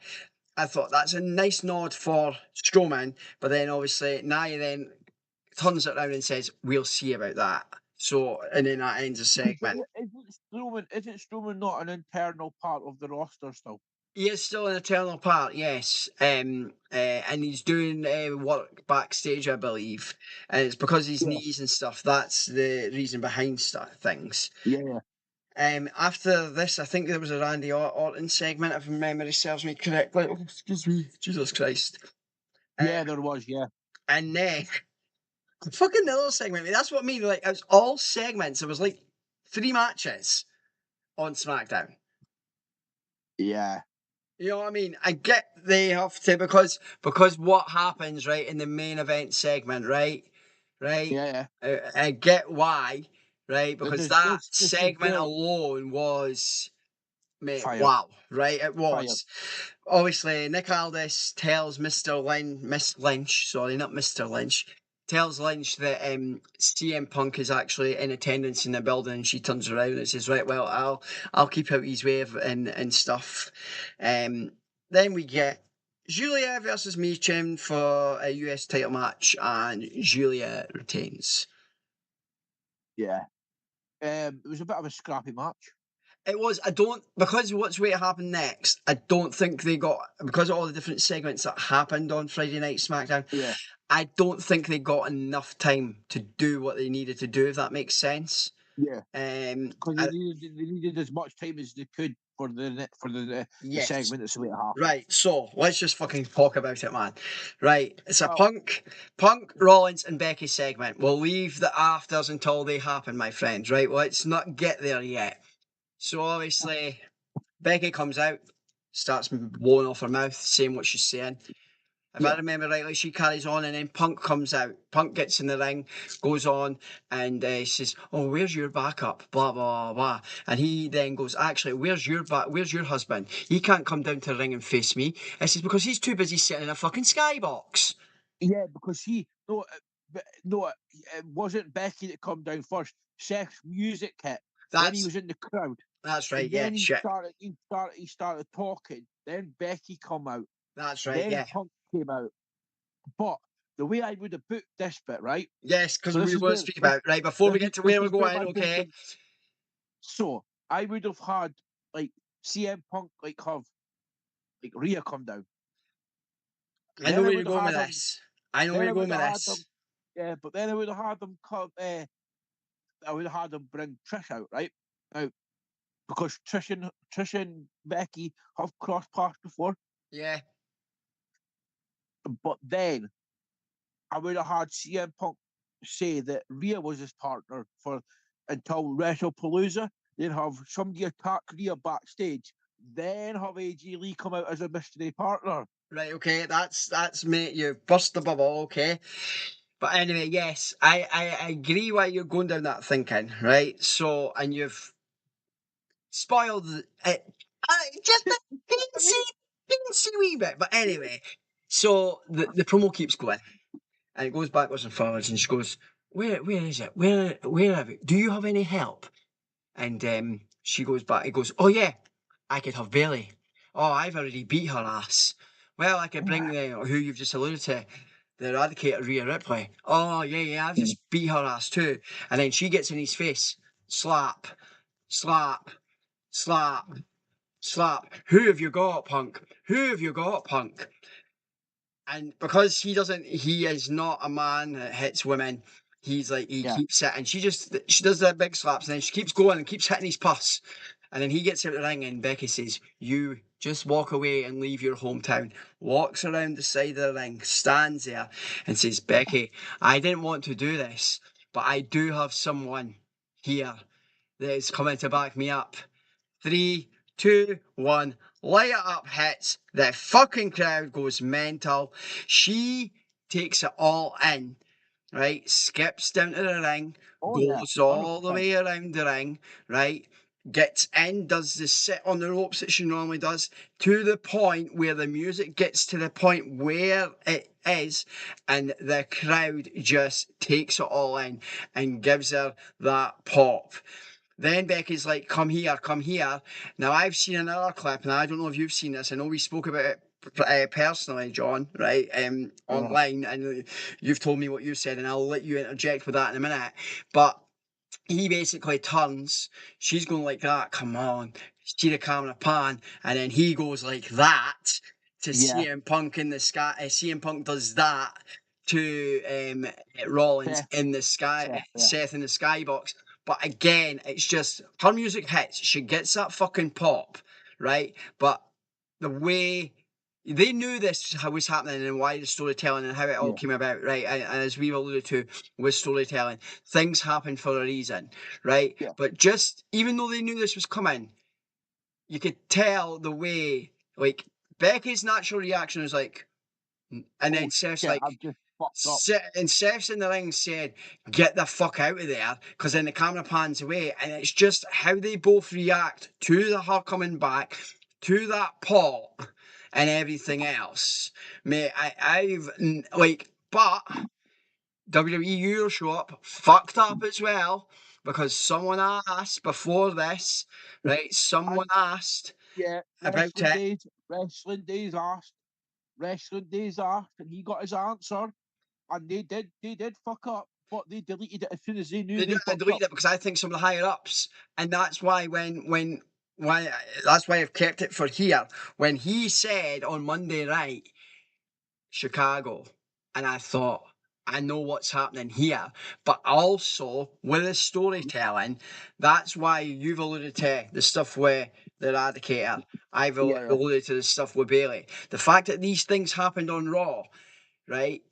thought that's a nice nod for Strowman, but then obviously Nia then turns it around and says, "We'll see about that." So, and then that ends the but segment. isn't Strowman not an internal part of the roster still? He is still an eternal part, yes, and he's doing work backstage, I believe, and it's because his Yeah, knees and stuff. That's the reason behind things. yeah, After this, I think there was a Randy Orton segment, if memory serves me correctly. Oh, excuse me, Jesus Christ. yeah. There was, yeah, And then fucking the other segment. That's what I mean. Like it was all segments. It was like 3 matches on SmackDown. yeah, You know what I mean? I get they have to because what happens right in the main event segment, right, right. yeah, yeah. I get why, right, And because that this is segment where alone was. Mate, fire, wow, right? It fire. was. Obviously, Nick Aldis tells Miss Lynch, sorry, not Mr. Lynch, tells Lynch that CM Punk is actually in attendance in the building, and she turns around and says, "Right, well, I'll keep out his way and stuff." Then we get Julia versus Michin for a US title match, and Julia retains. Yeah. It was a bit of a scrappy match. It was. I don't because what's going to happen next. I don't think they got because of all the different segments that happened on Friday Night SmackDown. Yeah, I don't think they got enough time to do what they needed to do. If that makes sense. yeah. Um. Because I, they needed as much time as they could for the yes. segment that's about to happen. Right. So let's just fucking talk about it, man. Right. It's a Well, Punk, Rollins, and Becky segment. We'll leave the afters until they happen, my friends. Right. Let's not get there yet. So obviously. Becky comes out, starts blowing off her mouth, saying what she's saying. If I yeah, remember rightly, she carries on, and then Punk comes out. Punk gets in the ring, goes on, and says, "Oh, where's your backup?" Blah blah blah. And he then goes, "Actually, Where's your husband? He can't come down to the ring and face me." I says because he's too busy sitting in a fucking skybox. yeah. Because he no, no, it wasn't Becky that come down first. Seth's music hit. Then he That's was in the crowd, that's right. and Yeah, then shit. he started talking. Then Becky come out. That's right. Then Yeah. Punk came out. But the way I would have put this bit, right? Yes, because So this we is were where speak about right before we get to this where we're is where going. my Okay. thinking. So I would have had like CM Punk have like Rhea come down. I know Then I where you're would have going with had them. this. I know where Then you're I going would with have had them. this. Yeah, but then I would have had them come. I would have had them bring Trish out, right? Now, because Trish and Becky have crossed paths before, Yeah. but then I would have had CM Punk say that Rhea was his partner for until WrestlePalooza. Then have somebody attack Rhea backstage. Then have AJ Lee come out as a mystery partner. Right. Okay. That's mate. You burst the bubble. Okay. But anyway, yes, I agree why you're going down that thinking, right? So, and you've spoiled it. Just a teensy wee bit. But anyway, so the promo keeps going, and it goes backwards and forwards, and she goes, "Where is it? Where have it? Do you have any help?" And she goes back. He goes, "Oh yeah, I could have Bailey. Oh, I've already beat her ass. Well, I could bring the who you've just alluded to, the Eradicator Rhea Ripley. Oh yeah, I've just beat her ass too." And then she gets in his face, slap, slap, slap, slap. Who have you got, Punk? Who have you got, Punk? And because he is not a man that hits women. He's like he Yeah. keeps it, and she does the big slaps, and then she keeps going and keeps hitting his puss, and then he gets out the ring, and Becky says, "You just walk away and leave your hometown." Walks around the side of the ring, stands there, and says, "Becky, I didn't want to do this, but I do have someone here that is coming to back me up. 3, 2, 1, light it up hits. The fucking crowd goes mental. She takes it all in, right? Skips down to the ring, Oh yeah, goes all the 100%. way around the ring, right? Gets in, does the sit on the ropes that she normally does, to the point where the music gets to the point where it is, and the crowd just takes it all in and gives her that pop. Then Becky's like, "Come here, come here." Now, I've seen another clip, and I don't know if you've seen this. I know we spoke about it personally, John, right? Yeah. Online, and you've told me what you said, and I'll let you interject with that in a minute. But he basically turns, she's going like that, come on, see the camera pan, and then he goes like that to Yeah. CM Punk in the sky. CM Punk does that to Rollins Seth. in the sky, Seth, yeah. Seth in the skybox. But again, it's just her music hits. She gets that fucking pop, right? But the way they knew this was happening and why the storytelling and how it all Yeah. came about, right? And as we've alluded to with storytelling, things happen for a reason, right? Yeah. But just even though they knew this was coming, you could tell the way, like Becky's natural reaction was like, and then Seth's Shit, like, I've just fucked up. And Seth's in the ring said, "Get the fuck out of there," because then the camera pans away, and it's just how they both react to her coming back, to that pop, and everything else. Mate, I've like, but WWE Euroshop fucked up as well because someone asked before this, right? Someone And asked yeah, about it. Wrestling Days asked, and he got his answer. And they did fuck up, but they deleted it as soon as they knew they I fucked deleted up. it because I think some of the higher ups, and that's why why that's why I've kept it for here. When he said on Monday night, Chicago, and I thought, I know what's happening here, but also with the storytelling, that's why you've alluded to the stuff with the Eradicator. I've Yeah, alluded to the stuff with Bailey. The fact that these things happened on Raw, right,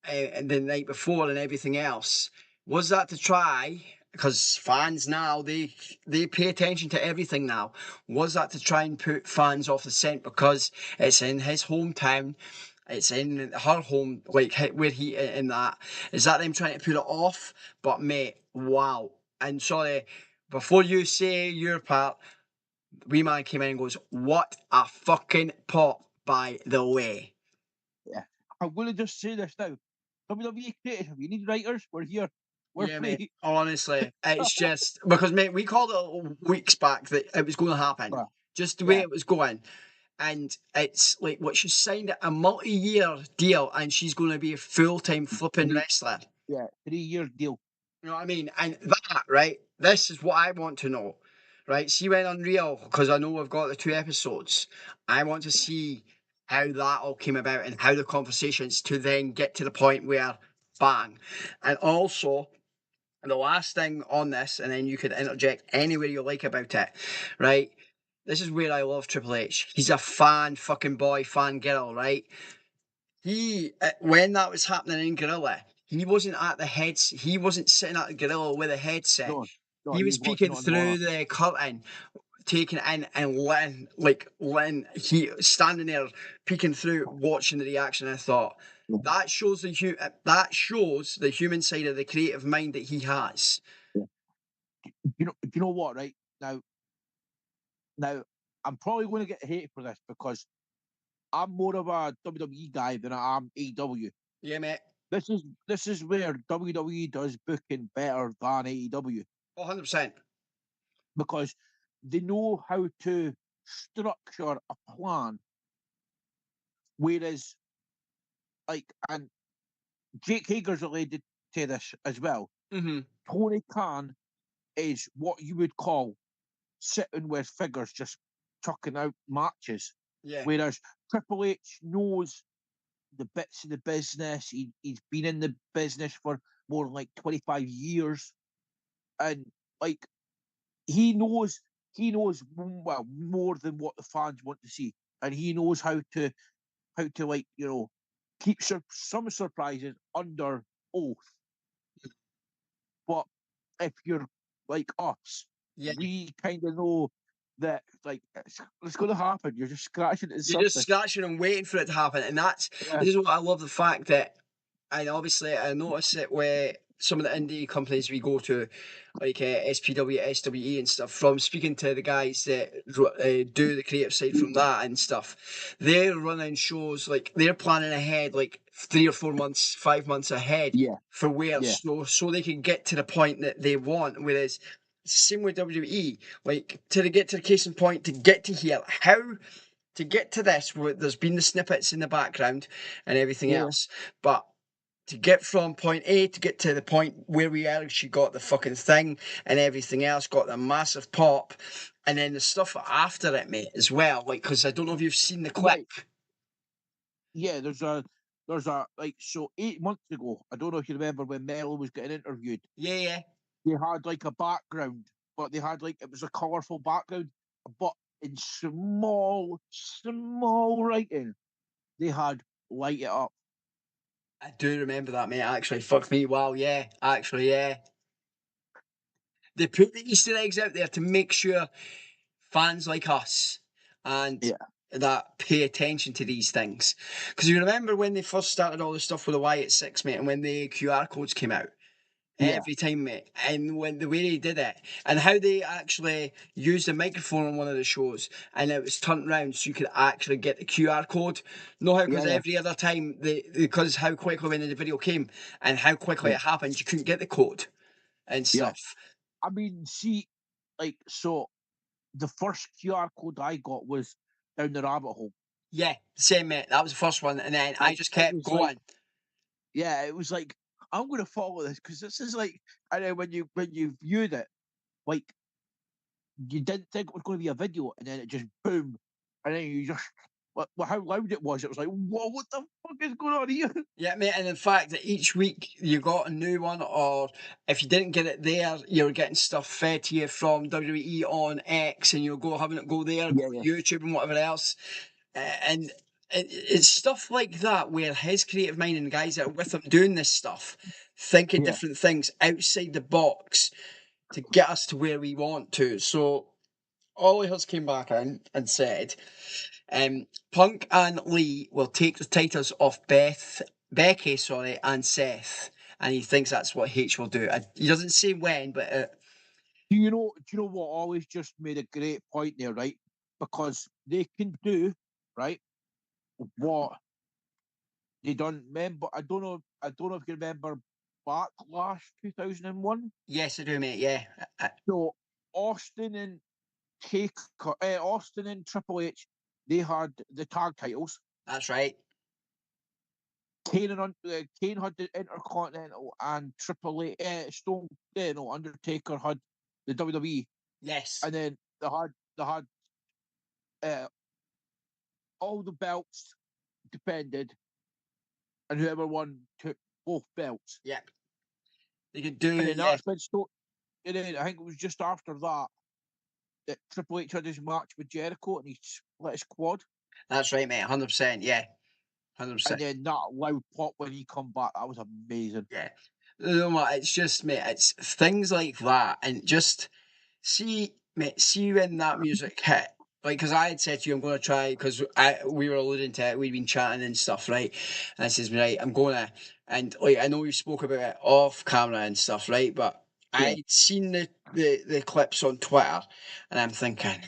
and the night before and everything else, was that to try? Because fans now they pay attention to everything now. Was that to try and put fans off the scent because it's in his hometown? It's in her home, like where he in that. Is that them trying to put it off? But mate, wow. And sorry, before you say your part, wee man came in and goes, "What a fucking pop, by the way." yeah. I'm gonna just say this now. WWE creative, you need writers, we're here. We're Yeah, mate. free. Honestly, it's just because, mate, we called it weeks back that it was going to happen. Bruh. Just the way Yeah. it was going. and it's like what she's signed a multi-year deal, and she's going to be a full-time flipping wrestler. Yeah, 3-year deal. You know what I mean? And that, right? This is what I want to know, right? See when Unreal, because I know we've got the 2 episodes. I want to see how that all came about and how the conversations to then get to the point where bang. And also, the last thing on this, and then you could interject anywhere you like about it, right? This is where I love Triple H. He's a fan fucking boy, fan girl, right? He, when that was happening in Gorilla, he wasn't at the heads. He wasn't sitting at the Gorilla with a headset. No, He he was was watching peeking it on the through monitor. the curtain, taking it in, and letting he standing there, peeking through, watching the reaction. I thought Yeah. that shows that shows the human side of the creative mind that he has. Do you know what? Right now, I'm probably going to get hate for this because I'm more of a WWE guy than I am AEW. Yeah, mate. This is where WWE does booking better than AEW 100%. because they know how to structure a plan. Whereas, like, and Jake Hager's related to this as well. Mm-hmm. Tony Khan is what you would call sitting with figures, just chucking out matches. Yeah. Whereas Triple H knows the bits of the business. He's been in the business for more than like 25 years. And like he knows well more than what the fans want to see. And he knows how to like, keep some surprises under oath. But if you're like us, Yeah. we kind of know that like it's going to happen. You're just scratching at You're just something. scratching and waiting for it to happen. And Yeah, this is what I love the fact that, and obviously I notice it where some of the indie companies we go to, like SPW, SWE and stuff, from speaking to the guys that do the creative side from that and stuff, they're running shows, like they're planning ahead, like 3 or 4 months, 5 months ahead yeah, for where, yeah, so they can get to the point that they want. Whereas it's the same with WWE, like to get to the case in point, to get to here, how to get to this, there's been the snippets in the background and everything yeah. else, but to get from point A to get to the point where we actually got the fucking thing and everything else, got the massive pop, and then the stuff after it, mate, as well. Like, because I don't know if you've seen the clip. Right. Yeah, there's a like so 8 months ago. I don't know if you remember when Mello was getting interviewed. Yeah, yeah. They had like a background, but they had like it was a colourful background, but in small writing, they had light it up. I do remember that, mate, actually. Fuck me, wow, yeah. Actually, yeah. They put the Easter eggs out there to make sure fans like us and Yeah, that pay attention to these things. Because you remember when they first started all this stuff with the Y86, mate, and when the QR codes came out? yeah, Every time, mate. And when the way they did it, and how they actually used a microphone on one of the shows, and it was turned round so you could actually get the QR code. No, how yeah, because yeah, every other time because how quickly when the video came and how quickly yeah, it happened, you couldn't get the code and yeah. stuff. I mean, see, like so, the first QR code I got was down the rabbit hole. Yeah, same, mate. That was the first one, and then I Like just it kept was like, going. yeah, it was like I'm going to follow this because this is like, and then when you viewed it, like you didn't think it was going to be a video, and then it just boom, and then you just how loud it was. It was like, whoa, what the fuck is going on here? Yeah, mate, and in fact that each week you got a new one, or if you didn't get it there, you were getting stuff fed to you from WWE on X, and you'll go having it go there, go Yeah, to yeah, YouTube and whatever else, and it's stuff like that where his creative mind and the guys that are with him doing this stuff, thinking yeah. different things outside the box to get us to where we want to. So Ollie has came back in and said, Punk and Lee will take the titles off Becky, sorry, and Seth, and he thinks that's what H will do. He doesn't say when, but Do you know what? Always just made a great point there, right? Because they can do right what they done. Remember, I don't know if you remember Backlash 2001. yes, I do, mate. Yeah, So Austin and Austin and Triple H they had the tag titles. That's right. Kane had the Intercontinental, and Undertaker had the WWE, Yes. and then they had all the belts defended, and whoever won took both belts. Yep. They could do, And then yeah. that's been and then I think it was just after that Triple H had his match with Jericho, and he split his quad. That's right, mate. 100%. Yeah. 100%. And then that loud pop when he come back, that was amazing. Yeah. You know what? It's just, mate, it's things like that. And just see, mate, see when that music hit. Like, because I had said to you, I'm going to try, because we were alluding to it, we'd been chatting and stuff, right? And I says, right, I'm going to, and like, I know we spoke about it off camera and stuff, right? But Yeah. I'd seen the clips on Twitter, and I'm thinking,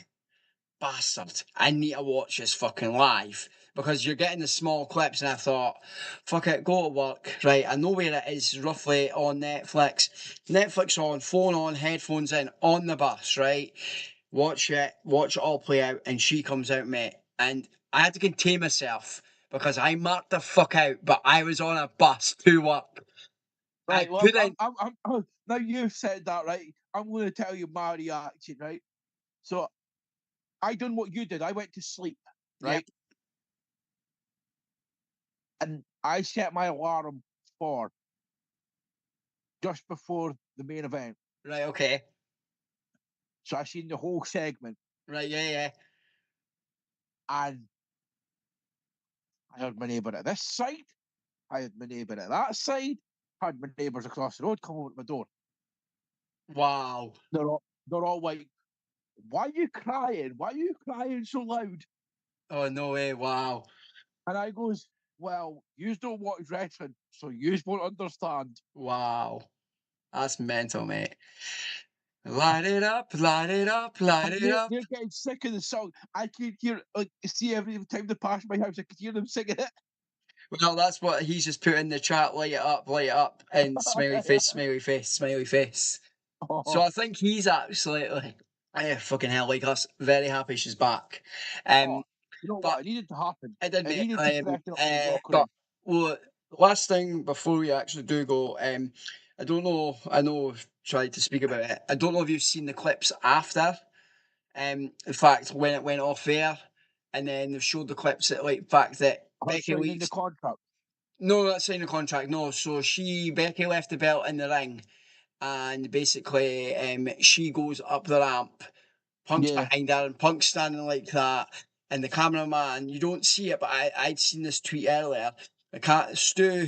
bastard, I need to watch this fucking live. Because you're getting the small clips, and I thought, fuck it, go to work, right? I know where it is roughly on Netflix. Netflix on, phone on, headphones in, on the bus, right? Watch it all play out, and she comes out, mate. And I had to contain myself because I marked the fuck out, but I was on a bus to work. I Right, well, couldn't. now you've said that, right? I'm going to tell you my reaction, right? So I done what you did. I went to sleep, right? Yep. And I set my alarm for just before the main event. Right, okay. So I seen the whole segment, Right, yeah. and I heard my neighbour at this side, I had my neighbour at that side, I had my neighbours across the road come over to my door. Wow. They're all like, "Why are you crying? Why are you crying so loud?" Oh, no way, wow. And I goes, "Well, you don't watch wrestling, so you won't understand." Wow. That's mental, mate. Light it up, light it up, light And it up. they're getting sick of the song. I could hear, like, see every time they pass my house, I could hear them singing it. Well, that's what he's just put in the chat. Light it up, and smiley face, smiley face, smiley face. So Oh, I think he's absolutely, yeah, fucking hell, like us, very happy she's back. Um, oh, you know but what? It needed to happen. I did, It mate. needed to freshen up the locker But room. well, last thing before we actually do go, I don't know. I know we've tried to speak about it. I don't know if you've seen the clips after. In fact, when it went off air, and then they've showed the clips that, like, fact that Her Becky signing the leaves. contract. No, not signing a contract. No, so Becky left the belt in the ring, and basically, she goes up the ramp. Punk's Yeah, behind her, and Punk's standing like that. And the cameraman, you don't see it, but I'd seen this tweet earlier. Stu,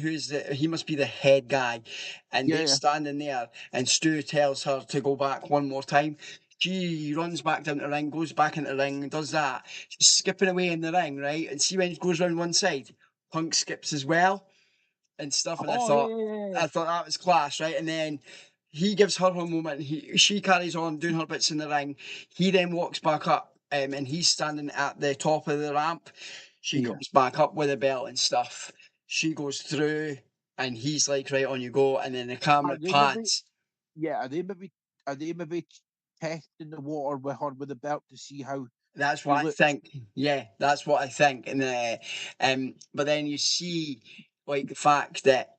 he must be the head guy, and they're yeah. standing there, and Stu tells her to go back one more time. She runs back down the ring, goes back into the ring, and does that. She's skipping away in the ring, right? And see when he goes round one side, Punk skips as well and stuff. And Oh, yeah. I thought that was class, right? And then he gives her her moment. She carries on doing her bits in the ring. He then walks back up, and he's standing at the top of the ramp. She Yeah. comes back up with a belt and stuff. She goes through, and he's like, "Right, on you go." And then the camera Are they maybe? pans. Yeah. Are they maybe testing the water with her with the belt to see how That's she what I looks? think. Yeah, that's what I think. And but then you see, like, the fact that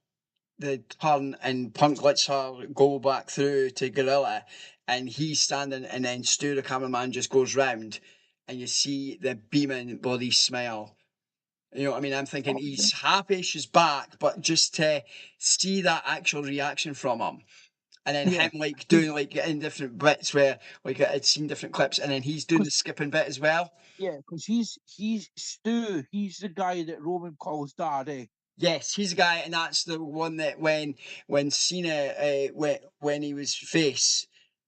the turn and Punk lets her go back through to Gorilla, and he's standing, and then Stu, the cameraman, just goes round, and you see the beaming bloody smile. You know what I mean? I'm thinking Oh, yeah. he's happy she's back, but just to see that actual reaction from him. And then Yeah. him, like, doing, like, in different bits where, like, I'd seen different clips, and then he's doing the skipping bit as well. Yeah, because he's Stu. He's the guy that Roman calls dad, eh? Yes, he's a guy, and that's the one that when Cena when he was face,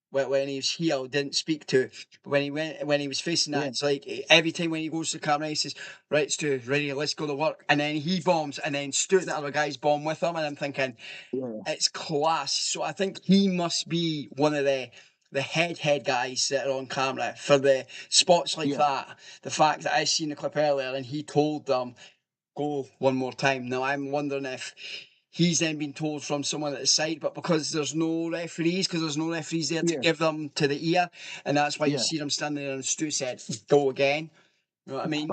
when he was heel, didn't speak to. But when he was facing that, Yeah, it's like every time when he goes to the camera, he says, "Right, Stu, ready, let's go to work." And then he bombs, and then Stu and the other guys bomb with him, and I'm thinking yeah, it's class. So I think he must be one of the head guys that are on camera for the spots like yeah, that. The fact that I seen the clip earlier, and he told them go one more time. Now I'm wondering if he's then been told from someone at the side, but because there's no referees there to yeah, give them to the ear, and that's why you yeah. see them standing there and Stu said, go again. You know what I mean?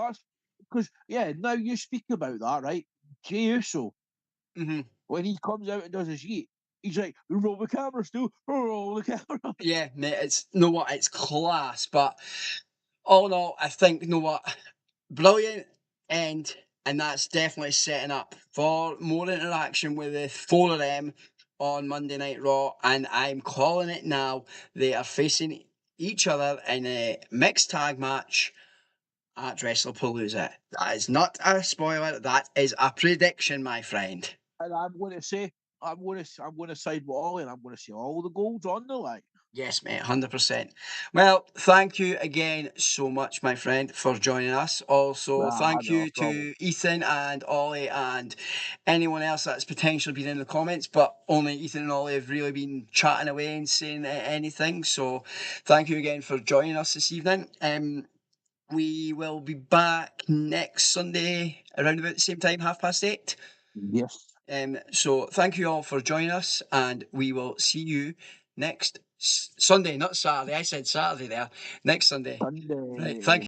Because now you speak about that, right? Jey Uso, when he comes out and does his yeet, he's like, roll the camera still, roll the camera. Yeah, mate, it's class, but all in all, I think, brilliant end, and that's definitely setting up for more interaction with the four of them on Monday Night Raw, and I'm calling it now. They are facing each other in a mixed tag match at WrestlePalooza. That is not a spoiler, that is a prediction, my friend. And I'm going to say, I'm going to side with Ollie, and I'm going to say all the gold's on the line. Yes, mate, 100%. Well, thank you again so much, my friend, for joining us. Also, thank you to Ethan and Ollie and anyone else that's potentially been in the comments, but only Ethan and Ollie have really been chatting away and saying anything. So thank you again for joining us this evening. We will be back next Sunday around about the same time, 8:30. Yes. So thank you all for joining us, and we will see you next Sunday, not Saturday. I said Saturday there. Next Sunday. Sunday. Right. Thank you.